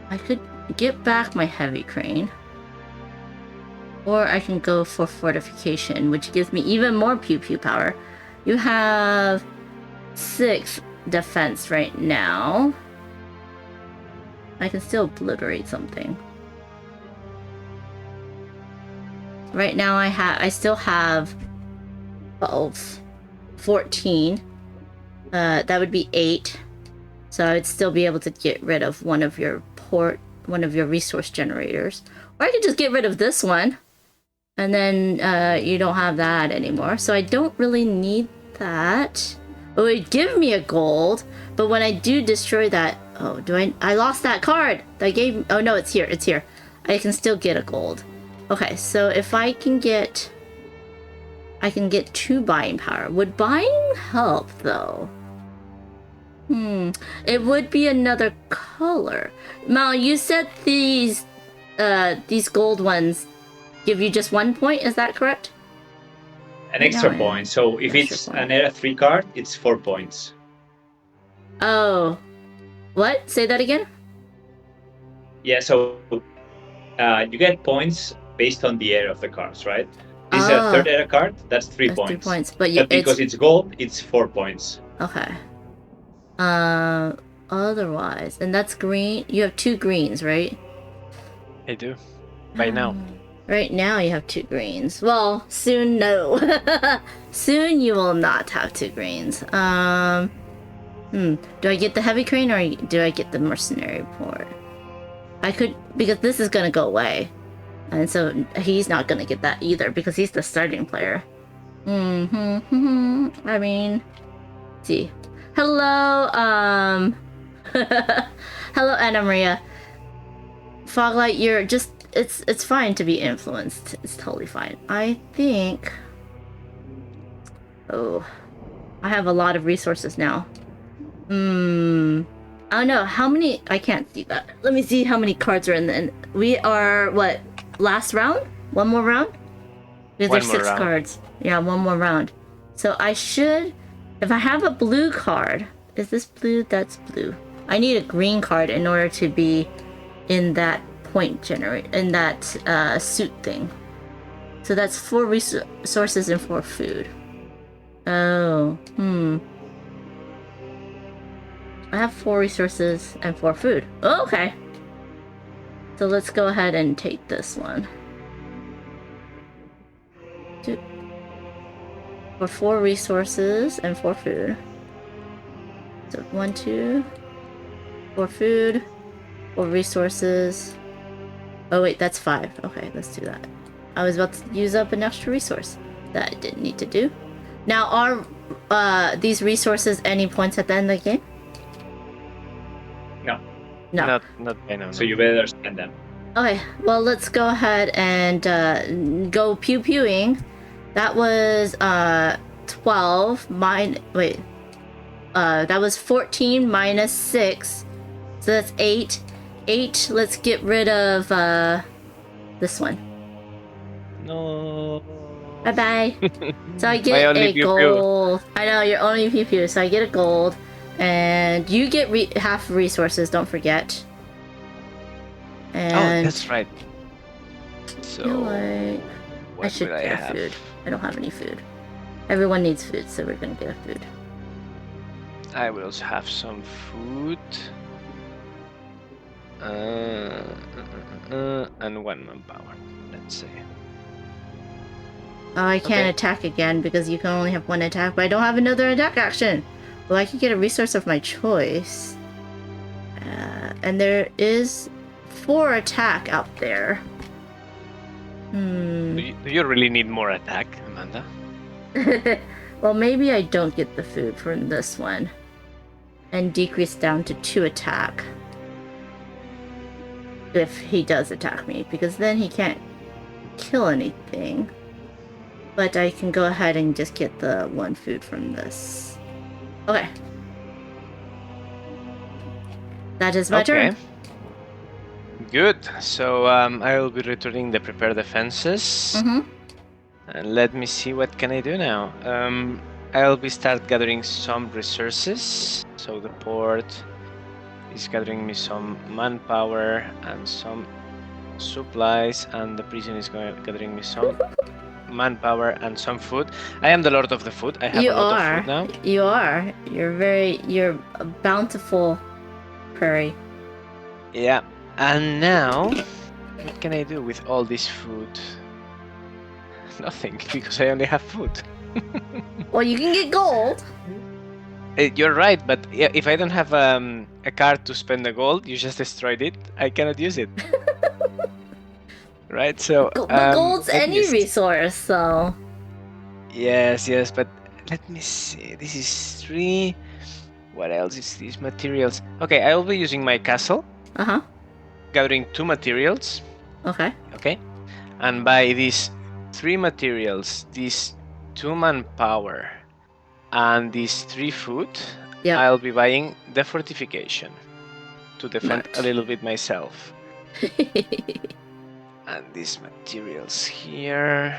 I could get back my heavy crane. Or I can go for fortification, which gives me even more pew pew power. You have 6 defense right now. I can still obliterate something. Right now I still have 12, 14. That would be 8. So I would still be able to get rid of one of your resource generators. Or I could just get rid of this one. And then you don't have that anymore. So I don't really need that. It would give me a gold, but when I do destroy that, I lost that card. Oh no, it's here. It's here. I can still get a gold. Okay, so if I can get 2 buying power. Would buying help though? It would be another color. Mal, you said these gold ones give you just 1 point, is that correct? An extra No, point. So if extra it's point. an era 3 card, it's 4 points. Oh. What? Say that again? Yeah, so you get points based on the era of the cards, right? This is a 3rd era card, that's 3 That's points. 3 points. But Because it's gold, it's 4 points. Okay. Otherwise, and that's green. You have 2 greens, right? I do. By now. Right now you have 2 greens. Well, soon no. Soon you will not have 2 greens. Do I get the heavy crane or do I get the mercenary port? I could, because this is gonna go away. And so he's not gonna get that either because he's the starting player. I mean, let's see. Hello, hello, Anna Maria. Foglight, you're just, it's fine to be influenced. It's totally fine. I think, I have a lot of resources now. I don't know, how many, I can't see that. Let me see how many cards are in the, we are, what, last round? One more round? Because there's 6 cards. Yeah, one more round. So I should, if I have a blue card, is this blue? That's blue. I need a green card in order to be in that in that suit thing. So that's 4 resources and 4 food. Oh, I have 4 resources and 4 food. Oh, okay. So let's go ahead and take this one. For 4 resources and 4 food. So 1, 2, 4 food, 4 resources. Oh wait, that's 5. Okay, let's do that. I was about to use up an extra resource that I didn't need to do. Now, are these resources any points at the end of the game? No. No. Not by now. So you better spend them. Okay, well, let's go ahead and go pew-pewing. That was 12 that was 14 minus 6. So that's 8. 8, let's get rid of this one. No. Bye-bye. So I My get only a pew-pew. gold. I know, you're only pew-pew, so I get a gold. And you get half resources, don't forget. And that's right. So, you know what? I what should will I get have? a food. I don't have any food. Everyone needs food, so we're gonna get a food. I will also have some food. And 1 manpower, let's say. Oh, I can't Okay. attack again because you can only have one attack, but I don't have another attack action. Well, I could get a resource of my choice. And there is 4 attack out there. Do you really need more attack, Amanda? Well, maybe I don't get the food from this one. And decrease down to 2 attack. If he does attack me, because then he can't kill anything. But I can go ahead and just get the 1 food from this. Okay. That is my turn. Good. So I will be returning the prepare defenses. And let me see what can I do now. I'll be start gathering some resources. So the port is gathering me some manpower and some supplies, and the prison is gathering me some manpower and some food. I am the lord of the food. I have a lot of food now. You are. You're a bountiful prairie. Yeah. And now, what can I do with all this food? Nothing, because I only have food. Well, you can get gold. You're right, but if I don't have a card to spend the gold, you just destroyed it. I cannot use it. Right, so The gold's any resource, so. Yes, but let me see. This is 3. What else is these materials? Okay, I will be using my castle. Gathering 2 materials. Okay. And by these 3 materials, these 2 manpower, and these 3 food, I'll be buying the fortification to defend a little bit myself. And these materials here.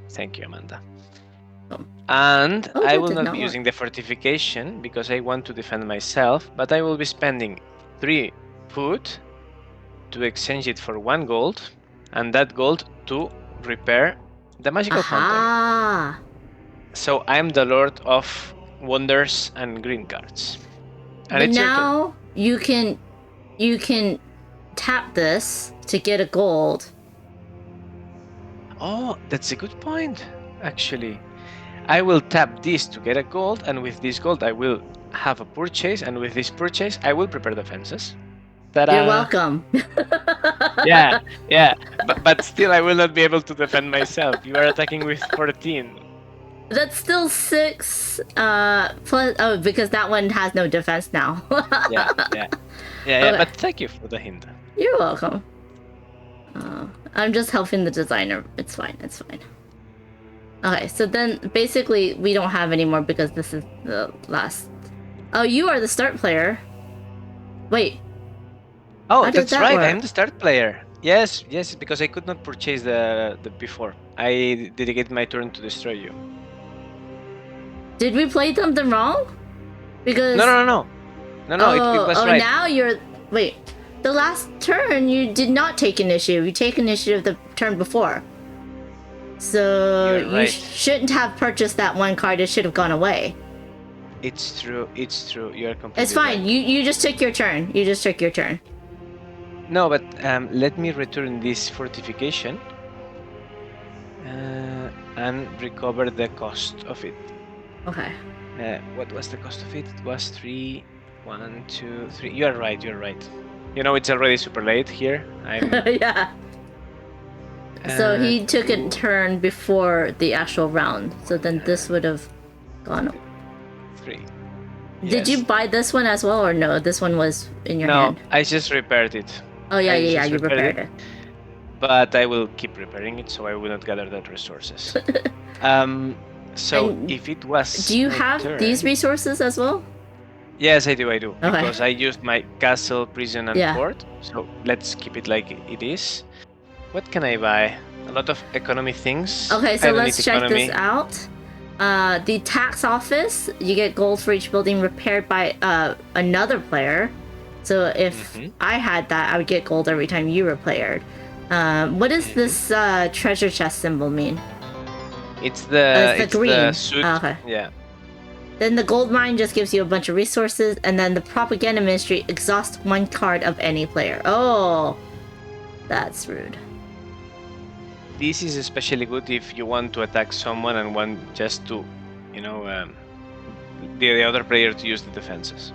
Thank you, Amanda. And I will not be using the fortification because I want to defend myself, but I will be spending 3 food to exchange it for 1 gold, and that gold to repair the magical fountain. So I'm the lord of wonders and green cards. And but now you can tap this to get a gold. Oh, that's a good point, actually. I will tap this to get a gold, and with this gold I will have a purchase, and with this purchase I will prepare defenses. Ta-da! You're welcome. Yeah. But still I will not be able to defend myself. You are attacking with 14. That's still 6 plus. Oh, because that one has no defense now. Yeah. Okay. But thank you for the hint. You're welcome. I'm just helping the designer. It's fine. Okay, so then basically we don't have any more because this is the last. Oh, you are the start player. Wait. Oh, that's right. I'm the start player. Yes, because I could not purchase the before. I dedicated my turn to destroy you. Did we play something wrong? Because No. It was right. Now you're. Wait. The last turn you did not take initiative. You take initiative the turn before. So You're right. You shouldn't have purchased that 1 card. It should have gone away. It's true. You are completely. It's fine. Right. You just took your turn. No, but let me return this fortification and recover the cost of it. Okay. What was the cost of it? It was 3. 1, 2, 3. You are right. You know, it's already super late here. Yeah. So he took a turn before the actual round. So then this would have gone. 3. Did you buy this one as well, or no? This one was in your hand. No, I just repaired it. Oh yeah, you repaired it. But I will keep repairing it, so I will not gather that resources. So and if it was. Do you have these resources as well? Yes, I do. Okay. Because I used my castle, prison, and port. So let's keep it like it is. What can I buy? A lot of economy things. Okay, so let's check this out. The tax office, you get gold for each building repaired by another player. So if I had that, I would get gold every time you repaired. What does this treasure chest symbol mean? It's the green. The suit. Okay. Yeah. Then the gold mine just gives you a bunch of resources, and then the propaganda ministry exhausts 1 card of any player. Oh, that's rude. This is especially good if you want to attack someone and want just to, the other player to use the defenses.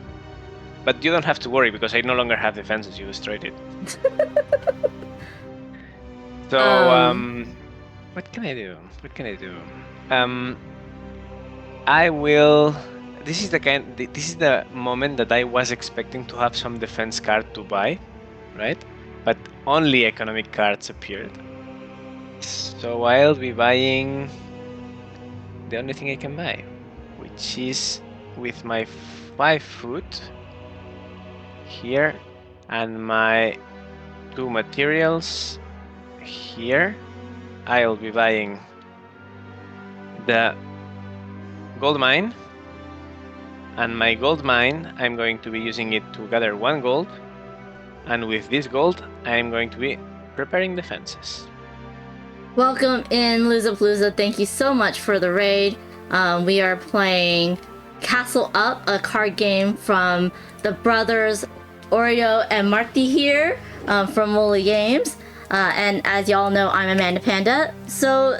But you don't have to worry because I no longer have defenses. You destroyed it. So what can I do? I will. This is the moment that I was expecting to have some defense card to buy, right? But only economic cards appeared. So I'll be buying the only thing I can buy, which is with my 5 foot here and my 2 materials here. I'll be buying the gold mine, and my gold mine I'm going to be using it to gather 1 gold, and with this gold I'm going to be preparing defenses. Welcome in, Luzapalooza. Thank you so much for the raid. We are playing Castle Up, a card game from the brothers Oriol and Marti here from Wolley Games. And as y'all know, I'm Amanda Panda. So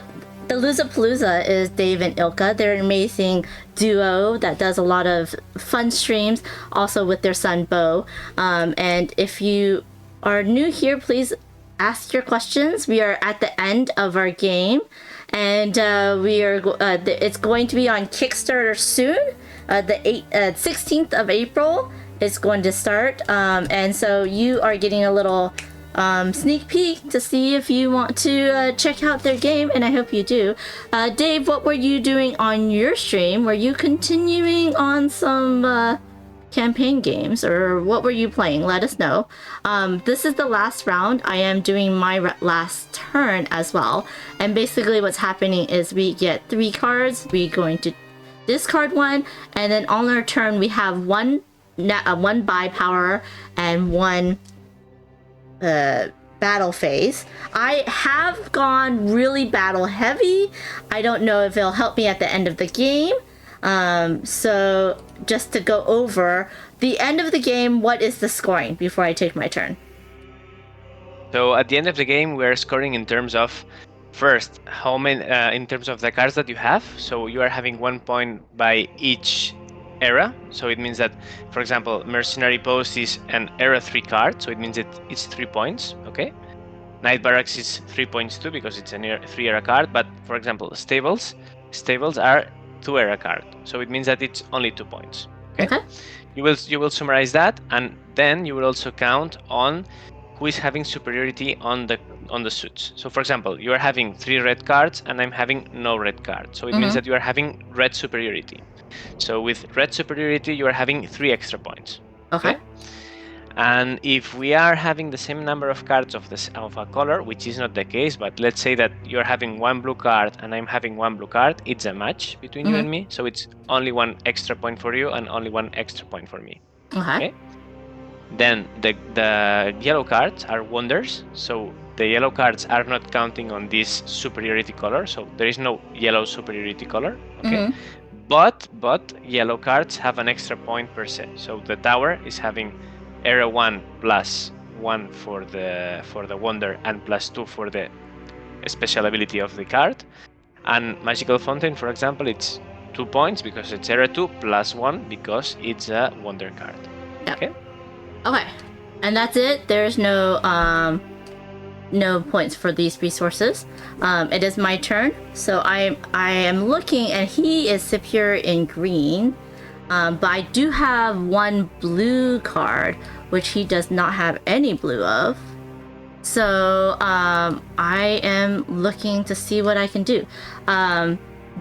the Luzapalooza is Dave and Ilka. They're an amazing duo that does a lot of fun streams, also with their son Bo. And if you are new here, please ask your questions. We are at the end of our game, and it's going to be on Kickstarter soon. The 16th of April is going to start, and so you are getting a little sneak peek to see if you want to check out their game, and I hope you do. Dave, what were you doing on your stream? Were you continuing on some campaign games, or what were you playing? Let us know. This is the last round. I am doing my last turn as well, and basically what's happening is we get 3 cards. We're going to discard 1, and then on our turn we have one buy power and 1 battle phase. I have gone really battle heavy. I don't know if it'll help me at the end of the game. So just to go over the end of the game, what is the scoring before I take my turn? So at the end of the game, we're scoring in terms of first how many in terms of the cards that you have. So you are having 1 point by each era. So it means that, for example, Mercenary Post is an era 3 card, so it means it's 3 points. Okay. Night Barracks is 3 points too because it's a 3 era card. But for example, Stables are 2 era card, so it means that it's only 2 points. Okay. You will summarize that, and then you will also count on who is having superiority on the suits. So for example, you are having 3 red cards and I'm having no red card, so it means that you are having red superiority. So with red superiority you are having 3 extra points. Okay. And if we are having the same number of cards of a color, which is not the case, but let's say that you're having 1 blue card and I'm having 1 blue card, it's a match between you and me. So it's only 1 extra point for you and only 1 extra point for me. Okay. Then the yellow cards are wonders. So the yellow cards are not counting on this superiority color. So there is no yellow superiority color. Okay. But yellow cards have an extra point per se. So the tower is having era 1 plus 1 for the wonder and plus 2 for the special ability of the card. And Magical Fountain, for example, it's 2 points because it's era 2 plus 1 because it's a wonder card. Yep. Okay. And that's it. There's no points for these resources. It is my turn. So I am looking, and he is superior in green. But I do have 1 blue card, which he does not have any blue of. So I am looking to see what I can do.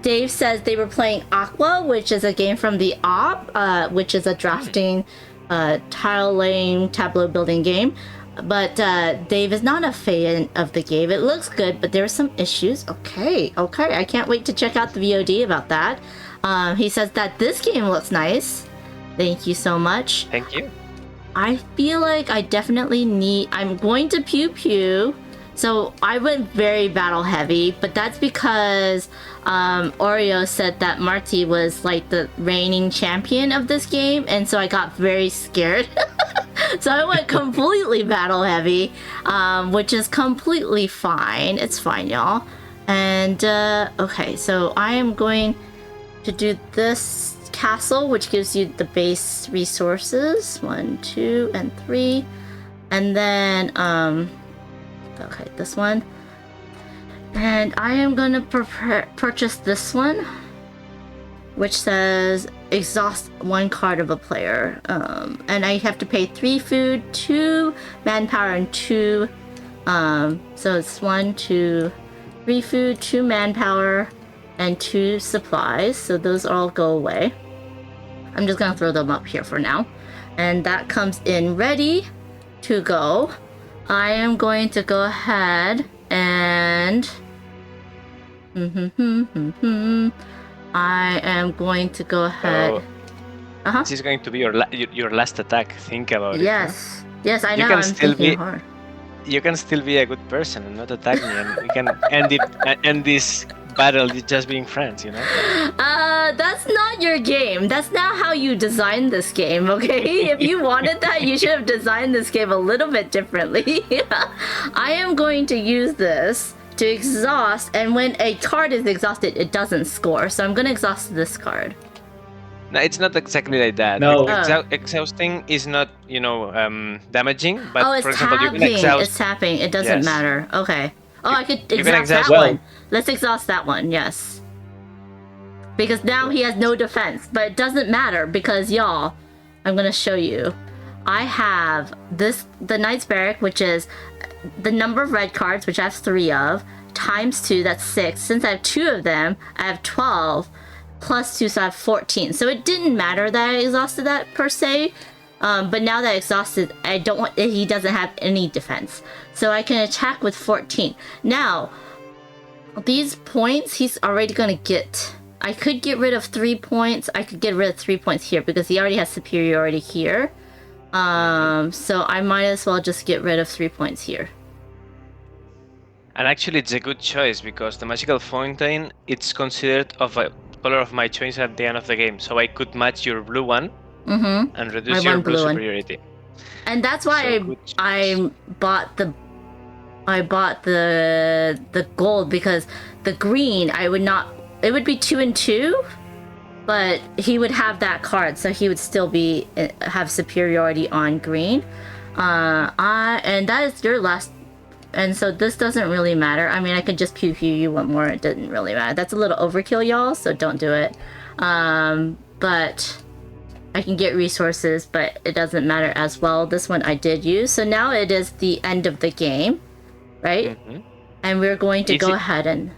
Dave says they were playing Aqua, which is a game from the Op, which is a drafting, tile laying, tableau building game. But Dave is not a fan of the game. It looks good, but there are some issues. Okay, I can't wait to check out the VOD about that. He says that this game looks nice. Thank you so much. Thank you. I feel like I definitely I'm going to Pew Pew So I went very battle heavy, but that's because Oriol said that Marti was like the reigning champion of this game, and so I got very scared. So I went completely battle heavy, which is completely fine. It's fine, y'all. And okay, so I am going to do this castle, which gives you the base resources 1, 2, and 3, and then okay, this one, and I am gonna purchase this one, which says exhaust 1 card of a player, and I have to pay 3 food, 2 manpower, and 2 so it's 1, 2, 3 food, 2 manpower, and 2 supplies, so those all go away. I'm just gonna throw them up here for now, and that comes in ready to go. I am going to go ahead and I am going to go ahead. This is going to be your last attack. Think about it. Yes, yes, I You know. can I'm still thinking be- hard. You can still be a good person and not attack me, and we can end this battle just being friends. You know. That's not your game. That's not how you designed this game, okay? If you wanted that, you should have designed this game a little bit differently. I am going to use this to exhaust, and when a card is exhausted, it doesn't score. So I'm going to exhaust this card. No, it's not exactly like that. No. Exhausting is not, damaging. But Oh, it's for example, you tapping. can exhaust. It's tapping. It doesn't Yes. matter. Okay. Oh, I could can exhaust that exhaust- Well- one. Let's exhaust that one, yes. Because now he has no defense, but it doesn't matter because y'all, I'm gonna show you. I have the Knight's Barrack, which is the number of red cards, which I have 3 of, times 2, that's 6. Since I have 2 of them, I have 12, plus 2, so I have 14. So it didn't matter that I exhausted that per se, but now that I exhausted, he doesn't have any defense. So I can attack with 14. Now, these points, he's already gonna get. I could get rid of 3 points. I could get rid of 3 points here because he already has superiority here. So I might as well just get rid of 3 points here. And actually, it's a good choice because the magical fountain, it's considered of a color of my choice at the end of the game. So I could match your blue one and reduce My your one blue blue one. superiority. And that's why So good choice. I bought the gold, because the green it would be 2 and 2, but he would have that card, so he would still have superiority on green. And that is your last. And so this doesn't really matter. I mean, I could just pew you one more. It doesn't really matter. That's a little overkill, y'all, so don't do it. But I can get resources, but it doesn't matter as well. This one I did use. So now it is the end of the game, right? And we're going to Is go it- ahead and...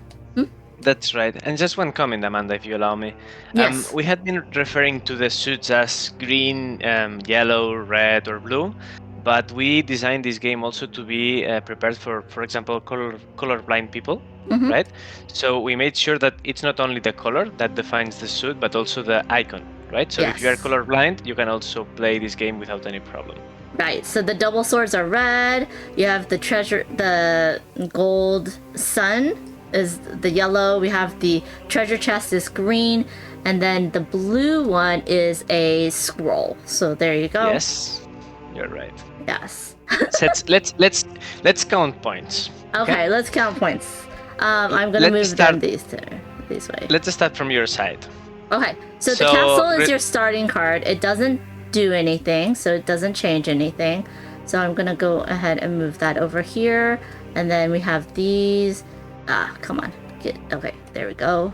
That's right. And just one comment, Amanda, if you allow me. Yes. We had been referring to the suits as green, yellow, red, or blue, but we designed this game also to be prepared for example, colorblind people, right? So we made sure that it's not only the color that defines the suit, but also the icon, right? So if you are Yes. colorblind, you can also play this game without any problem. Right, so the double swords are red. You have the gold sun is the yellow. We have the treasure chest is green, and then the blue one is a scroll. So there you go. Yes, you're right. Yes. So let's count points. Okay, let's count points. I'm gonna Let's move them start- these way. Let's start from your side. Okay, so the So, castle is re- your starting card. It doesn't do anything, so it doesn't change anything. So I'm gonna go ahead and move that over here, and then we have these. Come on, okay, there we go.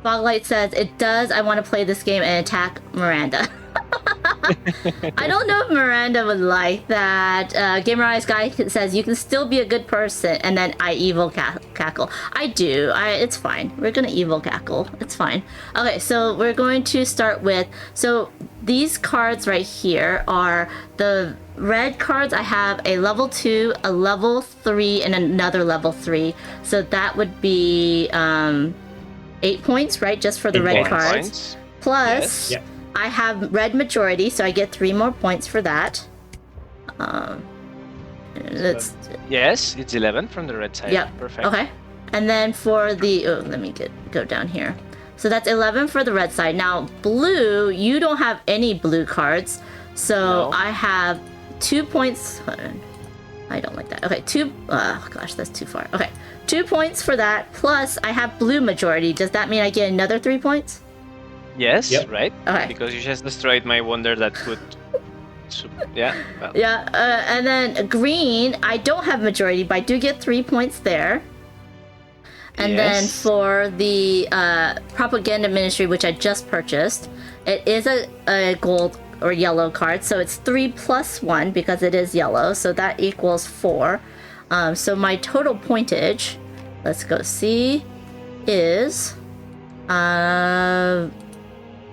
Foglight says it does. I want to play this game and attack Miranda. I don't know if Miranda would like that. Gamer Eyes Guy says you can still be a good person, and then I evil cackle. I do. It's fine. We're gonna evil cackle. It's fine. Okay, so we're going to start with. So these cards right here are the red cards. I have a level 2, a level 3, and another level 3. So that would be 8 points, right? Just for the 8 red points. cards. Points. Plus, Yes. I have red majority, so I get 3 more points for that. Let's. Yes, it's 11 from the red side. Yep. Perfect. Okay. And then for the let me go down here. So that's 11 for the red side. Now blue, you don't have any blue cards, so No. I have 2 points. I don't like that. Okay, gosh, that's too far. Okay, 2 points for that. Plus, I have blue majority. Does that mean I get another 3 points? Yes, Yep. right. Okay. Because you just destroyed my wonder that could. Yeah. Well. Yeah. And then green, I don't have majority, but I do get 3 points there. And then Yes. for the propaganda ministry, which I just purchased, it is a gold or yellow card, so it's 3 plus 1 because it is yellow, so that equals 4. So my total pointage, let's go see, is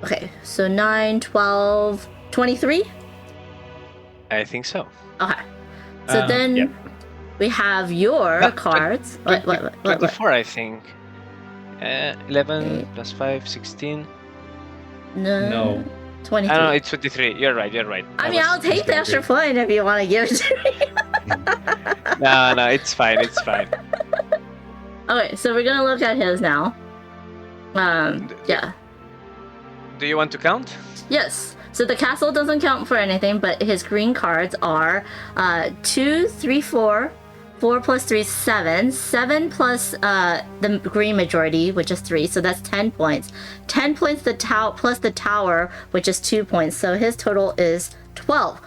okay, so 9, 12, 23. I think so. Okay, so then yep. we have your No, cards. What? 24, I think. 11 plus 5, 16. No. 23. I don't know, it's 23. You're right. I mean, I'll take the extra point if you want to give it to me. No, it's fine. Okay, so we're gonna look at his now. Yeah. Do you want to count? Yes. So the castle doesn't count for anything, but his green cards are 2, 3, 4. 4 plus 3 is 7. 7 plus the green majority, which is 3, so that's 10 points. 10 points plus the tower, which is 2 points. So his total is 12.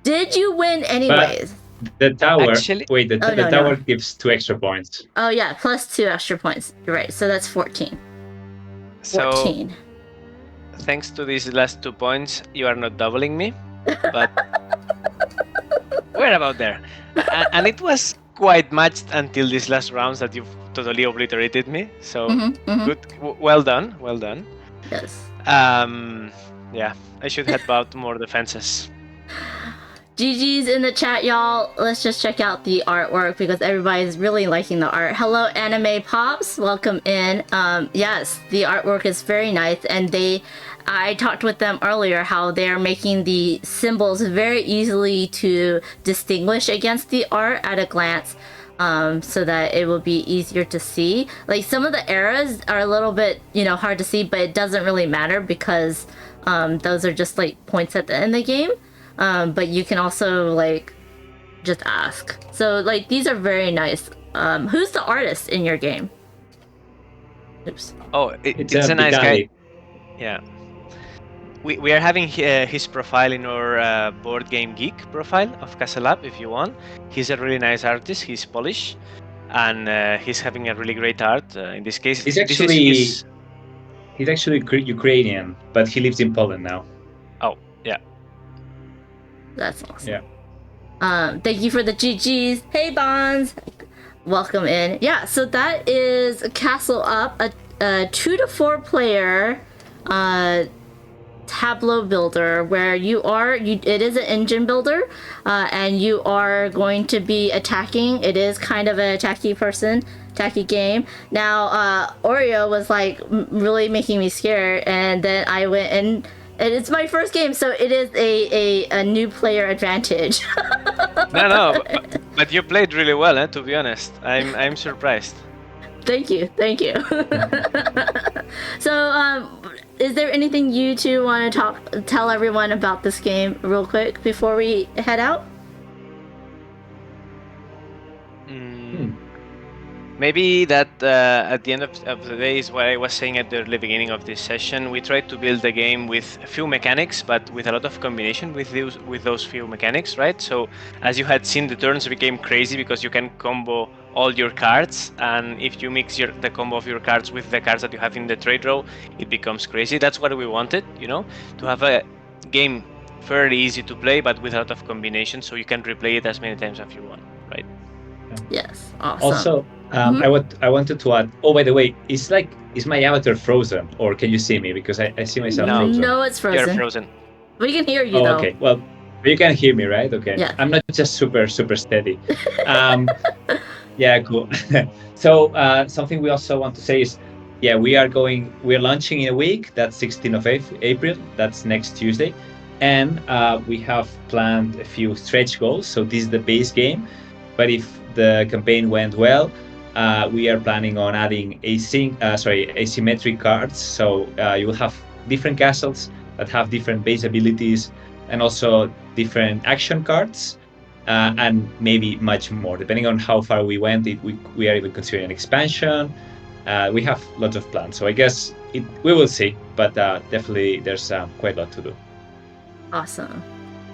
Did you win anyways? The tower. Actually- the no, tower no. gives 2 extra points. Oh yeah, plus 2 extra points. You're right. So that's 14. So 14. thanks to these last 2 points, you are not doubling me, but we're about there. And it was quite matched until these last rounds that you've totally obliterated me. So good, well done. Yes. Yeah, I should head out more defenses. GG's in the chat, y'all. Let's just check out the artwork because everybody's really liking the art. Hello, Anime Pops. Welcome in. Yes, the artwork is very nice, and I talked with them earlier how they're making the symbols very easily to distinguish against the art at a glance, so that it will be easier to see. Like some of the eras are a little bit, hard to see, but it doesn't really matter because those are just like points at the end of the game. But you can also like just ask. So like these are very nice. Who's the artist in your game? Oops. Oh, it's a nice guy. Yeah. We are having his profile in our Board Game Geek profile of Castle Up if you want. He's a really nice artist. He's Polish, and he's having a really great art. In this case, He's actually Ukrainian, but he lives in Poland now. Oh, yeah. That's awesome. Yeah. Thank you for the GGs. Hey Bonds, welcome in. Yeah, so that is Castle Up, a 2 to 4 player tableau builder where it is an engine builder, and you are going to be attacking. It is kind of an attacky game. Now Oriol was like really making me scared, and then I went and it's my first game, so it is a new player advantage. No, but you played really well, to be honest. I'm surprised. Thank you. So, is there anything you two want to tell everyone about this game real quick before we head out? Maybe that at the end of the day is what I was saying at the early beginning of this session. We tried to build a game with a few mechanics, but with a lot of combination with those few mechanics, right? So as you had seen, the turns became crazy because you can combo all your cards, and if you mix the combo of your cards with the cards that you have in the trade row, it becomes crazy. That's what we wanted, to have a game fairly easy to play, but with a lot of combination, so you can replay it as many times as you want, right? Yes, awesome. Also, I wanted to add. Oh, by the way, is my avatar frozen, or can you see me? Because I see myself frozen. No, it's frozen. You're frozen. We can hear you though. Okay. Well, you can hear me, right? Okay. Yeah. I'm not just super steady. Yeah, cool. So something we also want to say is, we're launching in a week. That's 16th of April. That's next Tuesday. And we have planned a few stretch goals. So this is the base game, but if the campaign went well, we are planning on adding asymmetric cards. So you will have different castles that have different base abilities and also different action cards, and maybe much more. Depending on how far we went, we are even considering an expansion. We have lots of plans. So I guess we will see, but definitely there's quite a lot to do. Awesome.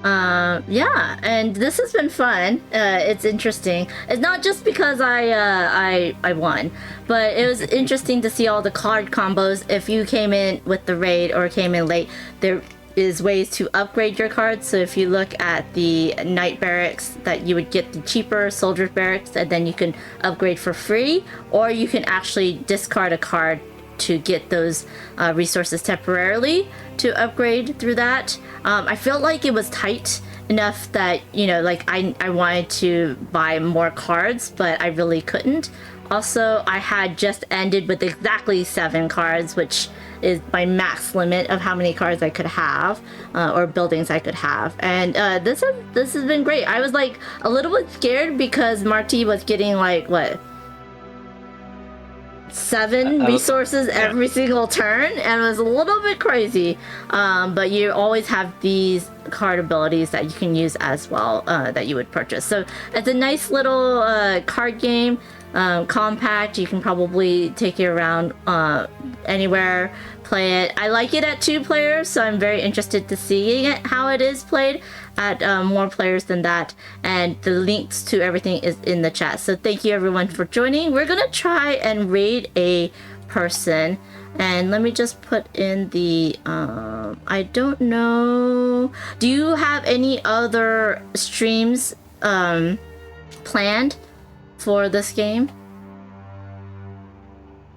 Yeah, and this has been fun. It's interesting. It's not just because I won, but it was interesting to see all the card combos. If you came in with the raid or came in late, there is ways to upgrade your cards. So if you look at the knight barracks, that you would get the cheaper soldiers barracks, and then you can upgrade for free, or you can actually discard a card to get those resources temporarily to upgrade through that. I felt like it was tight enough that, you know, like I wanted to buy more cards, but I really couldn't. Also, I had just ended with exactly 7 cards, which is my max limit of how many cards I could have, or buildings I could have. And this has been great. I was like a little bit scared because Marti was getting like, what, 7 resources every single turn, and it was a little bit crazy, but you always have these card abilities that you can use as well, that you would purchase. So it's a nice little card game, compact. You can probably take it around anywhere, play it. I like it at 2 players, so I'm very interested to see it, how it is played at more players than that. And the links to everything is in the chat. So thank you everyone for joining. We're gonna try and raid a person, and let me just put in the I don't know, do you have any other streams planned for this game?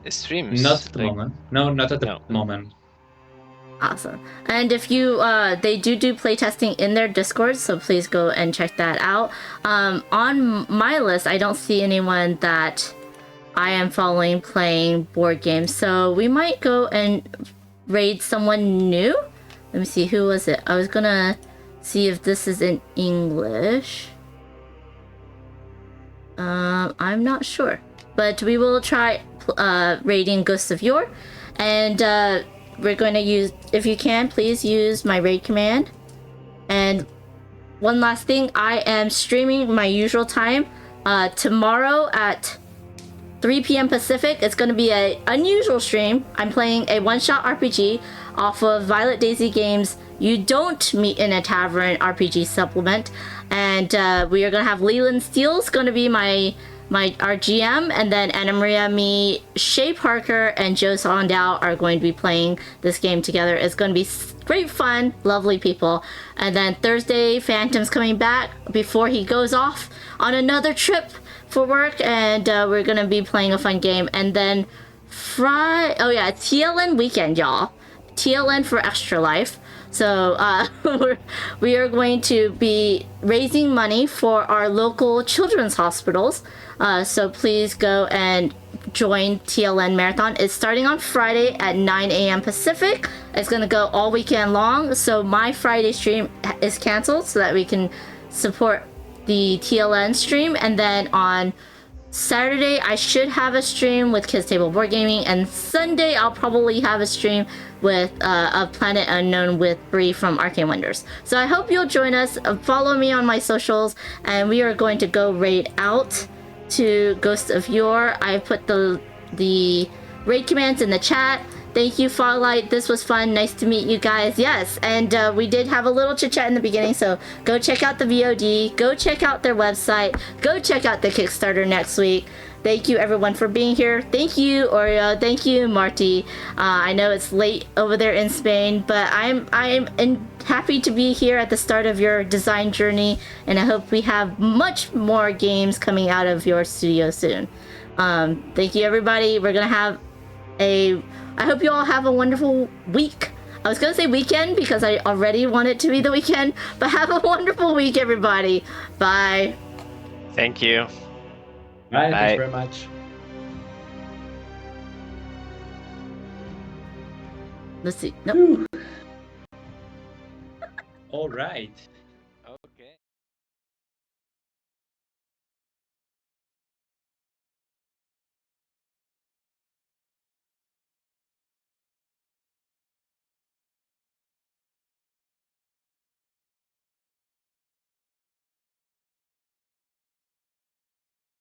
Streams? Not at the moment. No, not at the moment. Awesome. And if you they do playtesting in their Discord, so please go and check that out. On my list, I don't see anyone that I am following playing board games, so we might go and raid someone new. Let me see, who was it? I was gonna see if this is in English. I'm not sure, but we will try raiding Ghosts of Yore, and we're going to use, if you can, please use my raid command. And one last thing, I am streaming my usual time tomorrow at 3 p.m. Pacific. It's going to be an unusual stream. I'm playing a one-shot RPG off of Violet Daisy Games' You Don't Meet in a Tavern RPG supplement, and we are going to have Leland Steele's going to be our GM, and then Anna Maria, me, Shay Parker, and Joe Sondow are going to be playing this game together. It's going to be great fun, lovely people. And then Thursday, Phantom's coming back before he goes off on another trip for work, and we're going to be playing a fun game. And then TLN weekend, y'all. TLN for Extra Life. So we are going to be raising money for our local children's hospitals. So please go and join TLN Marathon. It's starting on Friday at 9 a.m. Pacific. It's going to go all weekend long. So my Friday stream is canceled so that we can support the TLN stream. And then on Saturday, I should have a stream with Kids Table Board Gaming. And Sunday, I'll probably have a stream with a Planet Unknown with Bree from Arcane Wonders. So I hope you'll join us. Follow me on my socials, and we are going to go raid out to Ghosts of Yore. I put the raid commands in the chat. Thank you, Farlight. This was fun. Nice to meet you guys. Yes, and we did have a little chit chat in the beginning, so go check out the VOD. Go check out their website. Go check out the Kickstarter next week. Thank you, everyone, for being here. Thank you, Oriol. Thank you, Marti. I know it's late over there in Spain, but I'm happy to be here at the start of your design journey, and I hope we have much more games coming out of your studio soon. Thank you, everybody. We're gonna have I hope you all have a wonderful week. I was gonna say weekend because I already want it to be the weekend, but have a wonderful week, everybody. Bye. Thank you. Bye. Bye. Thanks very much. Let's see. Nope. All right.